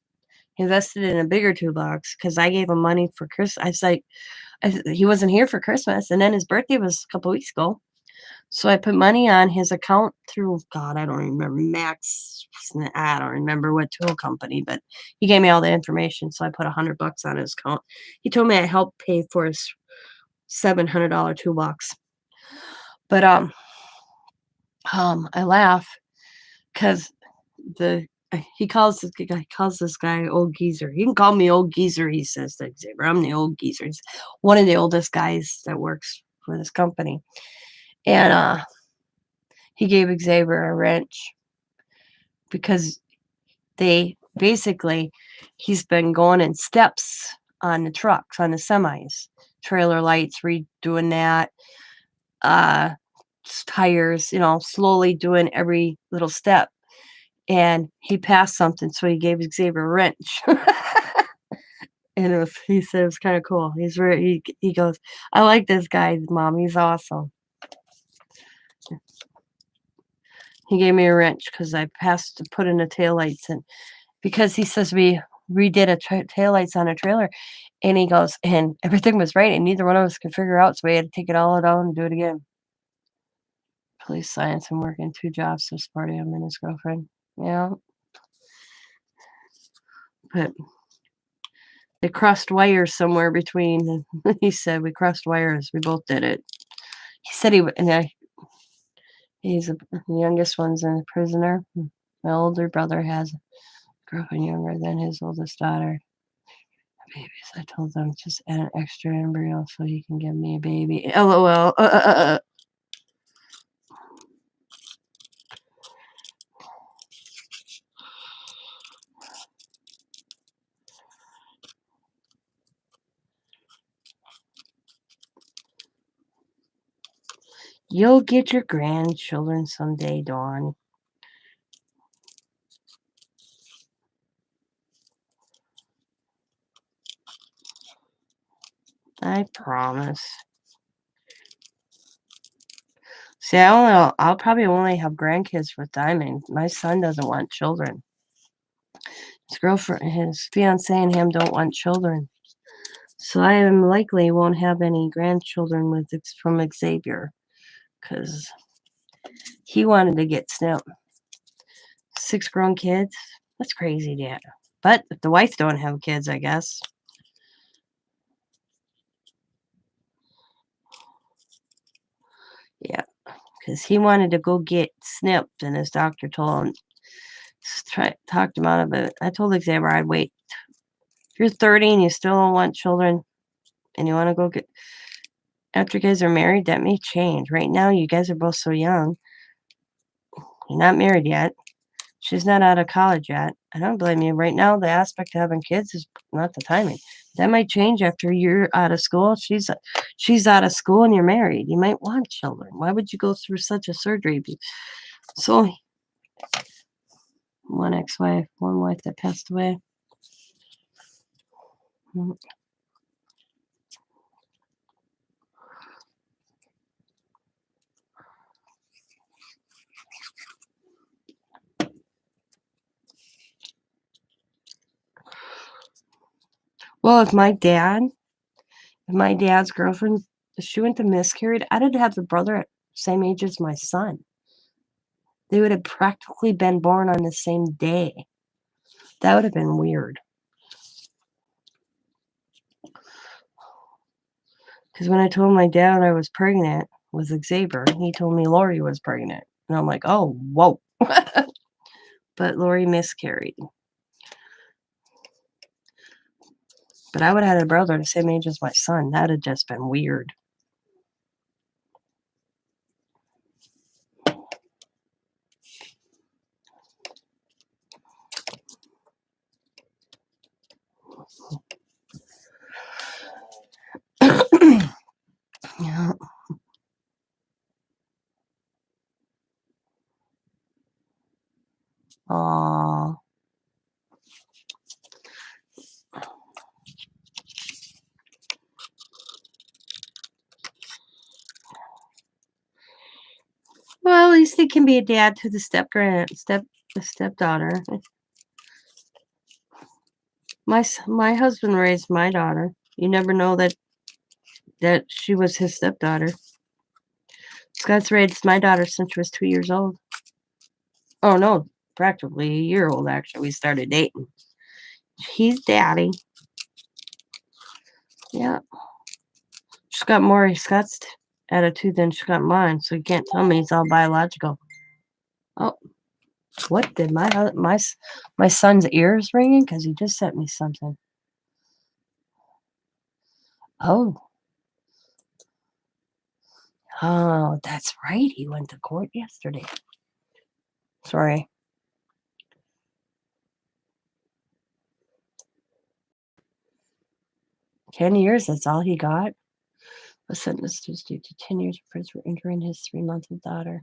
He invested in a bigger toolbox because I gave him money for Christmas. I was like, he wasn't here for Christmas, and then his birthday was a couple weeks ago. So I put money on his account through God, I don't remember Max. I don't remember what tool company, but he gave me all the information. So I put $100 on his account. He told me I helped pay for his $700 toolbox. But I laugh because he calls this guy old geezer. He can call me old geezer. He says to Xavier, I'm the old geezer. He's one of the oldest guys that works for this company, and he gave Xavier a wrench because he's been going in steps on the trucks, on the semis, trailer lights, redoing that, tires, slowly doing every little step. And he passed something, so he gave Xavier a wrench. And he said it was kind of cool. He goes, I like this guy, Mom. He's awesome. He gave me a wrench because I put in the taillights, and because he says we redid taillights on a trailer, and he goes, and everything was right, and neither one of us could figure out, so we had to take it all down and do it again. Police science and working 2 jobs to support him and his girlfriend. Yeah. But they crossed wires somewhere between. He said we crossed wires. We both did it. He said he's the youngest one's a prisoner. My older brother has a girlfriend younger than his oldest daughter. Babies. I told them just add an extra embryo so he can give me a baby. LOL. You'll get your grandchildren someday, Dawn. I promise. See, I'll probably only have grandkids with Diamond. My son doesn't want children. His girlfriend, his fiance, and him don't want children. So I am likely won't have any grandchildren from Xavier because he wanted to get snipped. 6 grown kids. That's crazy, Dad. But if the wife don't have kids, I guess. Yeah, because he wanted to go get snipped, and his doctor told him, talked him out of it. I told Xavier I'd wait. If you're 30 and you still don't want children, and you want to go get, after you guys are married, that may change. Right now, you guys are both so young. You're not married yet. She's not out of college yet. I don't blame you. Right now, the aspect of having kids is not the timing. That might change after you're out of school. She's out of school and you're married. You might want children. Why would you go through such a surgery? So, one ex-wife, one wife that passed away. Well, if my dad's girlfriend, if she went to miscarried, I'd have the brother at same age as my son. They would have practically been born on the same day. That would have been weird. Because when I told my dad I was pregnant with Xavier, he told me Lori was pregnant. And I'm like, oh, whoa. But Lori miscarried. But I would have had a brother the same age as my son. That'd have just been weird. Yeah. Aw. Well, at least he can be a dad to the the stepdaughter. My husband raised my daughter. You never know that she was his stepdaughter. Scott's raised my daughter since she was 2 years old. Oh no, practically a year old actually. We started dating. He's daddy. Yeah. She's got more Scott's attitude than she's got mine, so you can't tell me it's all biological. Oh, what did my son's ears ringing? Because he just sent me something. Oh, oh, that's right. He went to court yesterday. Sorry. $10 years, that's all he got? Was sentenced due to 10 years in prison for injuring his 3-month-old daughter.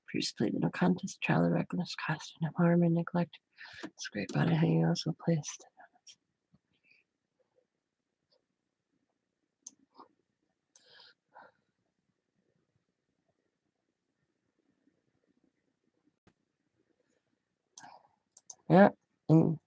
Previously pleaded no contest, child reckless, causing him harm and neglect. It's great about it. He also placed. Yeah. And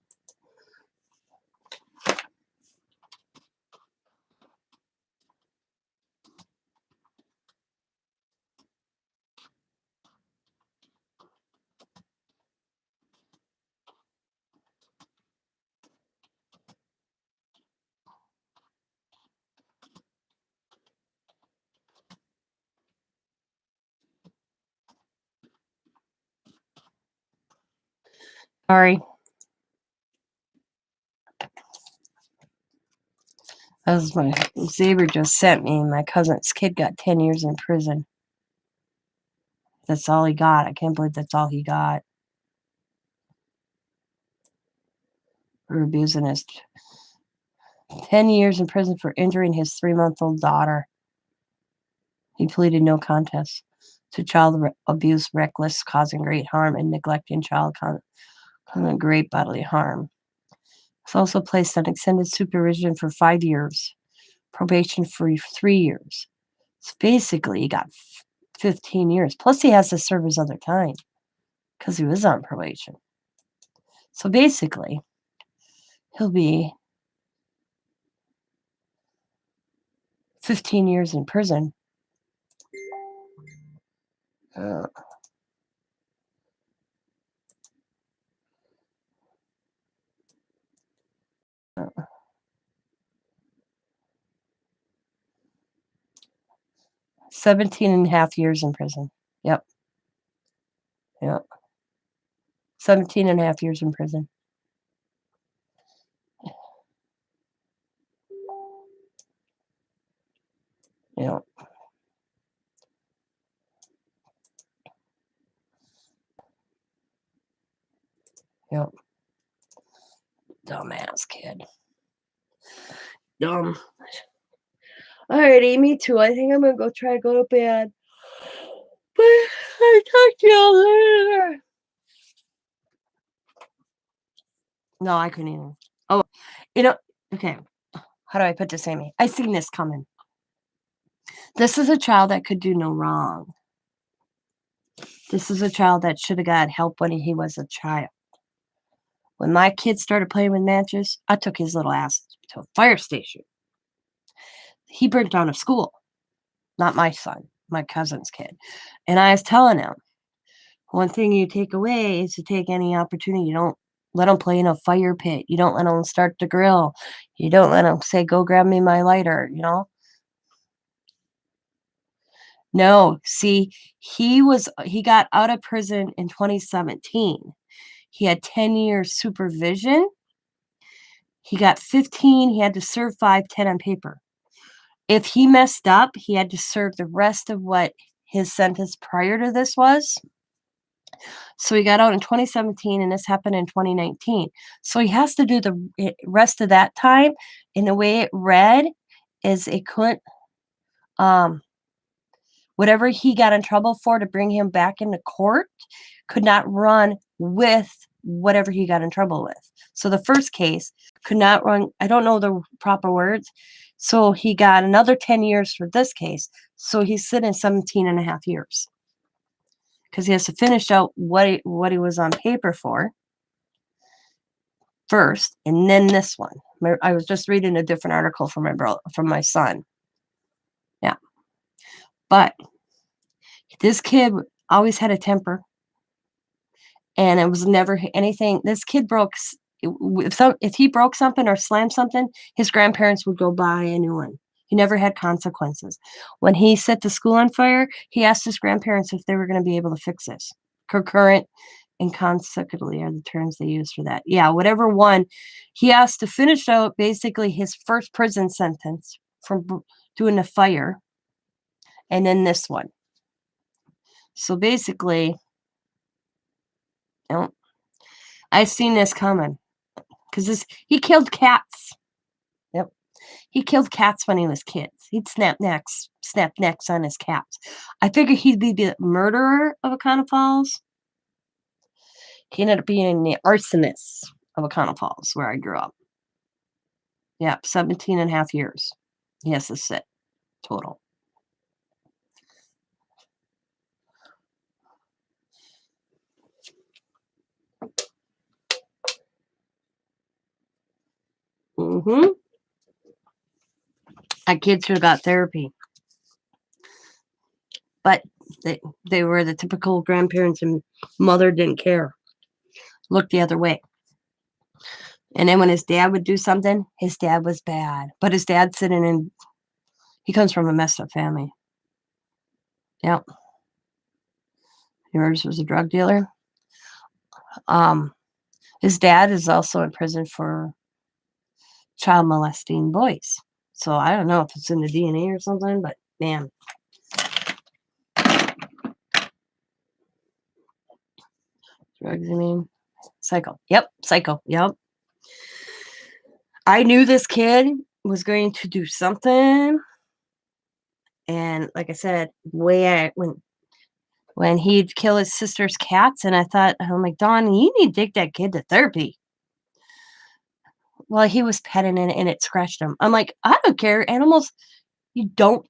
sorry. As my Xavier just sent me, my cousin's kid got 10 years in prison. That's all he got. I can't believe that's all he got. For abusing his 10 years in prison for injuring his 3-month-old daughter. He pleaded no contest to child abuse, reckless, causing great harm, and neglecting child great bodily harm. He's also placed on extended supervision for 5 years, probation for 3 years. So basically, he got 15 years. Plus, he has to serve his other time because he was on probation. So basically, he'll be 15 years in prison. 17 and a half years in prison. Yep. Yep. 17 and a half years in prison. Yep. Yep. Dumbass kid. Dumb. Alrighty, me too. I think I'm gonna go try to go to bed. But I'll talk to y'all later. No, I couldn't even. Oh, okay. How do I put this, Amy? I seen this coming. This is a child that could do no wrong. This is a child that should have got help when he was a child. When my kids started playing with matches, I took his little ass to a fire station. He burnt down a school, not my son, my cousin's kid. And I was telling him, one thing you take away is to take any opportunity. You don't let them play in a fire pit. You don't let them start the grill. You don't let them say, go grab me my lighter, you know? No, see, he got out of prison in 2017. He had 10 years supervision. He got 15. He had to serve 5, 10 on paper. If he messed up, he had to serve the rest of what his sentence prior to this was. So he got out in 2017, and this happened in 2019. So he has to do the rest of that time. And the way it read is it couldn't, whatever he got in trouble for to bring him back into court could not run with whatever he got in trouble with. So the first case could not run, I don't know the proper words. So he got another 10 years for this case. So he's sitting 17 and a half years because he has to finish out what he was on paper for first, and then this one. I was just reading a different article from my son. Yeah. But this kid always had a temper, and it was never anything. This kid broke, if he broke something or slammed something, his grandparents would go buy a new one. He never had consequences. When he set the school on fire, he asked his grandparents if they were going to be able to fix this. Concurrent and consecutively are the terms they use for that. Yeah, whatever one. He asked to finish out basically his first prison sentence from doing the fire, and then this one. So basically, you know, I seen this coming because he killed cats. Yep, he killed cats when he was kids. He'd snap necks on his cats. I figured he'd be the murderer of O'Connell Falls. He ended up being the arsonist of O'Connell Falls, where I grew up. Yeah, 17 and a half years. He has to sit total. Mm-hmm. My kids should have got therapy. But they were the typical grandparents, and mother didn't care. Looked the other way. And then when his dad would do something, his dad was bad. But his dad's sitting in, he comes from a messed up family. Yep. Yours was a drug dealer. His dad is also in prison for child molesting boys. So I don't know if it's in the DNA or something, but man. Drugs, I mean. Psycho. Yep. Psycho. Yep. I knew this kid was going to do something. And like I said, when he'd kill his sister's cats, and I thought, I'm like, Don, you need to take that kid to therapy. Well, he was petting it and it scratched him. I'm like, I don't care. Animals, you don't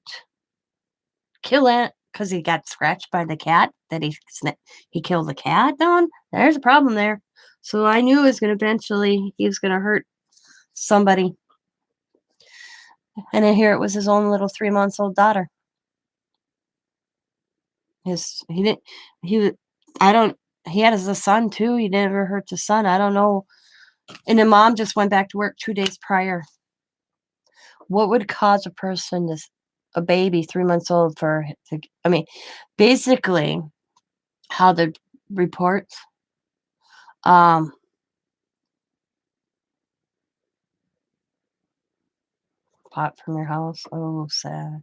kill it because he got scratched by the cat that he killed the cat, Don. There's a problem there. So I knew it was going to eventually, he was going to hurt somebody. And then here it was his own little 3-month-old daughter. He had a son too. He never hurt the son. I don't know. And the mom just went back to work 2 days prior. What would cause a baby 3 months old basically how the reports, pot from your house. Oh, sad.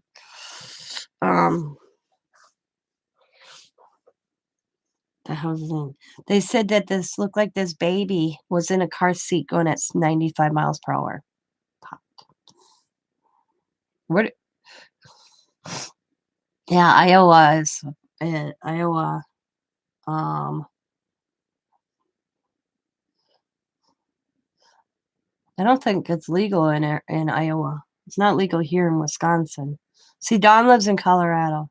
The housing. They said that this looked like this baby was in a car seat going at 95 miles per hour. What? Yeah, Iowa is. Iowa. I don't think it's legal in Iowa. It's not legal here in Wisconsin. See, Don lives in Colorado.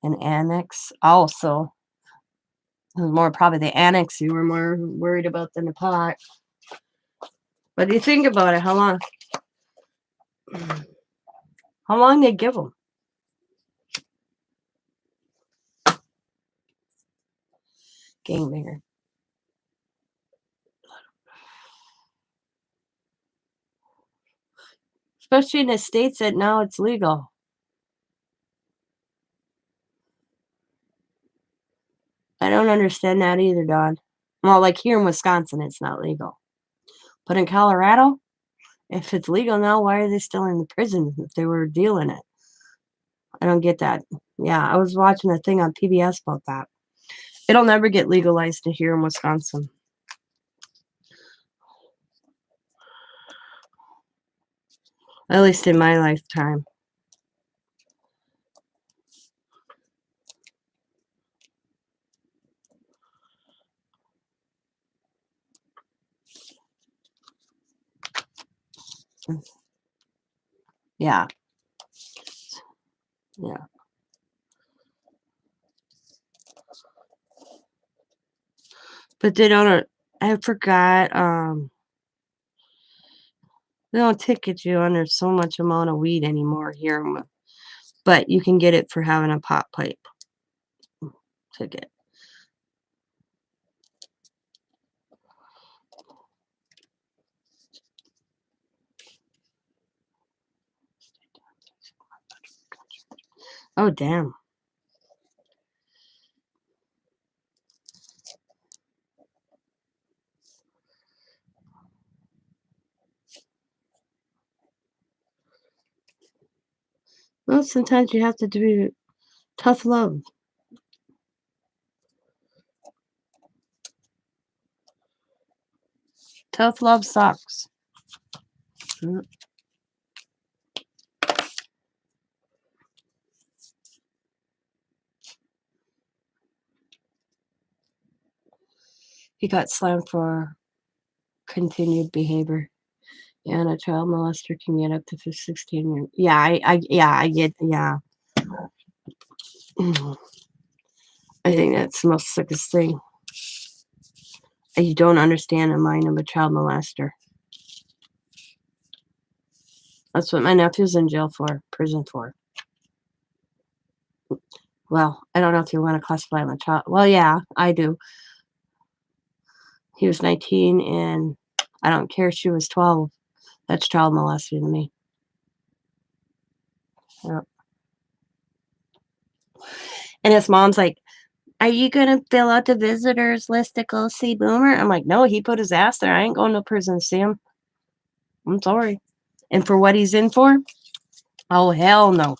An annex also. It was more probably the annex you were more worried about than the pot. But you think about it, how long they give them? Gangbanger. Especially in the states that now it's legal. I don't understand that either, Don. Well, like here in Wisconsin, it's not legal. But in Colorado, if it's legal now, why are they still in the prison if they were dealing it? I don't get that. Yeah, I was watching a thing on PBS about that. It'll never get legalized here in Wisconsin. At least in my lifetime. Yeah. Yeah. But they don't, I forgot, they don't ticket you under so much amount of weed anymore here, but you can get it for having a pot pipe ticket. Oh, damn. Well, sometimes you have to do tough love. Tough love sucks. He got slammed for continued behavior. Yeah, and a child molester can get up to 16 years. Yeah, I get, yeah. I think that's the most sickest thing. You don't understand the mind of a child molester. That's what my nephew's in jail for, prison for. Well, I don't know if you want to classify him a child. Well, yeah, I do. He was 19, and I don't care if she was 12. That's child molesting to me. Yeah. And his mom's like, "Are you gonna fill out the visitors list to go see Boomer?" I'm like, "No, he put his ass there. I ain't going to prison to see him. I'm sorry." And for what he's in for? Oh, hell no.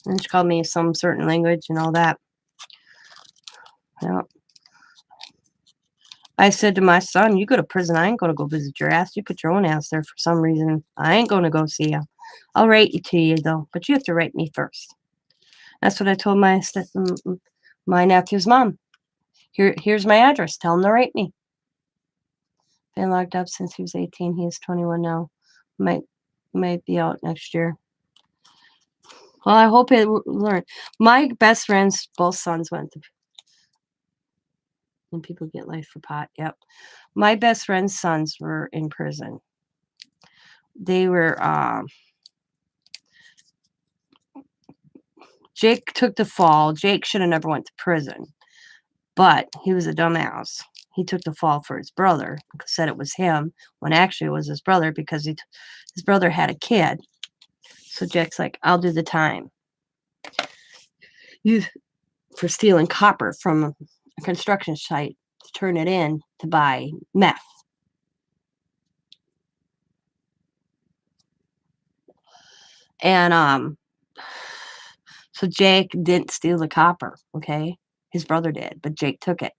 And she called me some certain language and all that. Yeah. I said to my son, "You go to prison. I ain't going to go visit your ass. You put your own ass there for some reason. I ain't going to go see you. I'll write you to you, though, but you have to write me first." That's what I told my nephew's mom. Here's my address. Tell him to write me. Been locked up since he was 18. He is 21 now. Might be out next year. Well, I hope it learned. My best friends, both sons went to, and people get life for pot. Yep. My best friend's sons were in prison. They were, Jake took the fall. Jake should have never went to prison, but he was a dumbass. He took the fall for his brother, said it was him, when actually it was his brother because his brother had a kid. So Jake's like, "I'll do the time." For stealing copper from a construction site to turn it in to buy meth. And so Jake didn't steal the copper, okay? His brother did, but Jake took it.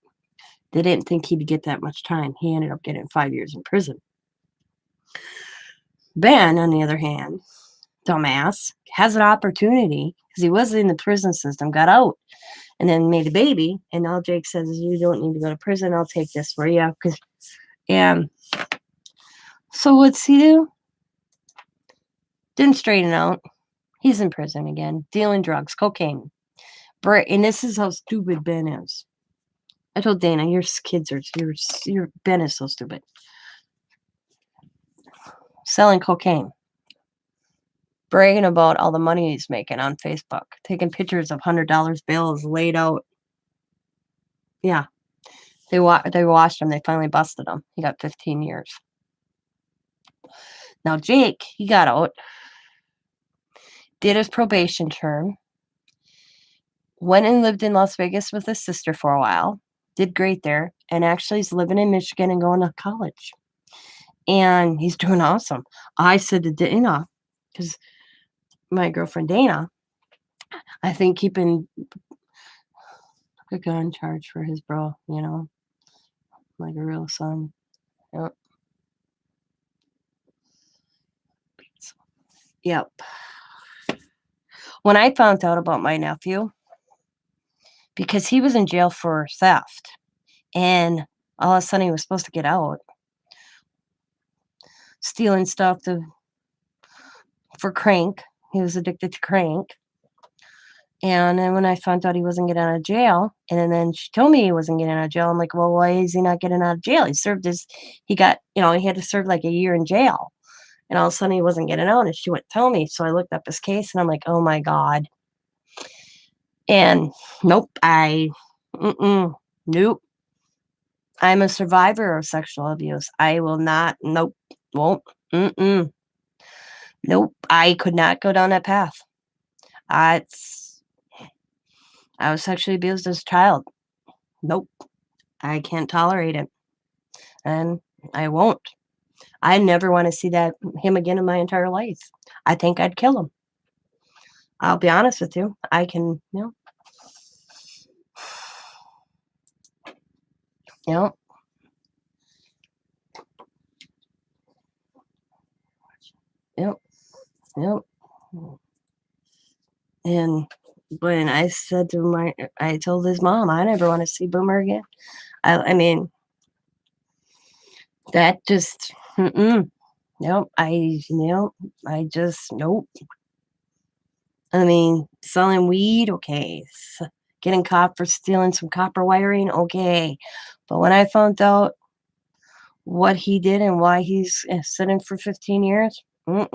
They didn't think he'd get that much time. He ended up getting 5 years in prison. Ben, on the other hand, dumbass, has an opportunity because he was in the prison system, got out, and then made a baby. And now Jake says, "You don't need to go to prison. I'll take this for you." And so what's he do? Didn't straighten out. He's in prison again, dealing drugs, cocaine. And this is how stupid Ben is. I told Dana, your kids are, your Ben is so stupid. Selling cocaine. Bragging about all the money he's making on Facebook. Taking pictures of $100 bills laid out. Yeah. They watched him. They finally busted him. He got 15 years. Now, Jake, he got out. Did his probation term. Went and lived in Las Vegas with his sister for a while. Did great there. And actually is living in Michigan and going to college. And he's doing awesome. I said to Dana, because my girlfriend Dana, I think keeping a gun charge for his bro, like a real son. Yep. Yep. When I found out about my nephew, because he was in jail for theft, and all of a sudden he was supposed to get out, stealing stuff for crank. He was addicted to crank. And then when I found out he wasn't getting out of jail, and then she told me he wasn't getting out of jail, I'm like, well, why is he not getting out of jail? He had to serve like a year in jail. And all of a sudden he wasn't getting out, and she wouldn't tell me. So I looked up his case, and I'm like, oh my God. And nope, nope. I'm a survivor of sexual abuse. I will not, nope, won't, nope. I could not go down that path. I was sexually abused as a child. Nope. I can't tolerate it. And I won't. I never want to see him again in my entire life. I think I'd kill him. I'll be honest with you. I can, Yep. Yep. Yep. And when I told his mom, I never want to see Boomer again. I mean, that just, nope. Nope. I mean, selling weed, okay. Getting caught for stealing some copper wiring, okay. But when I found out what he did and why he's sitting for 15 years, nope.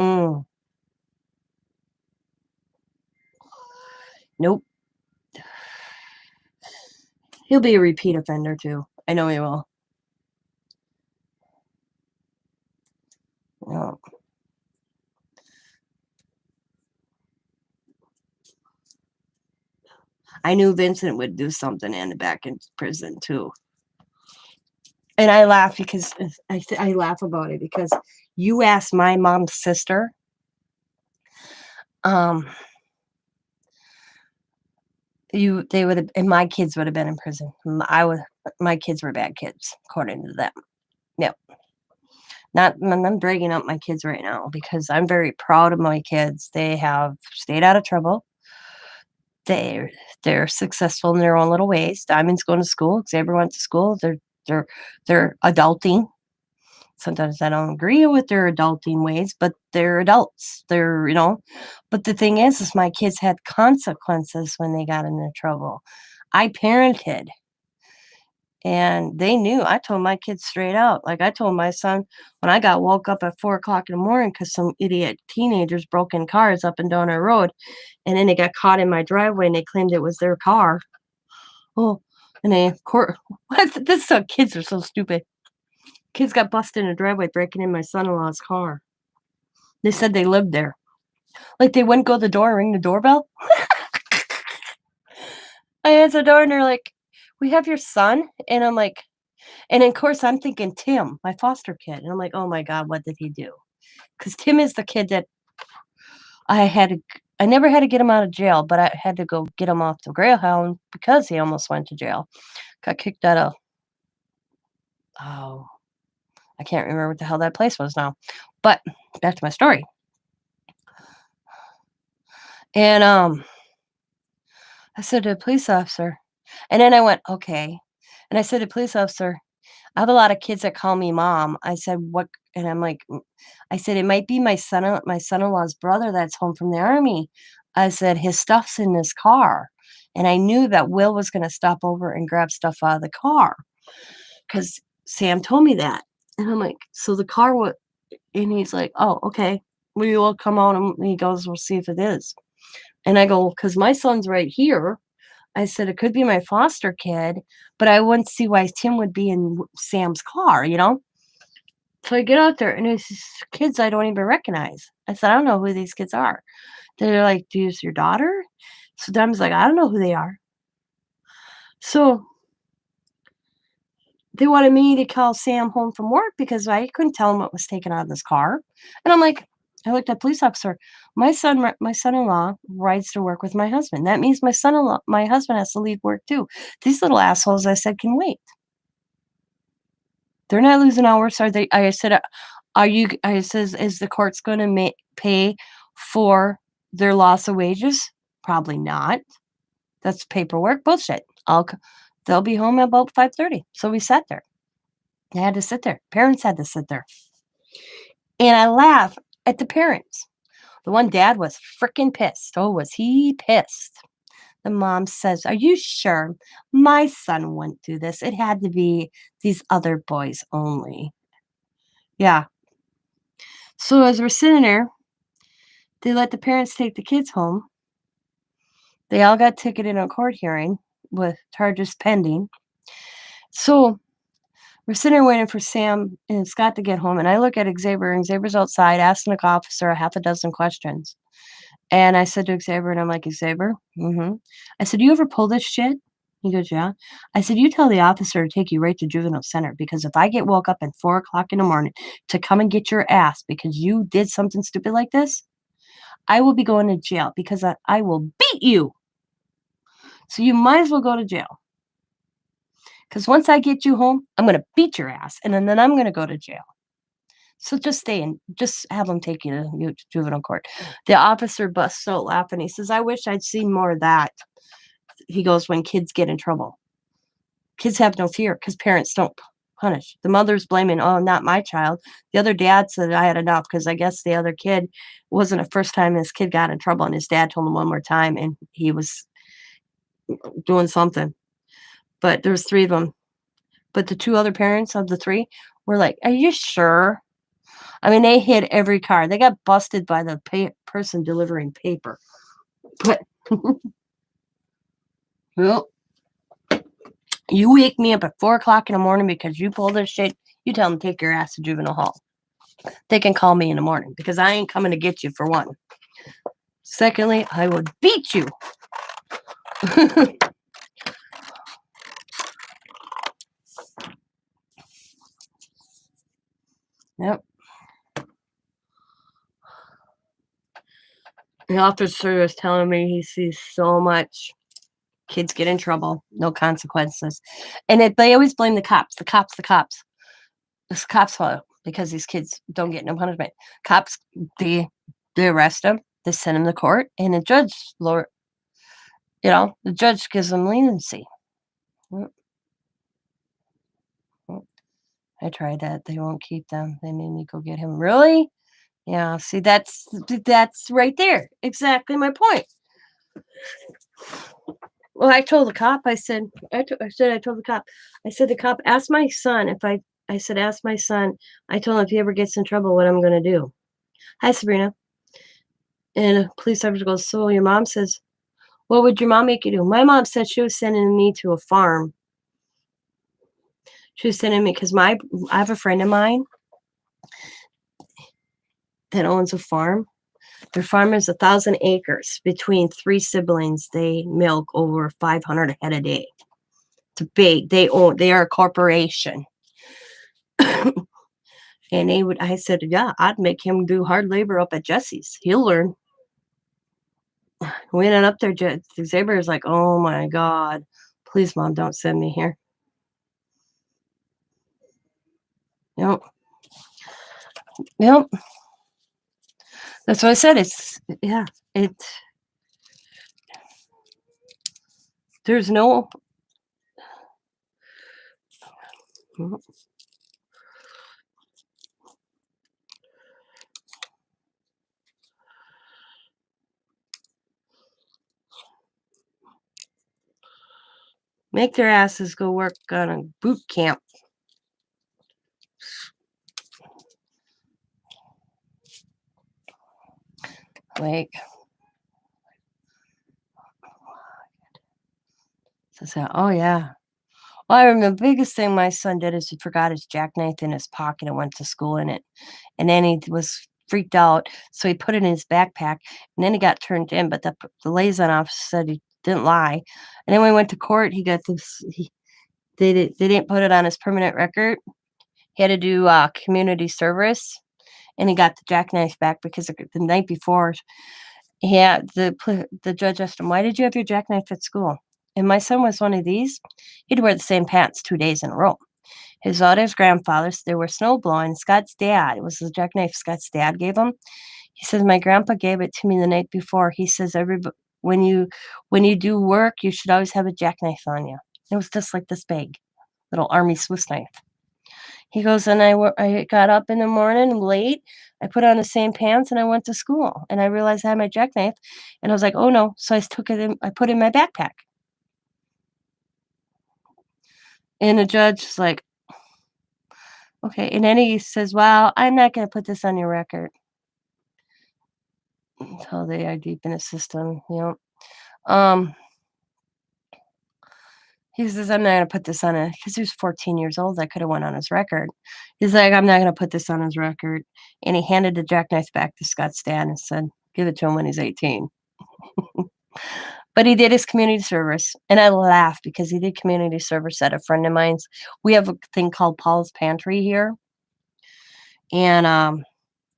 He'll be a repeat offender too. I know he will. No. I knew Vincent would do something back in prison too. And I laugh because I laugh about it because you asked my mom's sister, they would have, and my kids would have been in prison. My kids were bad kids according to them. Yep. I'm dragging up my kids right now because I'm very proud of my kids. They have stayed out of trouble. They're successful in their own little ways. Diamond's going to school. Xavier went to school. They're adulting. Sometimes I don't agree with their adulting ways, but they're adults. But the thing is my kids had consequences when they got into trouble. I parented. And they knew. I told my kids straight out. Like I told my son when I got woke up at 4:00 in the morning because some idiot teenagers broke in cars up and down our road, and then they got caught in my driveway and they claimed it was their car. Oh, and kids are so stupid. Kids got busted in a driveway breaking in my son-in-law's car. They said they lived there. Like they wouldn't go to the door and ring the doorbell. I answered the door and they're like, "We have your son," and I'm like. And of course, I'm thinking Tim, my foster kid. And I'm like, oh my God, what did he do? Because Tim is the kid that I never had to get him out of jail, but I had to go get him off the Greyhound because he almost went to jail. Got kicked out of, oh, I can't remember what the hell that place was now. But back to my story. And I said to the police officer, and then I went, okay. And I said to the police officer, I have a lot of kids that call me mom. I said, what? And I'm like, I said, it might be my son-in-law's brother that's home from the army. I said, his stuff's in this car. And I knew that Will was going to stop over and grab stuff out of the car because Sam told me that. And I'm like, so the car would, and he's like, oh, okay. We will come on. And he goes, we'll see if it is. And I go, because my son's right here. I said, it could be my foster kid, but I wouldn't see why Tim would be in Sam's car, you know? So I get out there, and it's kids I don't even recognize. I said, I don't know who these kids are. They're like, "Do you your daughter?" So Dom's like, "I don't know who they are." So they wanted me to call Sam home from work because I couldn't tell him what was taken out of this car. And I'm like, I looked at police officer. My son-in-law rides to work with my husband. That means my husband has to leave work too. These little assholes, I said, can wait. They're not losing hours, are they? I said, are you? I says, is the court's going to pay for their loss of wages? Probably not. That's paperwork bullshit. They'll be home about 5:30. So we sat there. I had to sit there. Parents had to sit there. And I laugh at the parents. The one dad was freaking pissed. Oh, was he pissed? The mom says, are you sure? My son wouldn't do this. It had to be these other boys only. Yeah. So as we're sitting there, they let the parents take the kids home. They all got ticketed in a court hearing with charges pending. So we're sitting there waiting for Sam and Scott to get home, and I look at Xavier, and Xavier's outside asking the officer a half a dozen questions. And I said to Xavier, and I'm like, Xavier, I said, "Do you ever pull this shit?" He goes, "Yeah." I said, "You tell the officer to take you right to juvenile center because if I get woke up at 4 o'clock in the morning to come and get your ass because you did something stupid like this, I will be going to jail because I will beat you. So you might as well go to jail. Because once I get you home, I'm going to beat your ass, and then I'm going to go to jail. So just stay and just have them take you to juvenile court." The officer busts out laughing. He says, "I wish I'd seen more of that." He goes, "When kids get in trouble, kids have no fear because parents don't punish." The mother's blaming, "Oh, not my child." The other dad said, "I had enough," because I guess the other kid wasn't the first time his kid got in trouble, and his dad told him one more time, and he was doing something. But there's three of them. But the two other parents of the three were like, "Are you sure?" I mean, they hit every car. They got busted by the person delivering paper. But, well, you wake me up at 4 o'clock in the morning because you pull this shit, you tell them to take your ass to juvenile hall. They can call me in the morning because I ain't coming to get you, for one. Secondly, I would beat you. Yep. The officer was telling me he sees so much kids get in trouble, no consequences. And they always blame the cops, the cops, the cops. It's the cops' fault because these kids don't get no punishment. Cops, they arrest them, they send them to court, and the judge, the judge gives them leniency. Mm, mm. I tried that. They won't keep them. They made me go get him. Really? Yeah. See, that's right there. Exactly my point. Well, I told the cop. I told the cop. I said, the cop asked my son if I said, ask my son. I told him if he ever gets in trouble, what I'm going to do. Hi, Sabrina. And a police officer goes, so your mom says, what would your mom make you do? My mom said she was sending me to a farm. She was sending me because I have a friend of mine that owns a farm. Their farm is 1,000 acres. Between three siblings, they milk over 500 head a day. It's big. They are a corporation. And I said, yeah, I'd make him do hard labor up at Jesse's. He'll learn. We ended up there. Xavier's like, oh my God, please, Mom, don't send me here. Yep. Yep. That's what I said. There's no. Make their asses go work on a boot camp. Like, so, oh yeah. Well, I remember the biggest thing my son did is he forgot his jackknife in his pocket and went to school in it. And then he was freaked out, so he put it in his backpack, and then he got turned in, but the liaison officer said he didn't lie. And then when we went to court, he got this they didn't put it on his permanent record. He had to do, community service, and he got the jackknife back because the night before, the judge asked him, "Why did you have your jackknife at school?" And my son was one of these. He'd wear the same pants 2 days in a row. His other grandfathers, they were snow blowing. Scott's dad, it was the jackknife Scott's dad gave him. He says, "My grandpa gave it to me the night before." He says, when you do work, you should always have a jackknife on you." It was just like this big, little army Swiss knife. He goes, "And I got up in the morning late, I put on the same pants, and I went to school, and I realized I had my jackknife, and I was like, 'Oh, no.' So I put it in my backpack." And the judge is like, "Okay." And then he says, "Well, I'm not gonna put this on your record." Until they are deep in the system, you know? Um, he says, "I'm not gonna put this on it," because he was 14 years old, that coulda went on his record. He's like, "I'm not gonna put this on his record," and he handed the jackknife back to Scott's dad and said, "Give it to him when he's 18." But he did his community service, and I laughed because he did community service at a friend of mine's. We have a thing called Paul's Pantry here, and,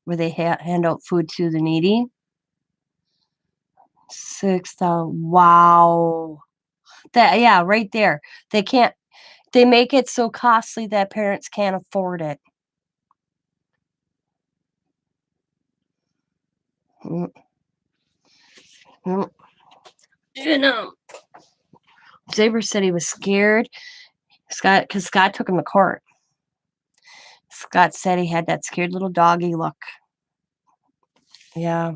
where they hand out food to the needy. 6,000, wow. That, yeah, right there. They can't they make it so costly that parents can't afford it. Mm, mm. You know, Xavier said he was scared. Because Scott took him to court. Scott said he had that scared little doggy look. Yeah.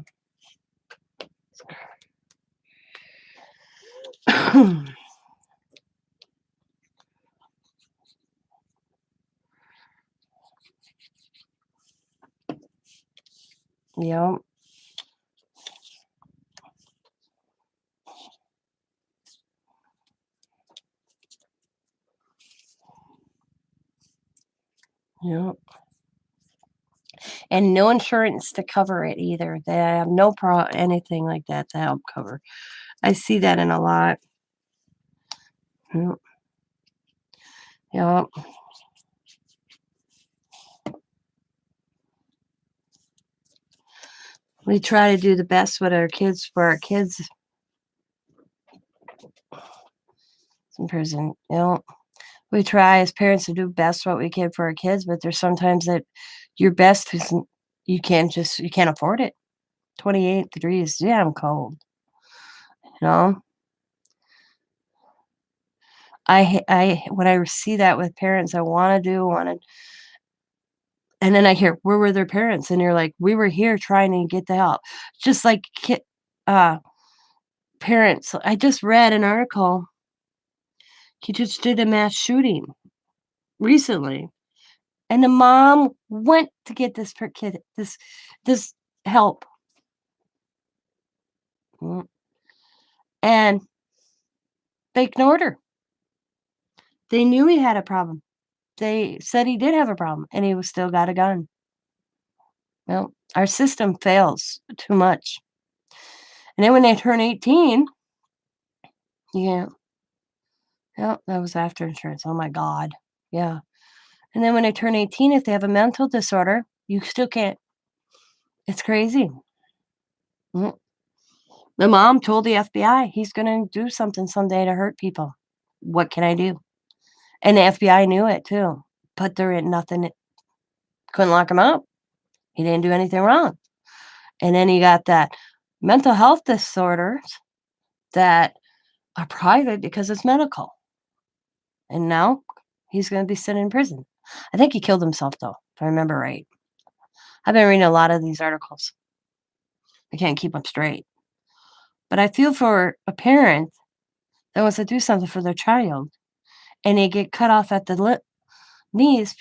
Yep, yep. And no insurance to cover it either. They have no anything like that to help cover. I see that in a lot. Yep, yep. We try to do the best with our kids for our kids in prison. You know, we try as parents to do best what we can for our kids, but there's sometimes that your best isn't you can't afford it. 28 degrees, yeah, I'm cold, you know? I when I see that with parents, I wanna and then I hear, "Where were their parents?" And you're like, "We were here trying to get the help." Just like uh, parents, I just read an article, he just did a mass shooting recently, and the mom went to get this kid this help, mm, and they ignored her. They knew he had a problem. They said he did have a problem, and he was still got a gun. Well, our system fails too much. And then when they turn 18, yeah, yeah, that was after insurance. Oh my God. Yeah. And then when they turn 18, if they have a mental disorder, you still can't. It's crazy. Mm. The mom told the FBI he's going to do something someday to hurt people. What can I do? And the FBI knew it too, but there ain't nothing, couldn't lock him up. He didn't do anything wrong. And then he got that mental health disorders that are private because it's medical. And now he's gonna be sitting in prison. I think he killed himself, though, if I remember right. I've been reading a lot of these articles. I can't keep them straight. But I feel for a parent that wants to do something for their child, and they get cut off at the knees.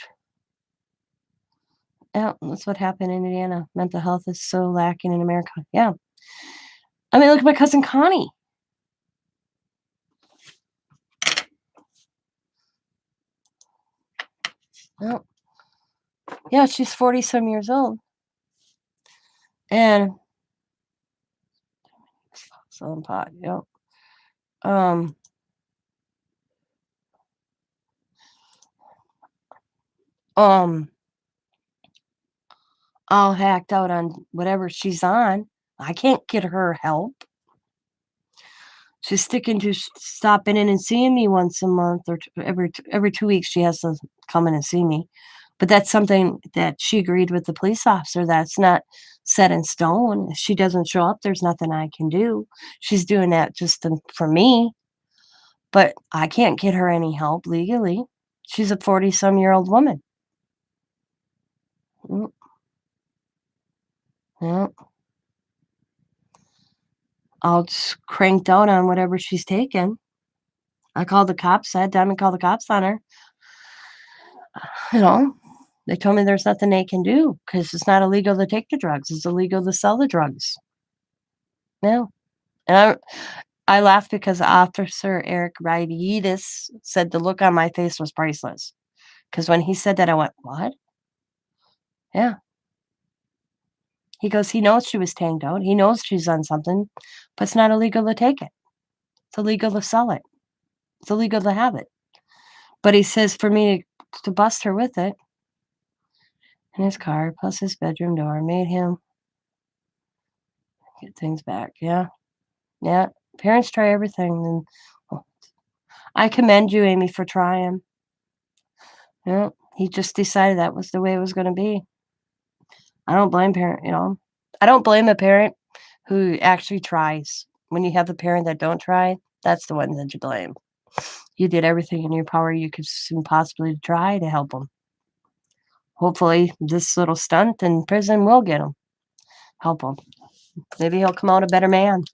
Yeah, that's what happened in Indiana. Mental health is so lacking in America. Yeah. I mean, look at my cousin Connie. Oh, yeah, she's 40 some years old. And selling pot, yep. Um, all hacked out on whatever she's on. I can't get her help. She's sticking to stopping in and seeing me once a month or every 2 weeks. She has to come in and see me, but that's something that she agreed with the police officer. That's not set in stone. If she doesn't show up, there's nothing I can do. She's doing that just for me, but I can't get her any help legally. She's a 40-some-year-old woman. Mm, yeah. All just cranked out on whatever she's taken. I called the cops. I had Diamond call the cops on her. You know, they told me there's nothing they can do because it's not illegal to take the drugs. It's illegal to sell the drugs. No. And I laughed because Officer Eric Raiditis said the look on my face was priceless. Because when he said that, I went, what? Yeah. He goes, he knows she was tanked out. He knows she's on something, but it's not illegal to take it. It's illegal to sell it. It's illegal to have it. But he says for me to bust her with it in his car, plus his bedroom door, made him get things back. Yeah. Yeah. Parents try everything. And well, I commend you, Amy, for trying. Yeah. He just decided that was the way it was going to be. I don't blame I don't blame a parent who actually tries. When you have a parent that don't try, that's the one that you blame. You did everything in your power you could possibly try to help him. Hopefully, this little stunt in prison will get him. Help him. Maybe he'll come out a better man.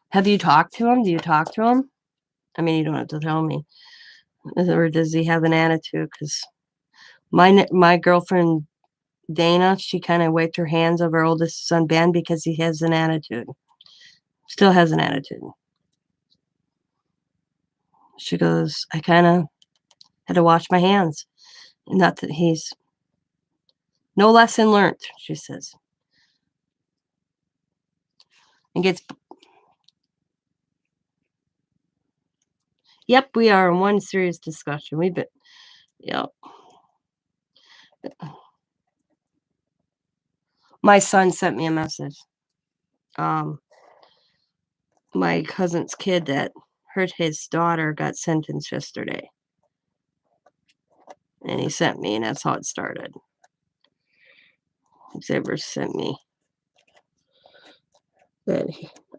Have you talked to him? Do you talk to him? I mean, you don't have to tell me. Or does he have an attitude? Because my girlfriend Dana, she kind of wiped her hands of her oldest son Ben because he has an attitude. Still has an attitude. She goes, I kind of had to wash my hands. Not that he's no lesson learned, she says. And gets, yep, we are in one serious discussion. We've been, yep. My son sent me a message. My cousin's kid that hurt his daughter got sentenced yesterday. And he sent me, and that's how it started. Xavier sent me that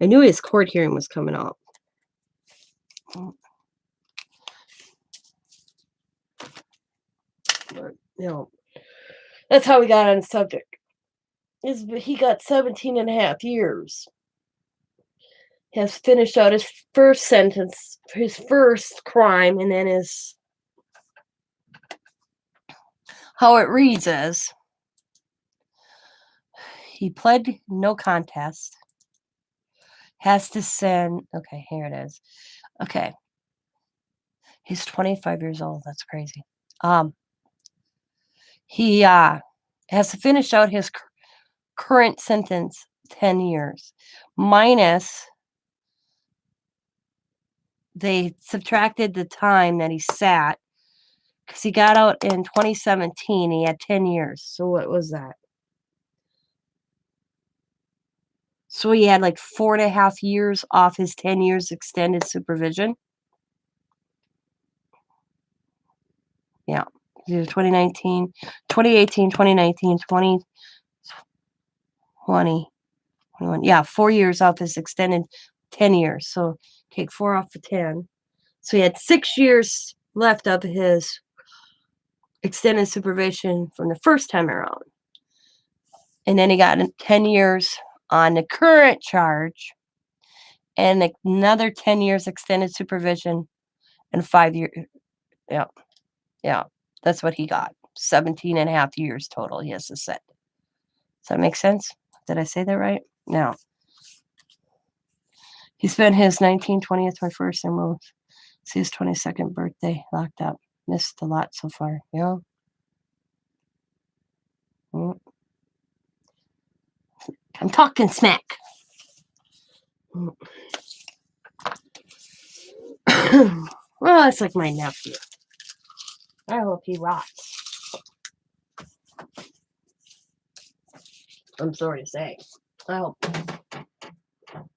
I knew his court hearing was coming up. But, that's how we got on the subject. He got 17 and a half years. He has finished out his first sentence, his first crime, and then how it reads is he pled no contest, has to send, okay, here it is. Okay. He's 25 years old. That's crazy. He has to finish out his current sentence, 10 years, minus they subtracted the time that he sat because he got out in 2017. He had 10 years. So what was that? So he had like 4.5 years off his 10 years extended supervision. Yeah. 2019, 2018, 2019, 2020, 21. Yeah, 4 years off his extended 10 years. So take 4 off of 10. So he had 6 years left of his extended supervision from the first time around. And then he got 10 years on the current charge. and another 10 years extended supervision and 5 years. Yeah, yeah, that's what he got. 17 and a half years total he has to sit. Does that make sense? Did I say that right? No. He spent his 19th, 20th, 21st, and will see his 22nd birthday locked up. Missed a lot so far. Yeah. Mm. I'm talking smack. Well, it's like my nephew. I hope he rots. I'm sorry to say. I hope.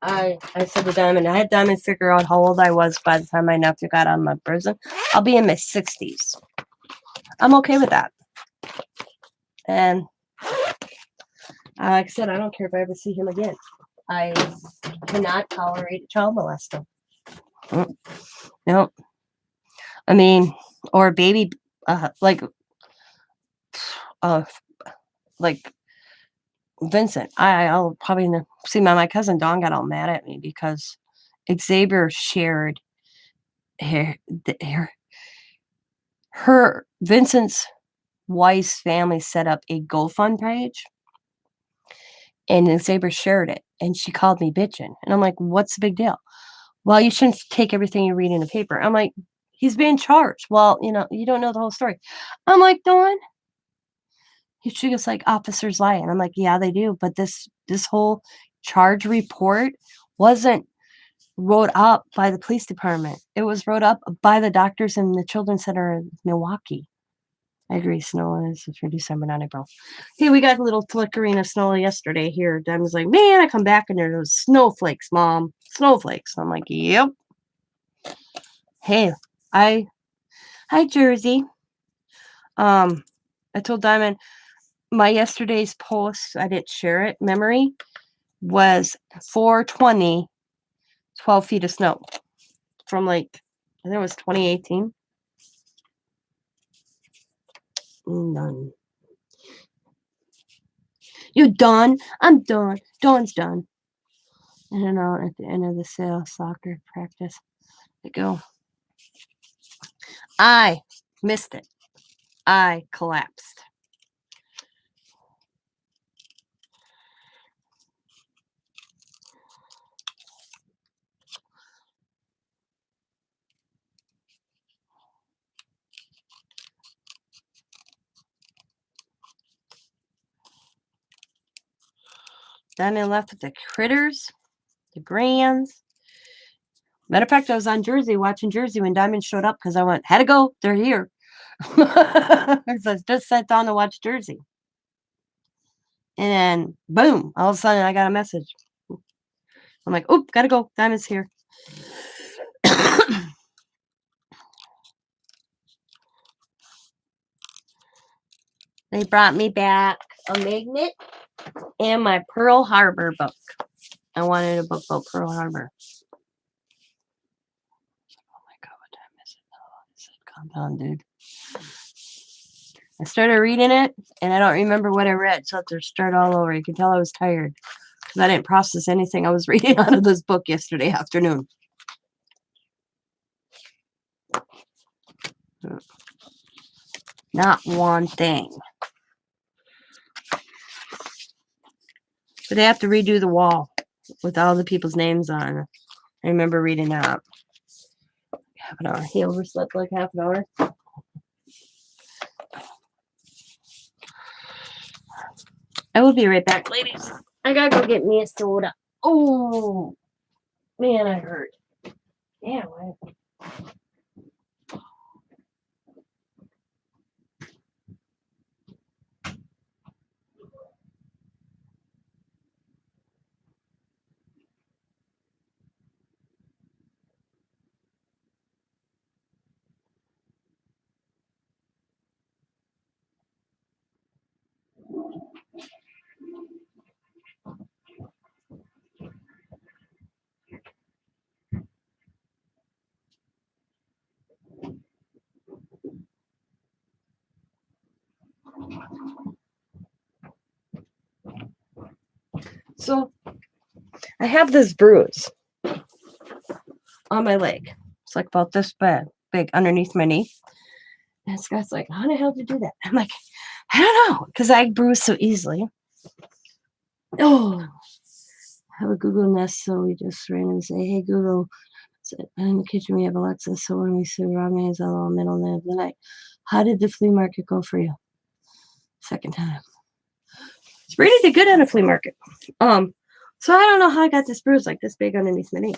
I said to Diamond, I had Diamond figure out how old I was by the time my nephew got out of my prison. I'll be in my 60s. I'm okay with that. And like I said, I don't care if I ever see him again. I cannot tolerate a child molester. No. I mean, or a baby, like Vincent. I'll probably see my cousin Dawn got all mad at me because Xavier shared her Vincent's wife's family set up a GoFund page, and Xavier shared it, and she called me bitching, and I'm like, what's the big deal? Well, you shouldn't take everything you read in the paper. I'm like, he's being charged. Well, you don't know the whole story. I'm like, Dawn. She goes like, officers lie, and I'm like, yeah, they do, but this whole charge report wasn't wrote up by the police department. It was wrote up by the doctors in the children's center in Milwaukee. I agree. Snow is for December, not April. Hey, we got a little flickering of snow yesterday here. Diamond's like, man, I come back and there's snowflakes, Mom. Snowflakes. I'm like, yep. Hey, hi Jersey. I told Diamond my yesterday's post, I didn't share it, memory was 420, 12 feet of snow from I think it was 2018. None. You done? I'm done. Dawn's done. And then at the end of the soccer practice, I go, I missed it. I collapsed. Diamond left with the critters, the grands. Matter of fact, I was on Jersey watching Jersey when Diamond showed up because I went, had to go. They're here. So I just sat down to watch Jersey. And then, boom, all of a sudden I got a message. I'm like, oop, gotta go. Diamond's here. They brought me back a magnet and my Pearl Harbor book. I wanted a book about Pearl Harbor. Oh my God, what time is it? Oh, I said, calm down, dude. I started reading it, and I don't remember what I read, so I have to start all over. You can tell I was tired because I didn't process anything I was reading out of this book yesterday afternoon. Not one thing. But they have to redo the wall with all the people's names on. I remember reading that. Half an hour. He overslept like half an hour. I will be right back, ladies. I gotta go get me a soda. Oh, man, I hurt. Yeah, what? So, I have this bruise. on my leg. It's like about this big underneath my knee. And Scott's like, how the hell did you do that? I'm like, I don't know, because I bruise so easily. Oh, I have a Google Nest, so we just ran and say, hey, Google, in the kitchen we have Alexa, so when we sit around me is a little middle of the night. How did the flea market go for you? Second time. It's really good at a flea market. So I don't know how I got this bruise like this big underneath my knee.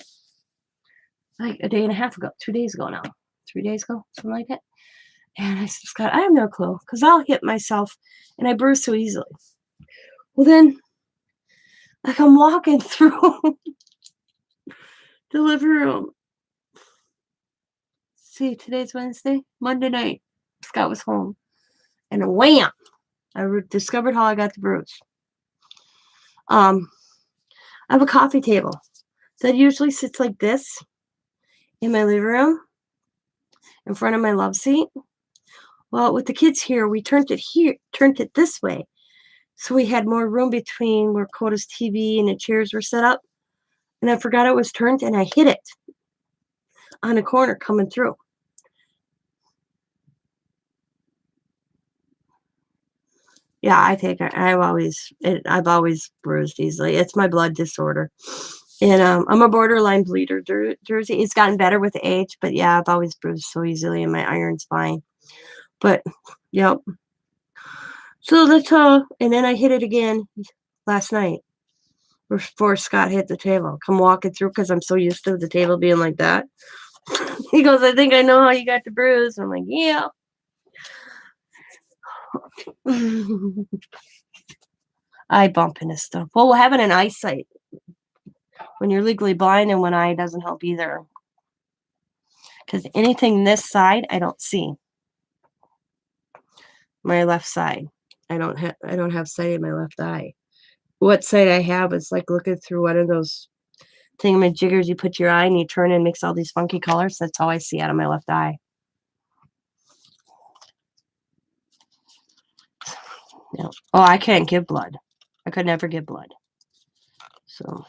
Like a day and a half ago, 2 days ago now. 3 days ago, something like that. And I said, Scott, I have no clue, because I'll hit myself and I bruise so easily. Well, then, like I'm walking through the living room. See, today's Wednesday, Monday night. Scott was home. And wham! I discovered how I got the bruise. I have a coffee table that usually sits like this in my living room in front of my love seat. Well, with the kids here, we turned it this way. So we had more room between where Coda's TV and the chairs were set up. And I forgot it was turned and I hit it on a corner coming through. Yeah, I've always bruised easily. It's my blood disorder. And I'm a borderline bleeder, Jersey. It's gotten better with age, but yeah, I've always bruised so easily and my iron's fine. But, yep. So that's and then I hit it again last night before Scott hit the table. Come walking through because I'm so used to the table being like that. He goes, I think I know how you got the bruise. I'm like, yeah. I bump into stuff. Well, having an eyesight when you're legally blind and one eye doesn't help either. Because anything this side, I don't see. My left side, I don't have sight in my left eye. What sight I have is like looking through one of those thingamajiggers you put your eye and you turn and makes all these funky colors. That's how I see out of my left eye. Yeah. Oh, I can't give blood. I could never give blood. So,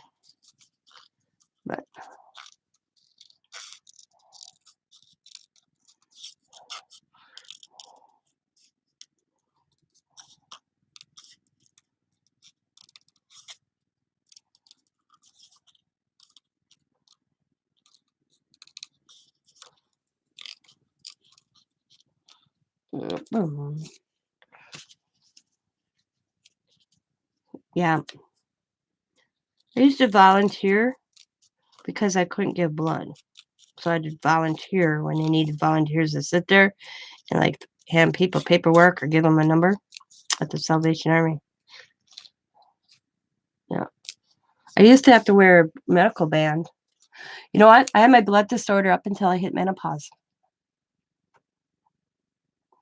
but yeah. I used to volunteer because I couldn't give blood. So I did volunteer when they needed volunteers to sit there and like hand people paperwork or give them a number at the Salvation Army. Yeah. I used to have to wear a medical band. You know what? I had my blood disorder up until I hit menopause.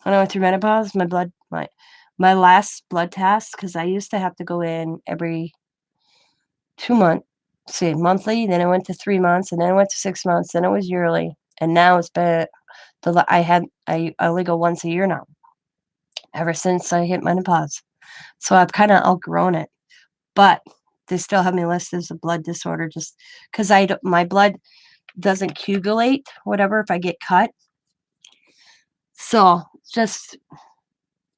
When I went through menopause, my last blood test, because I used to have to go in every 2 months, monthly, then I went to 3 months, and then I went to 6 months, then it was yearly, and now it's been I only go once a year now, ever since I hit menopause. So I've kind of outgrown it, but they still have me listed as a blood disorder just because my blood doesn't coagulate, whatever, if I get cut. So just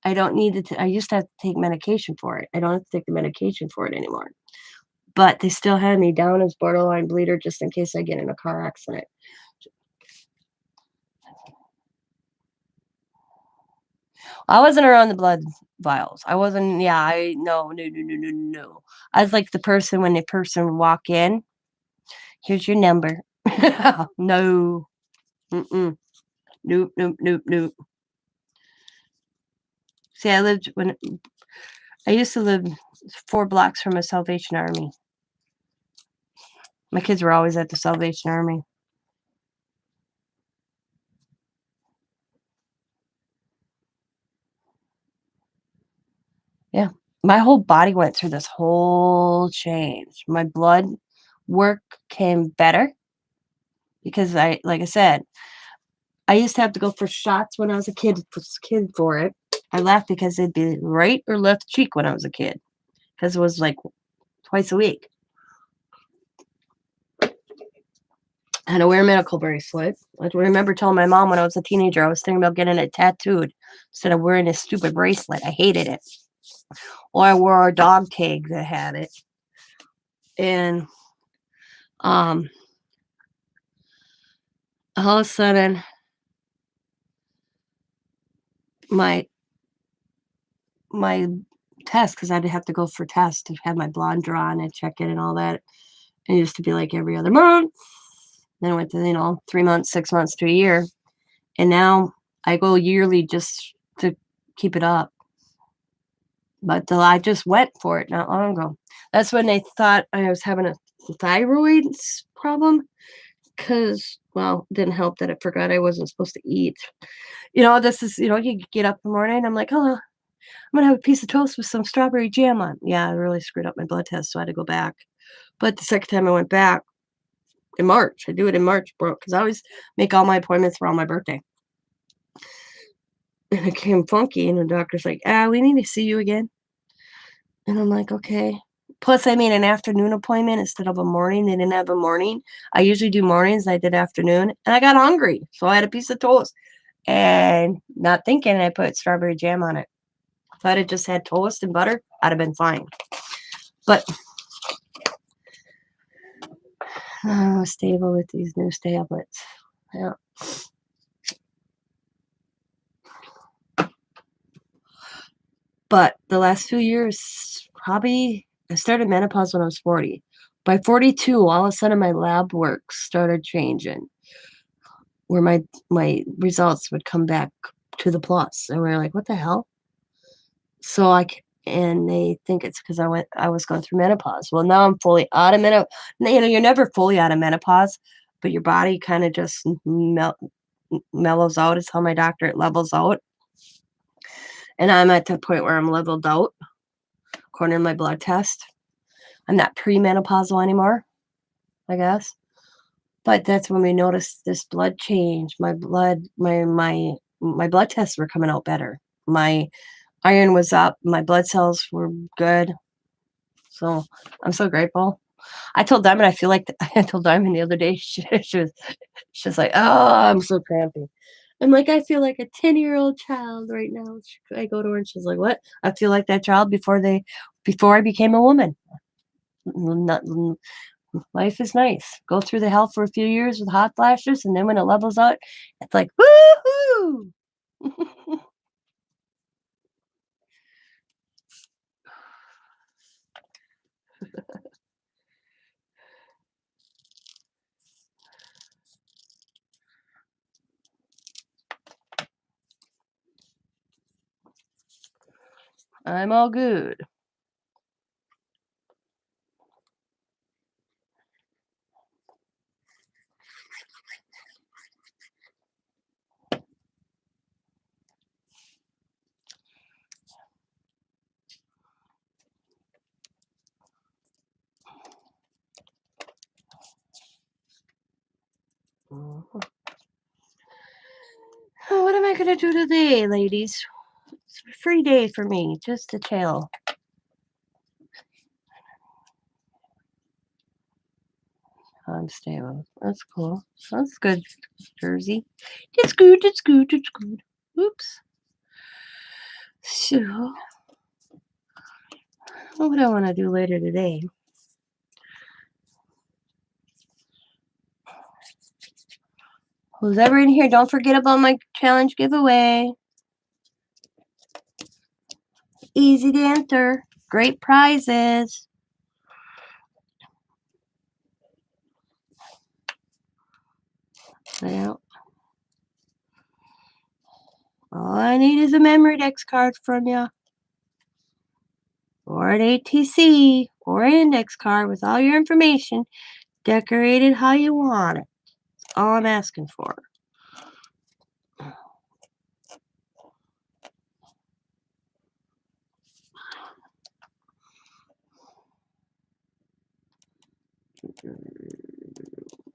I don't need it. I used to have to take medication for it. I don't have to take the medication for it anymore. But they still had me down as borderline bleeder just in case I get in a car accident. I wasn't around the blood vials. I wasn't. Yeah, no. I was like the person when the person would walk in. Here's your number. No. Mm-mm. Nope. See, I used to live 4 blocks from a Salvation Army. My kids were always at the Salvation Army. Yeah. My whole body went through this whole change. My blood work came better because like I said, I used to have to go for shots when I was a kid for it. I laughed because it'd be right or left cheek when I was a kid because it was like twice a week. I had to wear a medical bracelet. I remember telling my mom when I was a teenager I was thinking about getting it tattooed instead of wearing this stupid bracelet. I hated it. Or I wore a dog tag that had it. And all of a sudden my test, because I'd have to go for tests to have my blood drawn and check it and all that. It used to be like every other month. Then it went to, 3 months, 6 months to a year. And now I go yearly just to keep it up. But I just went for it not long ago. That's when they thought I was having a thyroid problem because, well, it didn't help that I forgot I wasn't supposed to eat. This is, you get up in the morning, I'm like, oh, I'm gonna have a piece of toast with some strawberry jam on. Yeah, I really screwed up my blood test, so I had to go back. But the second time I went back in March, I do it in March, bro, because I always make all my appointments around my birthday. And it came funky, and the doctor's like, we need to see you again. And I'm like, okay. Plus, I made an afternoon appointment instead of a morning. They didn't have a morning. I usually do mornings. I did afternoon, and I got hungry, so I had a piece of toast. And not thinking, I put strawberry jam on it. If I'd have just had toast and butter, I'd have been fine. But I'm stable with these new tablets. Yeah. But the last few years, probably, I started menopause when I was 40. By 42, all of a sudden my lab work started changing, where my results would come back to the plus, and we are like, what the hell? So and they think it's because I was going through menopause. Well, now I'm fully out of menopause. You're never fully out of menopause, but your body kind of just mellows out. Is how my doctor, it levels out. And I'm at the point where I'm leveled out, according to my blood test. I'm not premenopausal anymore, I guess. But that's when we noticed this blood change. My blood tests were coming out better. My iron was up. My blood cells were good. So I'm so grateful. I told Diamond I told Diamond the other day, she's like, oh, I'm so crampy. I'm like, I feel like a 10-year-old child right now. I go to her and she's like, what? I feel like that child before I became a woman. Life is nice. Go through the hell for a few years with hot flashes, and then when it levels out, it's like, woohoo! I'm all good. Oh, what am I going to do today, ladies? It's a free day for me, just to chill. I'm stable. That's cool. That's good, Jersey. It's good, it's good, it's good. Oops. So, what do I want to do later today? Who's ever in here, don't forget about my challenge giveaway. Easy to enter. Great prizes. Yeah. All I need is a memory dex card from you. Or an ATC or an index card with all your information decorated how you want it. That's all I'm asking for.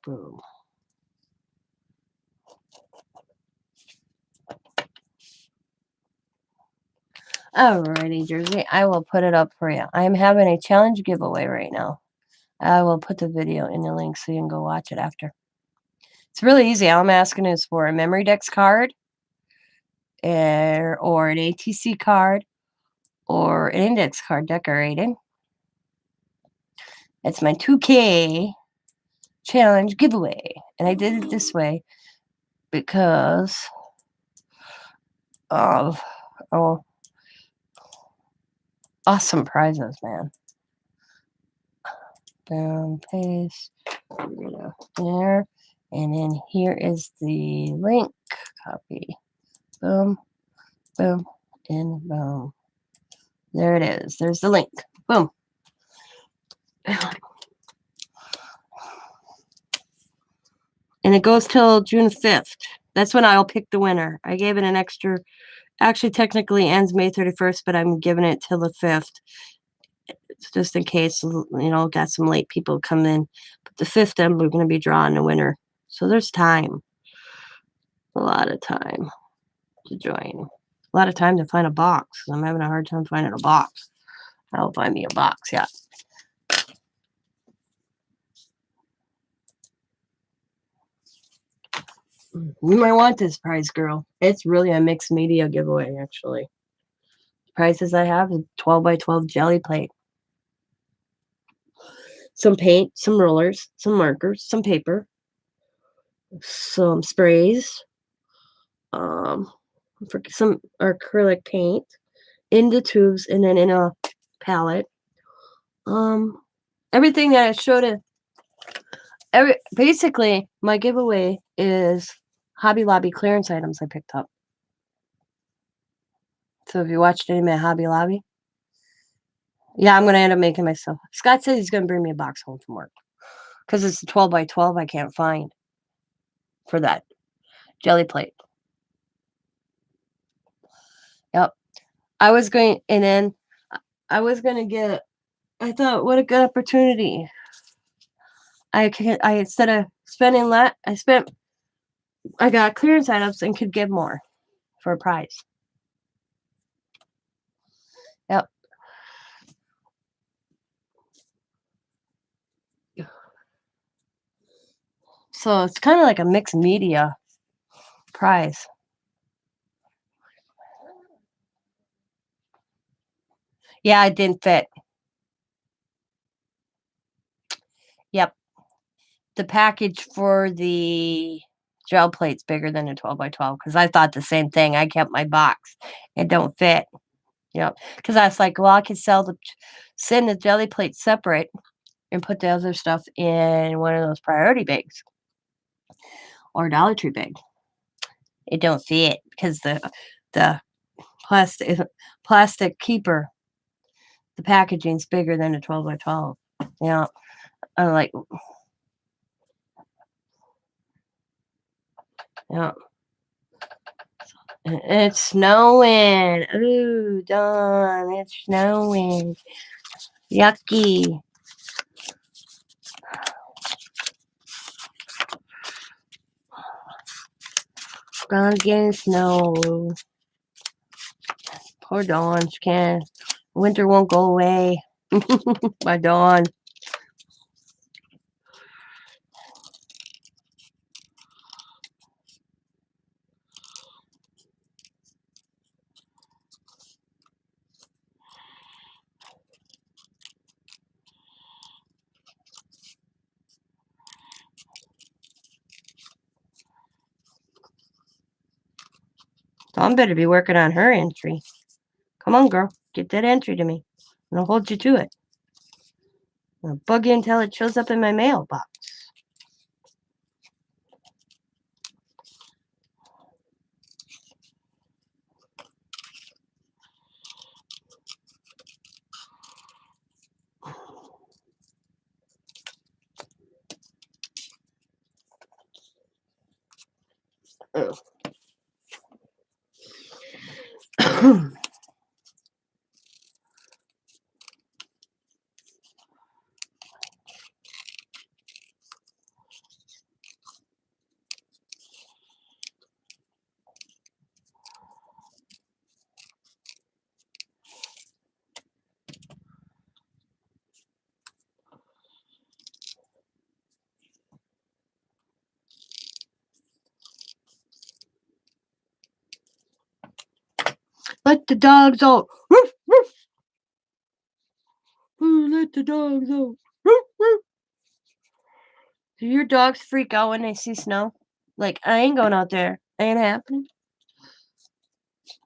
Boom. Alrighty, Jersey. I will put it up for you. I am having a challenge giveaway right now. I will put the video in the link so you can go watch it after. It's really easy. All I'm asking is for a memory dex card, or an ATC card, or an index card decorated. It's my 2K challenge giveaway. And I did it this way because of awesome prizes, man. Boom, paste, there, and then here is the link. Copy, boom, boom, and boom. There it is. There's the link. Boom. And it goes till June 5th. That's when I'll pick the winner. I gave it an extra, actually technically ends May 31st, but I'm giving it till the 5th. It's just in case, got some late people come in. But the 5th, we're going to be drawing the winner. So there's time. A lot of time to join. A lot of time to find a box. I'm having a hard time finding a box. I'll find me a box, yeah. You might want this prize, girl. It's really a mixed media giveaway, actually. The prizes I have is 12 by 12 jelly plate. Some paint, some rollers, some markers, some paper, some sprays, for some acrylic paint in the tubes and then in a palette. Everything that I showed it. Basically, my giveaway is Hobby Lobby clearance items I picked up. So if you watched any of my Hobby Lobby, yeah, I'm going to end up making myself. Scott says he's going to bring me a box home from work because it's a 12 by 12 I can't find for that jelly plate. Yep. I was going to get, I thought, what a good opportunity. I instead of spending I got clearance items and could give more for a prize. Yep. So it's kind of like a mixed media prize. Yeah, it didn't fit. Yep. The package for the gel plate's bigger than a 12 by 12 because I thought the same thing. I kept my box. It don't fit. Yep. Because I was like, well, I could send the jelly plate separate and put the other stuff in one of those priority bags or Dollar Tree bag. It don't fit because the plastic keeper, the packaging's bigger than a 12 by 12. Yeah. I'm like, yeah. It's snowing. Ooh, Dawn, it's snowing. Yucky. Gonna get snow. Poor Dawn. She can't. Winter won't go away. My Dawn. Dawn better be working on her entry. Come on, girl. Get that entry to me. And I'll hold you to it. I'll bug you until it shows up in my mailbox. Let the dogs out. Woof, woof. Let the dogs out. Woof, woof. Do your dogs freak out when they see snow? Like, I ain't going out there. Ain't happening.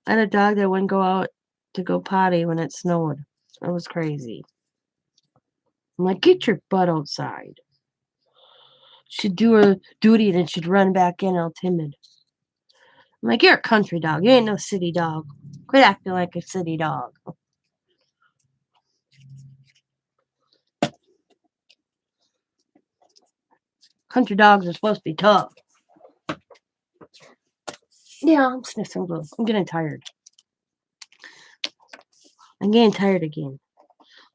I had a dog that wouldn't go out to go potty when it snowed. It was crazy. I'm like, get your butt outside. She'd do her duty, then she'd run back in all timid. I'm like, you're a country dog. You ain't no city dog. Quit acting like a city dog. Country dogs are supposed to be tough. Yeah, I'm sniffing glue. I'm getting tired. I'm getting tired again.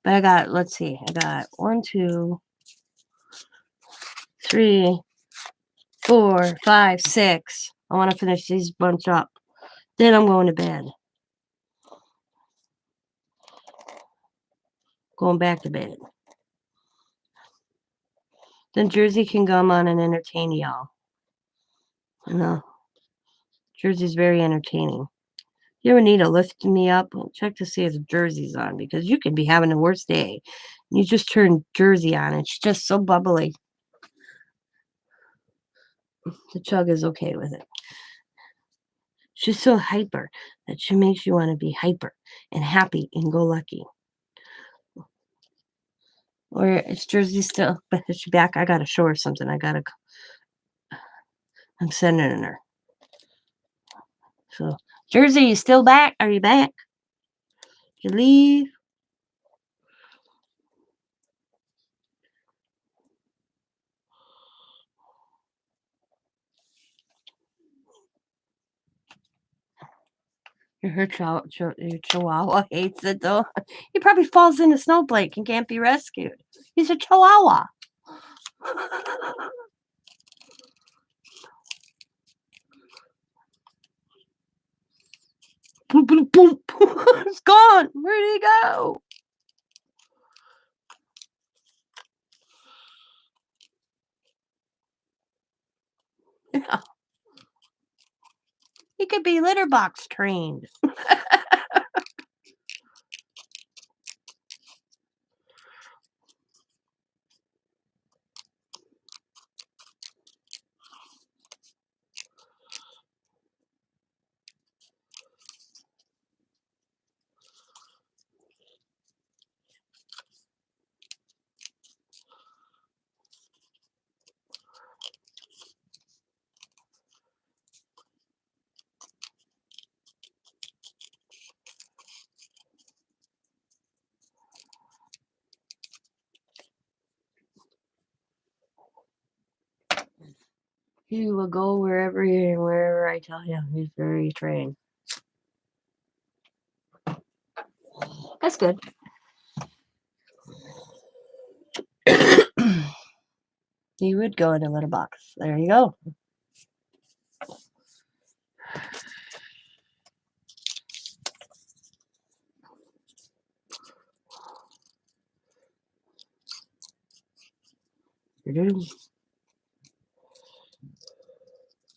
But I got, let's see, I got 1, 2, 3, 4, 5, 6. I want to finish these bunch up. Then I'm going to bed. Going back to bed. Then Jersey can come on and entertain y'all. You know, Jersey's very entertaining. You ever need to lift me up? Check to see if Jersey's on, because you could be having the worst day. You just turn Jersey on, and she's just so bubbly. The Chug is okay with it. She's so hyper that she makes you want to be hyper and happy and go lucky. Or is Jersey still? But is she back? I gotta show her something. I'm sending her. So, Jersey, you still back? Are you back? Did you leave? Your chihuahua hates it, though. He probably falls in a snowflake and can't be rescued. He's a chihuahua. Boom, boom, boom. It's gone. Where'd he go? Yeah. He could be litter box trained. He will go wherever I tell him. He's very trained. That's good. He would go in a litter box. There you go.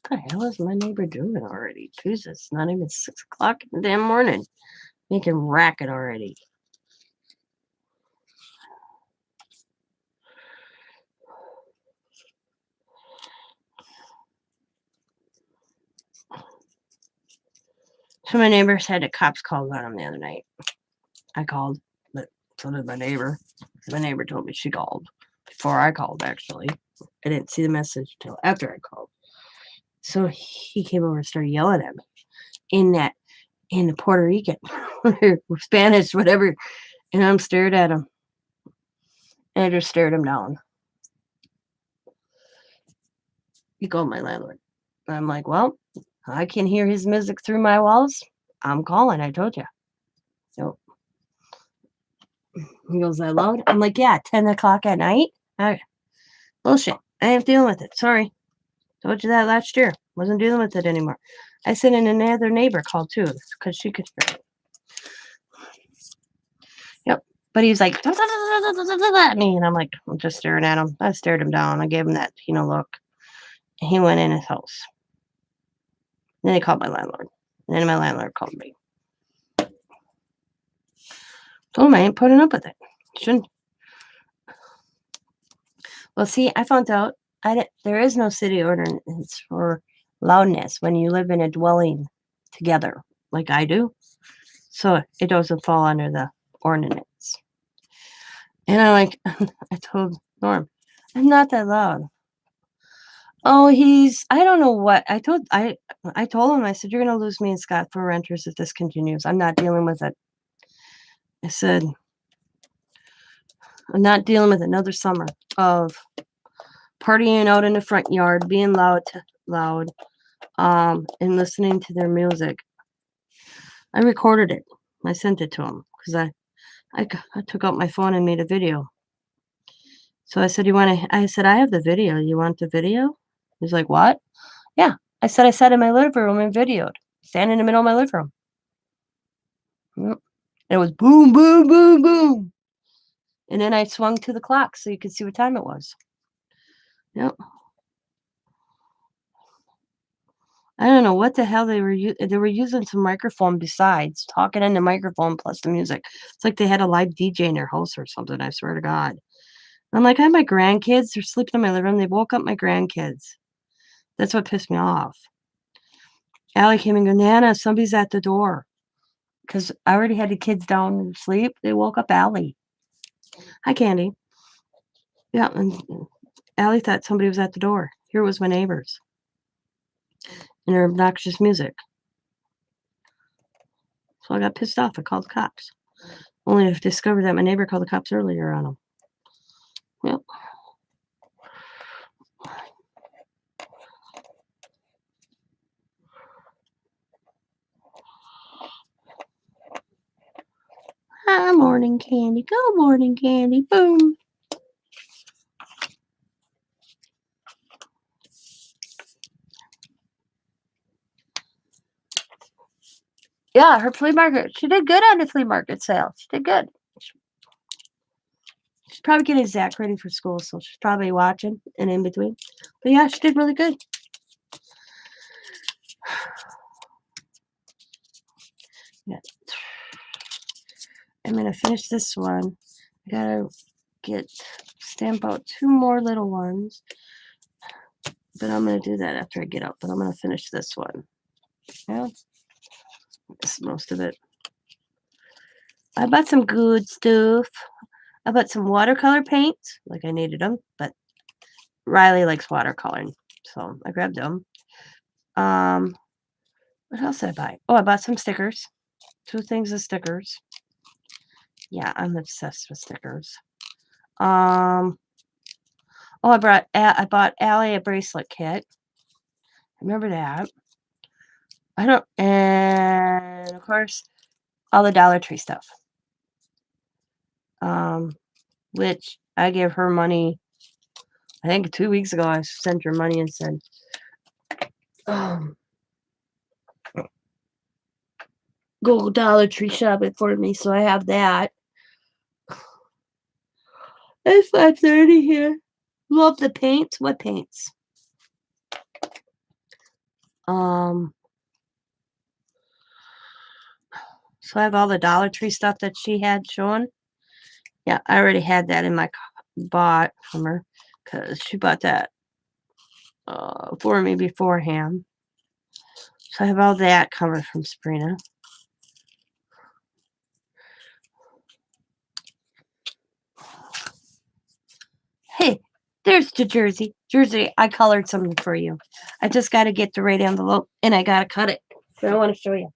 What the hell is my neighbor doing already? Jesus, it's not even 6 o'clock in the damn morning. Making racket already. So my neighbors had the cops called on him the other night. I called, but so did my neighbor. My neighbor told me she called before I called, actually. I didn't see the message until after I called. So he came over and started yelling at me in the Puerto Rican or Spanish, whatever. And I'm stared at him. And I just stared him down. He called my landlord. I'm like, well, I can hear his music through my walls. I'm calling, I told you. So he goes, that loud? I'm like, yeah, 10 o'clock at night? Bullshit. I ain't dealing with it. Sorry. Told you that last year. Wasn't dealing with it anymore. I said, and another neighbor called too, because she could hear it. Yep. But he was like, at me. And I'm like, I'm just staring at him. I stared him down. I gave him that, look. And he went in his house. Then he called my landlord. And then my landlord called me. Told him I ain't putting up with it. Shouldn't. Well, see, I found out there is no city ordinance for loudness when you live in a dwelling together, like I do. So it doesn't fall under the ordinance. And I told Norm, I'm not that loud. Oh, I don't know what. I told him, I said, you're going to lose me and Scott for renters if this continues. I'm not dealing with it. I said, I'm not dealing with another summer of partying out in the front yard, being loud, and listening to their music. I recorded it. I sent it to him because I took out my phone and made a video. So I said, I said, I have the video. You want the video? He's like, what? Yeah. I said, I sat in my living room and videoed, standing in the middle of my living room. Yep. And it was boom, boom, boom, boom. And then I swung to the clock so you could see what time it was. Yep. I don't know what the hell they were using some microphone besides talking in the microphone plus the music. It's like they had a live DJ in their house or something, I swear to God. I'm like, I have my grandkids. They're sleeping in my living room. They woke up my grandkids. That's what pissed me off. Allie came and go, Nana, somebody's at the door. Because I already had the kids down to sleep. They woke up Allie. Hi, Candy. Yeah, and Allie thought somebody was at the door. Here was my neighbors. And their obnoxious music. So I got pissed off. I called the cops. Only to discover that my neighbor called the cops earlier on them. Yep. Hi, morning, Candy. Good morning, Candy. Boom. Yeah, her flea market. She did good on the flea market sale. She did good. She's probably getting Zach ready for school, so she's probably watching and in between. But yeah, she did really good. Yeah. I'm gonna finish this one. I gotta stamp out 2 more little ones. But I'm gonna do that after I get up. But I'm gonna finish this one. Yeah. This is most of it. I bought some good stuff. I bought some watercolor paints, like I needed them, but Riley likes watercoloring, so I grabbed them. What else did I buy? Oh, I bought some stickers. 2 things of stickers. Yeah, I'm obsessed with stickers. Oh, I bought Allie a bracelet kit. Remember that. And of course, all the Dollar Tree stuff. Which I gave her money. I think 2 weeks ago, I sent her money and said, go Dollar Tree shopping for me. So I have that. It's 5:30 here. Love the paints. What paints? So I have all the Dollar Tree stuff that she had shown. Yeah, I already had that in my bought from her because she bought that for me beforehand. So I have all that covered from Sabrina. Hey, there's the jersey. Jersey, I colored something for you. I just got to get the right envelope and I got to cut it. But I want to show you.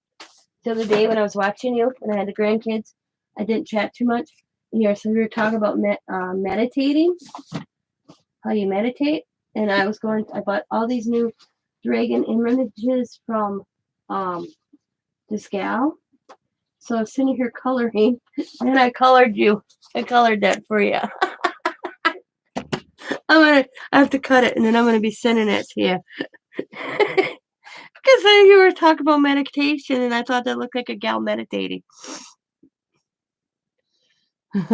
The other day when I was watching you and I had the grandkids, I didn't chat too much. And so we were talking about meditating, how you meditate. And I bought all these new dragon images from this gal. So I was sitting here coloring and I colored you. I colored that for you. I have to cut it and then I'm gonna be sending it to you. Because you were talking about meditation and I thought that looked like a gal meditating. I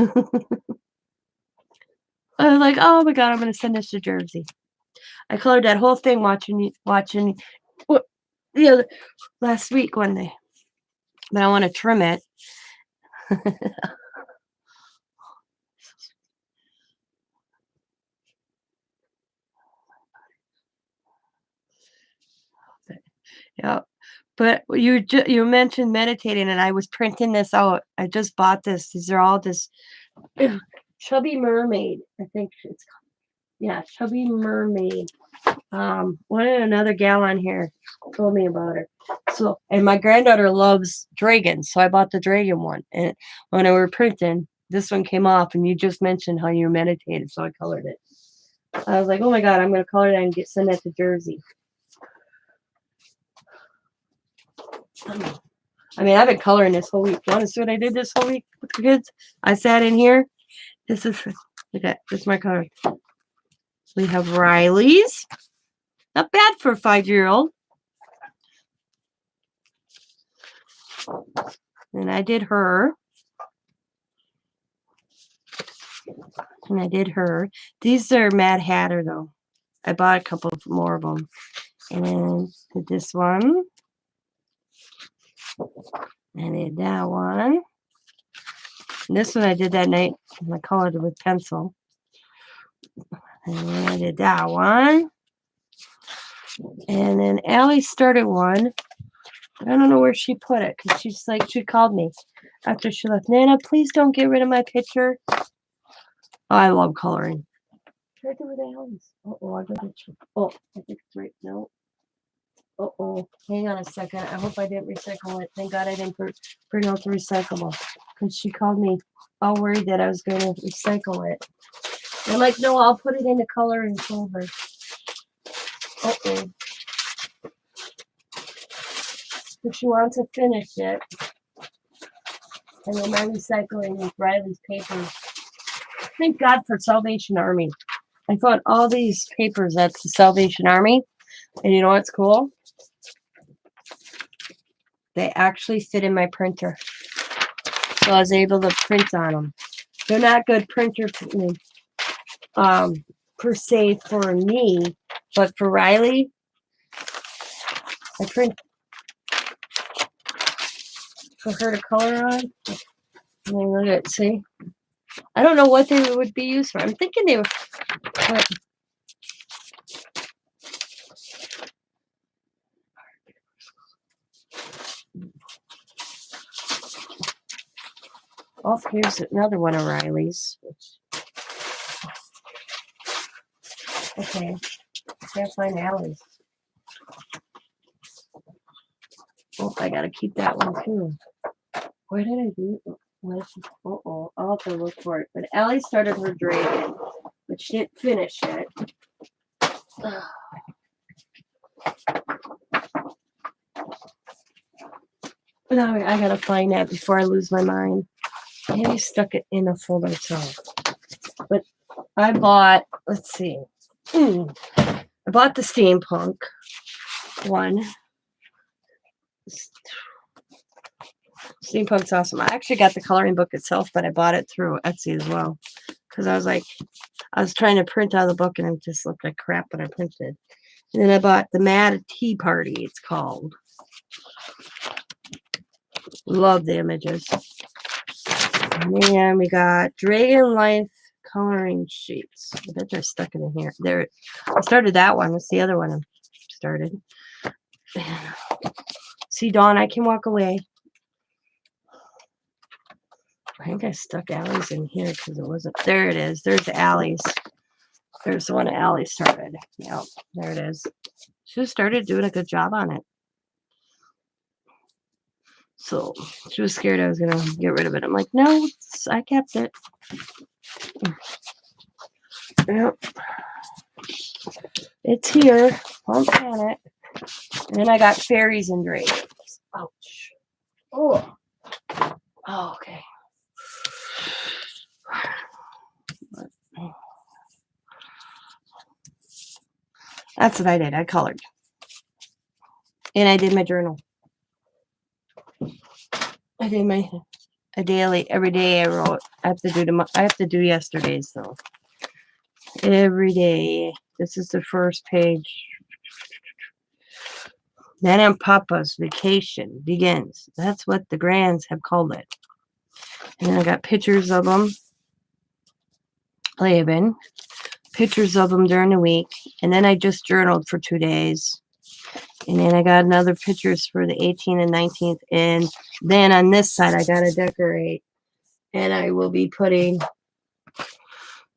was like, oh my God, I'm gonna send this to Jersey. I colored that whole thing watching last week one day. But I want to trim it. Yep. But you mentioned meditating, and I was printing this out. I just bought this. These are all this Chubby Mermaid. I think it's called. Yeah, Chubby Mermaid. Another gal on here told me about her. So, and my granddaughter loves dragons, so I bought the dragon one. And when I were printing, this one came off, and you just mentioned how you meditated, so I colored it. I was like, oh my god, I'm gonna color that and send that to Jersey. I mean, I've been coloring this whole week. You want to see what I did this whole week with the kids? I sat in here. This is look at this is my color. We have Riley's. Not bad for a 5-year-old. And I did her. And I did her. These are Mad Hatter, though. I bought a couple more of them. And then did this one. And I did that one. And this one I did that night. I colored it with pencil. And then I did that one. And then Allie started one. I don't know where she put it because she's like, she called me after she left. Nana, please don't get rid of my picture. Oh, I love coloring. Should I do with Allie's? Uh-oh, I got it. Oh, I think it's right. No. Uh-oh. Hang on a second. I hope I didn't recycle it. Thank God I didn't bring out the recyclable. Because she called me all worried that I was going to recycle it. I'm like, no, I'll put it in the color and silver. Uh-oh. If she wants to finish it. And then my recycling with Riley's papers. Thank God for Salvation Army. I found all these papers at the Salvation Army. And you know what's cool? They actually fit in my printer. So I was able to print on them. They're not good printer per se for me, but for Riley, I print for her to color on. I mean, look at it, see? I don't know what they would be used for. I'm thinking they were. Oh, here's another one of Riley's. Okay, can't find Allie's. Oh, I gotta keep that one too. Where did I do it? Uh-oh, I'll have to look for it. But Allie started her dragon, but she didn't finish it. Now I gotta find that before I lose my mind. Maybe I stuck it in a folder too. But I bought, let's see. I bought the steampunk one. Steampunk's awesome. I actually got the coloring book itself, but I bought it through Etsy as well. Because I was like, I was trying to print out of the book and it just looked like crap when I printed. And then I bought the Mad Tea Party, it's called. Love the images. And then we got Dragon Life coloring sheets. I bet they're stuck in here. There, I started that one. That's the other one I started. See, Dawn, I can walk away. I think I stuck Allie's in here because it wasn't. There it is. There's Allie's. There's the one Allie started. Yep, there it is. She started doing a good job on it. So she was scared I was going to get rid of it. I'm like, no, I kept it. Yep. It's here. Don't panic. And then I got fairies and dragons. Ouch. Oh. Oh, okay. That's what I did. I colored. And I did my journal. I did a daily, every day I wrote. I have to do yesterday's though. Every day. This is the first page. Then on Papa's vacation begins. That's what the grands have called it. And then I got pictures of them. Laban. Pictures of them during the week. And then I just journaled for 2 days. And then I got another pictures for the 18th and 19th. And then on this side, I got to decorate. And I will be putting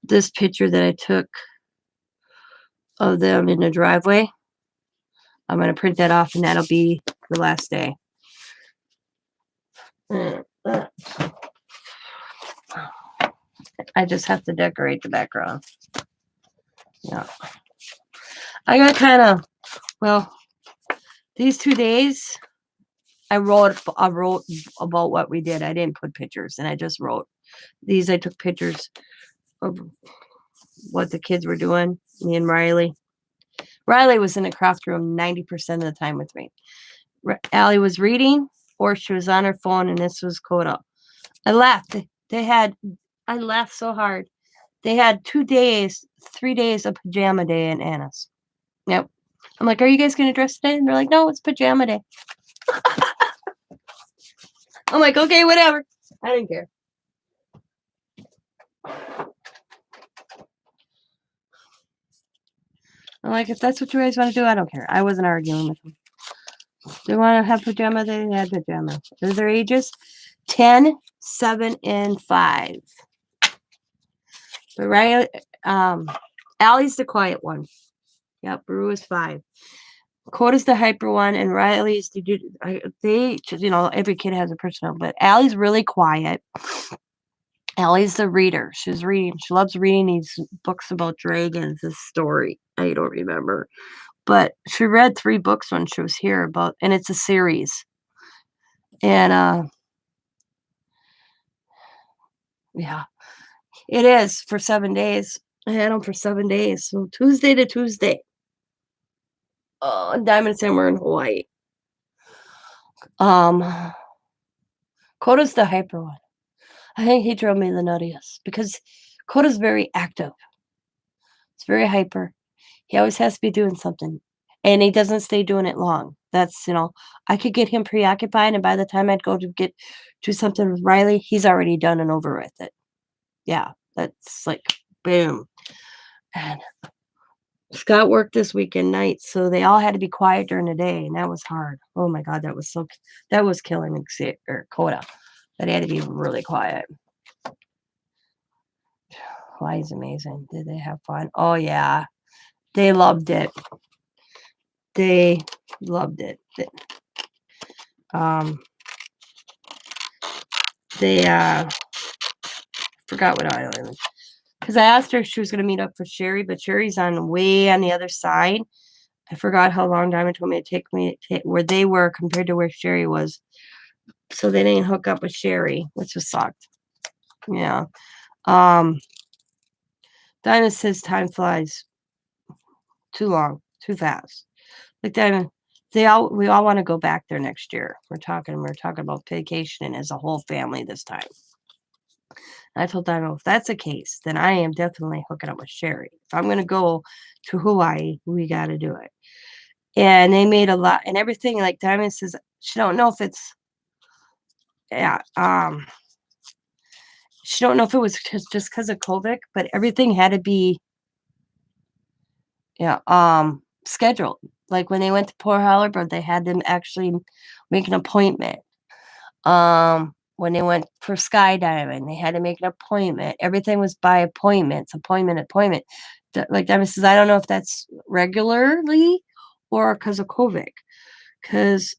this picture that I took of them in the driveway. I'm going to print that off, and that'll be the last day. I just have to decorate the background. Yeah. I got kind of, well, these 2 days, I wrote about what we did. I didn't put pictures, and I just wrote. These I took pictures of what the kids were doing, me and Riley. Riley was in the craft room 90% of the time with me. Allie was reading, or she was on her phone, and this was Coda. I laughed. I laughed so hard. They had 2 days, 3 days of pajama day in Anna's. Yep. I'm like, are you guys going to dress today? And they're like, no, it's pajama day. I'm like, okay, whatever. I didn't care. I'm like, if that's what you guys want to do, I don't care. I wasn't arguing with them. They want to have pajama, they had pajama. They're their ages 10, 7, and 5. But Riley, Allie's the quiet one. Yep, Brew is 5. Coda's the hyper one, and Riley's every kid has a personality, but Allie's really quiet. Allie's the reader. She's reading. She loves reading these books about dragons. This story, I don't remember, but she read 3 books when she was here and it's a series. And yeah, it is for 7 days. I had them for 7 days, so Tuesday to Tuesday. Oh, and Diamond and we're in Hawaii. Coda's the hyper one. I think he drove me the nuttiest because Coda's very active. It's very hyper. He always has to be doing something, and he doesn't stay doing it long. That's, I could get him preoccupied, and by the time I'd go to do something with Riley, he's already done and over with it. Yeah, that's like, boom. And Scott worked this weekend night, so they all had to be quiet during the day, and that was hard. Oh my God, that was killing Coda. That he had to be really quiet. Hawaii's amazing. Did they have fun? Oh yeah, they loved it. They loved it. They forgot what island, because I asked her if she was going to meet up for Sherry, but Sherry's way on the other side. I forgot how long Diamond told me to take me to where they were compared to where Sherry was, so they didn't hook up with Sherry, which was sucked. Yeah. Diamond says time flies too long, too fast. Like Diamond, we all want to go back there next year. We're talking about vacationing as a whole family this time. I told Diamond, if that's the case, then I am definitely hooking up with Sherry. If I'm going to go to Hawaii, we got to do it. And they made a lot, and everything, like Diamond says, she don't know if it's, she don't know if it was just because of COVID, but everything had to be, scheduled. Like when they went to Port Harbor, they had them actually make an appointment. When they went for skydiving, they had to make an appointment. Everything was by appointment. Like Diamond says, I don't know if that's regularly or because of COVID, because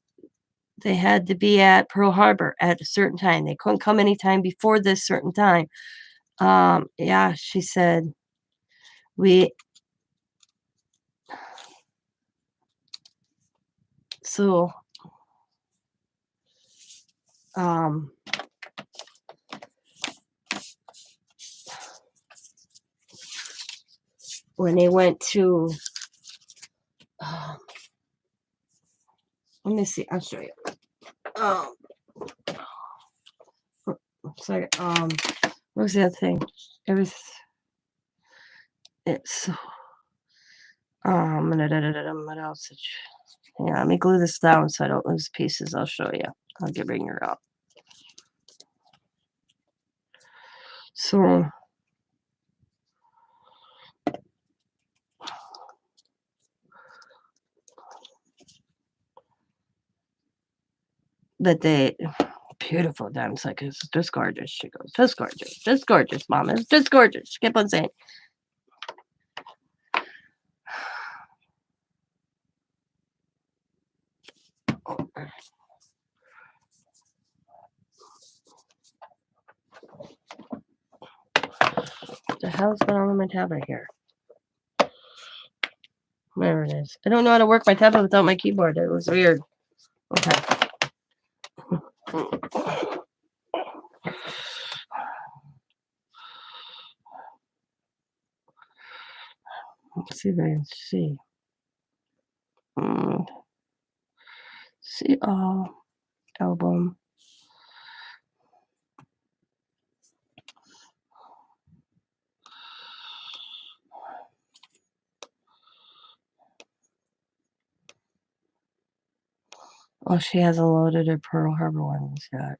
they had to be at Pearl Harbor at a certain time. They couldn't come anytime before this certain time. Yeah, she said when they went to, let me see, I'll show you. Sorry, what was the other thing? It's what else? Yeah, let me glue this down so I don't lose pieces. I'll show you. I'll bring her up. So But they beautiful. Dam's like, it's just gorgeous. She goes, just gorgeous, Mom. It's just gorgeous. She kept on saying. What the hell's going on with my tablet here? There it is. I don't know how to work my tablet without my keyboard. It was weird. Okay. Let's see if I can see. See all album. Oh, she hasn't loaded her Pearl Harbor ones yet.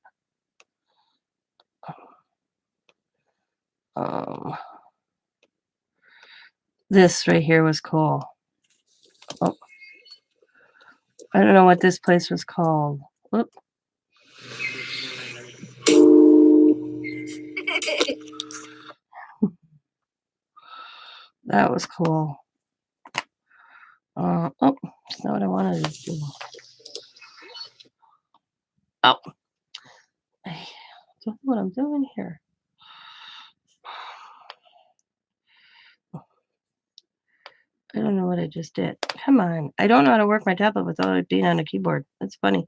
This right here was cool. Oh, I don't know what this place was called. Whoop. That was cool. Oh, that's not what I wanted to do. Oh, I don't know what I'm doing here. I don't know what I just did. Come on. I don't know how to work my tablet without it being on a keyboard. That's funny.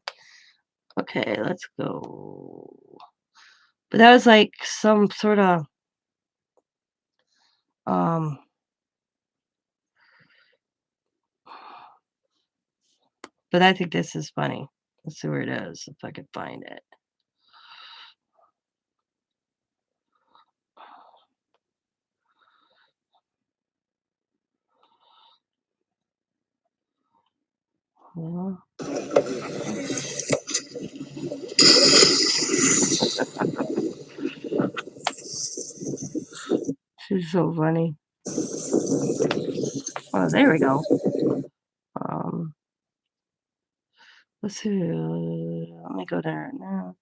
Okay, let's go. But that was like some sort of but I think this is funny. Let's see where it is, if I can find it. Well, she's so funny. Oh, there we go. Let's see. Let me go there now.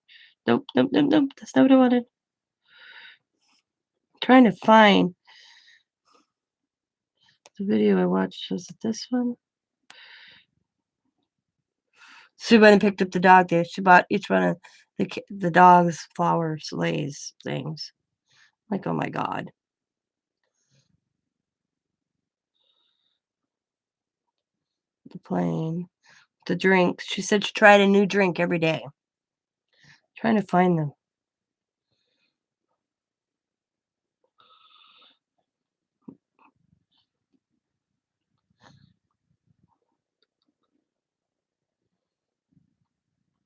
Nope. That's not what I wanted. I'm trying to find the video I watched. Was it this one? She went and picked up the dog there. She bought each one of the dog's flowers, lays, things. Like, oh my God. The plane. The drink. She said she tried a new drink every day. Trying to find them.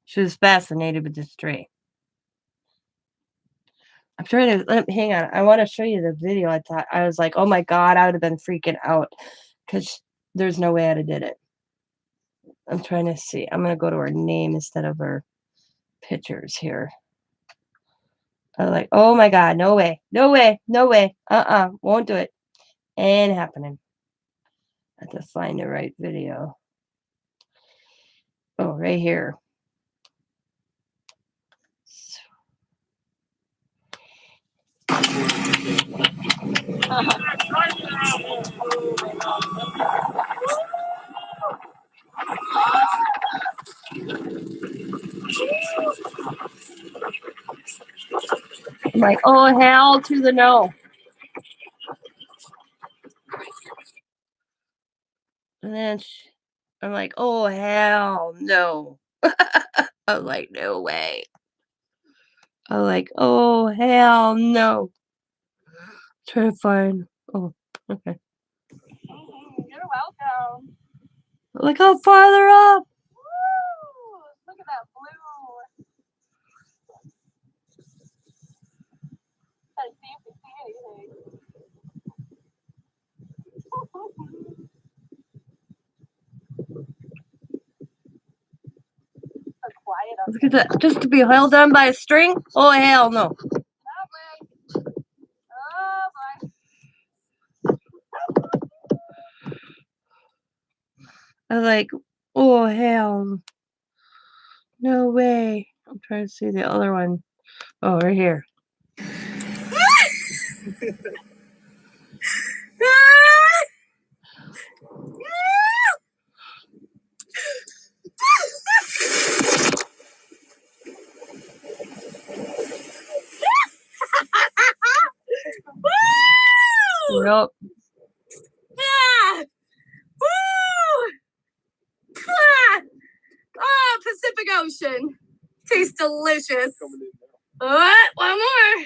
She was fascinated with this tree. I'm trying to hang on. I want to show you the video. I was like, oh my God, I would have been freaking out because there's no way I'd have did it. I'm trying to see. I'm going to go to her name instead of her pictures here. I'm like, oh my God, no way. Won't do it. Ain't happening. I have to find the right video. Oh, right here. I'm like, oh, hell to the no. And then I'm like, oh, hell no. I'm like, no way. I'm like, oh, hell no. Try to find. Oh, okay. You're welcome. Look how farther up. Woo! Look at that blue. Try to see if we see anything. So quiet up Look at that. Just to be held on by a string? Oh, hell no. that way. Oh boy. I was like, oh, hell. No way. I'm trying to see the other one. Oh, right here. Yep. Ah! Woo! Ah! Oh, Pacific Ocean. Tastes delicious. What? One more.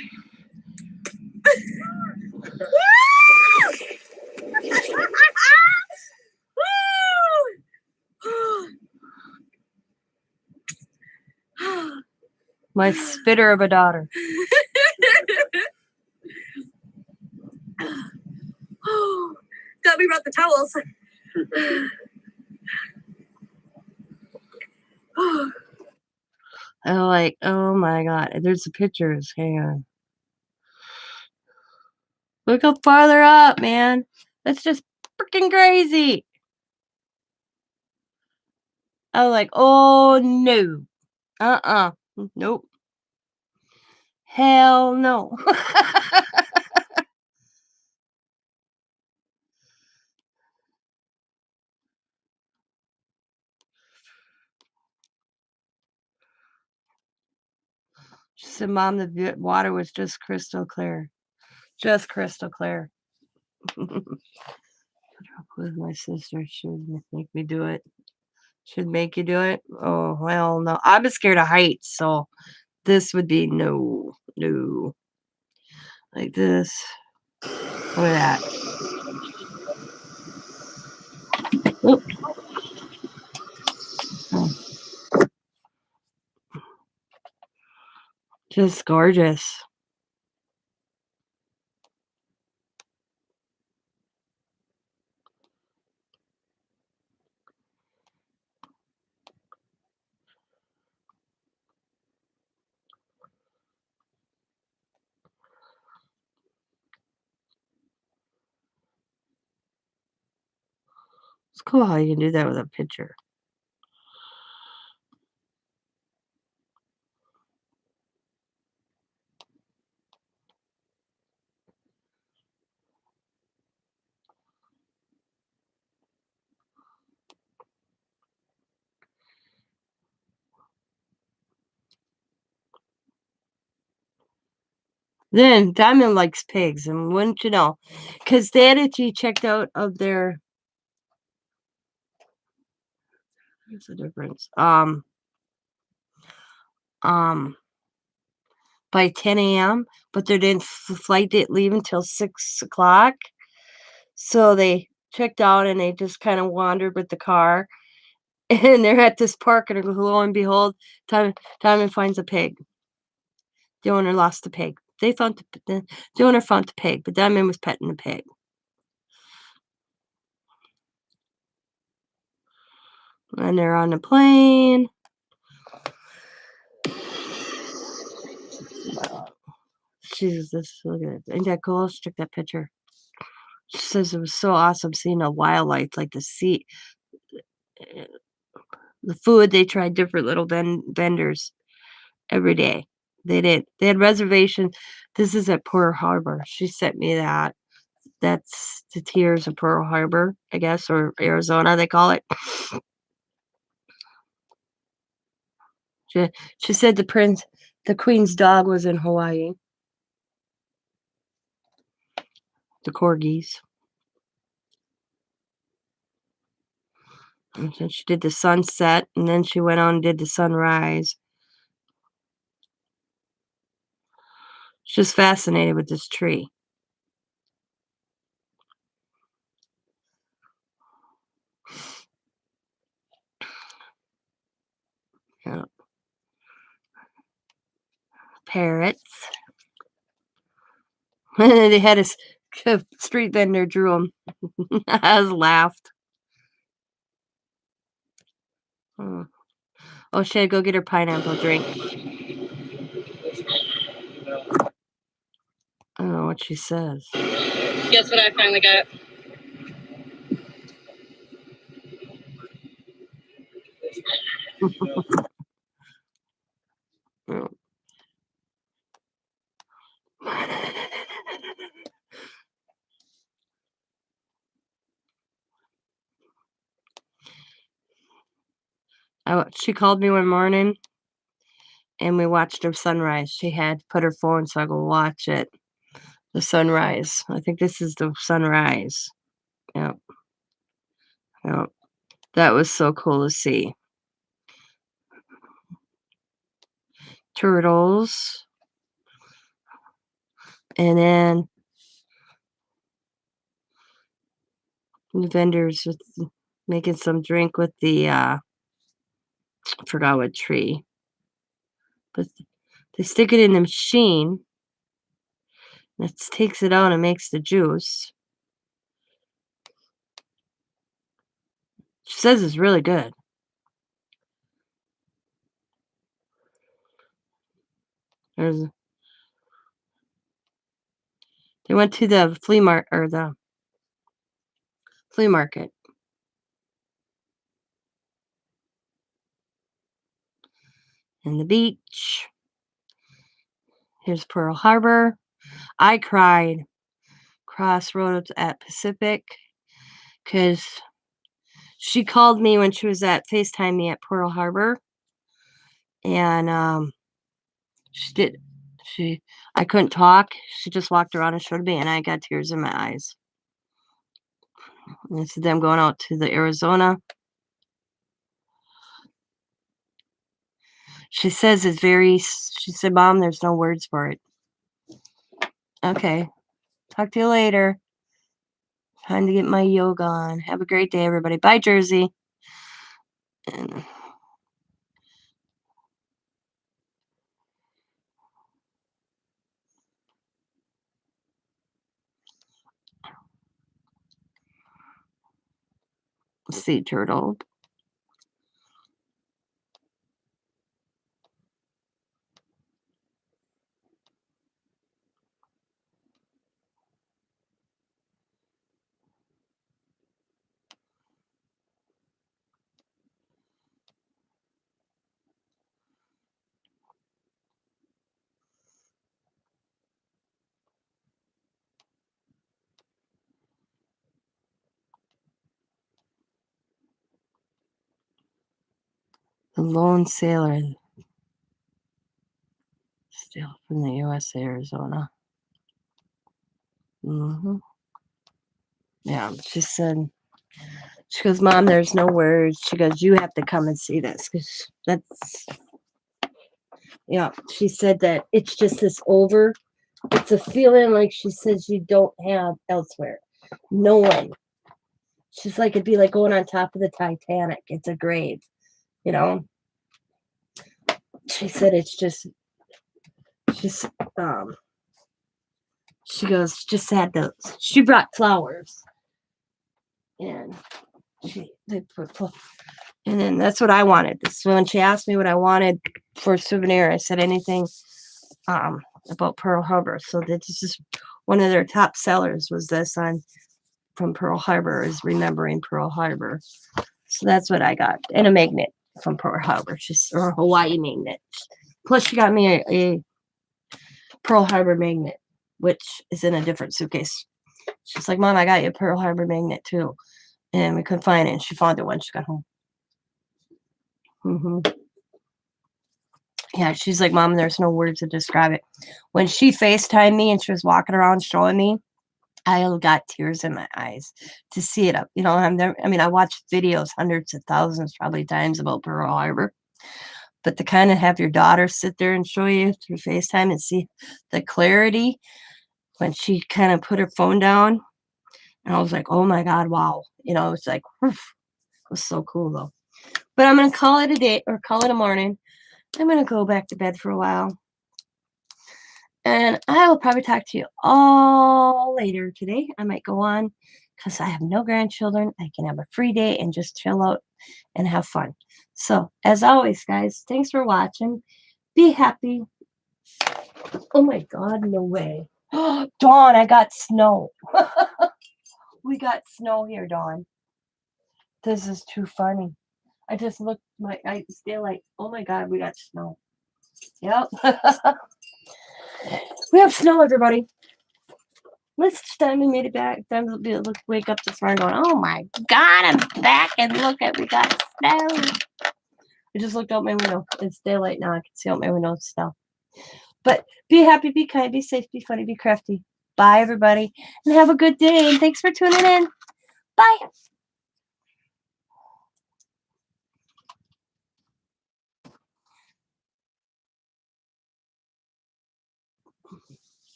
My spitter of a daughter. Got me brought the towels. I'm like, oh my god. And there's the pictures. Hang on. Look how farther up, man. That's just freaking crazy. I was like, oh no. Nope. Hell no. She said, Mom, the water was just crystal clear. Just crystal clear. With my sister, she would make me do it. Should make you do it? Oh, well, no. I'm scared of heights, so this would be no. Like this. Look at that. Oop. Oh. Just gorgeous. It's cool how you can do that with a picture. Then Diamond likes pigs, and wouldn't you know? Because they had actually checked out of their. What's the difference? By 10 a.m., but their flight didn't leave until 6 o'clock. So they checked out and they just kind of wandered with the car. And they're at this park, and lo and behold, Diamond finds a pig. The owner lost the pig. They found the owner found the pig, but Diamond was petting the pig. And they're on the plane. Jesus, look at it. Ain't that cool? She took that picture. She says it was so awesome seeing the wildlife, like the sea, the food. They tried different little vendors every day. They did. They had reservations. This is at Pearl Harbor. She sent me that. That's the Tears of Pearl Harbor, I guess, or Arizona, they call it. She said the Queen's dog was in Hawaii. The corgis. And then she did the sunset, and then she went on and did the sunrise. She's just fascinated with this tree. Yeah. Parrots. They had a street vendor drew them. I was laughed. Oh, she had to go get her pineapple drink. I don't know what she says. Guess what I finally got? She called me one morning and we watched her sunrise. She had put her phone, so I go watch it. The sunrise. I think this is the sunrise. Yep. Yep. That was so cool to see. Turtles. And then the vendors with making some drink with the I forgot what tree. But they stick it in the machine. And it takes it out and makes the juice. She says it's really good. There's They went to the flea market. And the beach. Here's Pearl Harbor. I cried. Crossroads at Pacific. Because she called me when she was at FaceTime me at Pearl Harbor. And I couldn't talk. She just walked around and showed me, and I got tears in my eyes. And it's them going out to the Arizona. She says she said, Mom, there's no words for it. Okay. Talk to you later. Time to get my yoga on. Have a great day, everybody. Bye, Jersey. And sea turtle. The lone sailor. Still from the U.S. Arizona. Yeah, she goes, Mom, there's no words. She goes, you have to come and see this. Because she said that it's just it's a feeling like she says you don't have elsewhere. No one. She's like, it'd be like going on top of the Titanic. It's a grave, you know? She said it's just, she goes, just had those. She brought flowers. And and then that's what I wanted. So when she asked me what I wanted for a souvenir, I said anything about Pearl Harbor. So this is one of their top sellers was this from Pearl Harbor, is remembering Pearl Harbor. So that's what I got. And a magnet from Pearl Harbor, or a Hawaii magnet. Plus she got me a Pearl Harbor magnet, which is in a different suitcase. She's like, Mom, I got you a Pearl Harbor magnet too. And we couldn't find it. And she found it when she got home. Yeah, she's like, Mom, there's no words to describe it. When she FaceTimed me and she was walking around showing me, I got tears in my eyes to see it up. I watched videos hundreds of thousands, probably times about Pearl Harbor. But to kind of have your daughter sit there and show you through FaceTime and see the clarity when she kind of put her phone down. And I was like, oh my God, wow. It's like, whew. It was so cool though. But I'm going to call it a day or call it a morning. I'm going to go back to bed for a while. And I will probably talk to you all later today. I might go on because I have no grandchildren. I can have a free day and just chill out and have fun. So, as always, guys, thanks for watching. Be happy. Oh my God, no way. Dawn, I got snow. We got snow here, Dawn. This is too funny. I just looked, I feel like, oh my God, we got snow. Yep. We have snow, everybody. We made it back. Time to wake up this morning going, oh my God, I'm back and look at, we got snow. I just looked out my window. It's daylight now. I can see out my window still. But be happy, be kind, be safe, be funny, be crafty. Bye, everybody, and have a good day. And thanks for tuning in. Bye.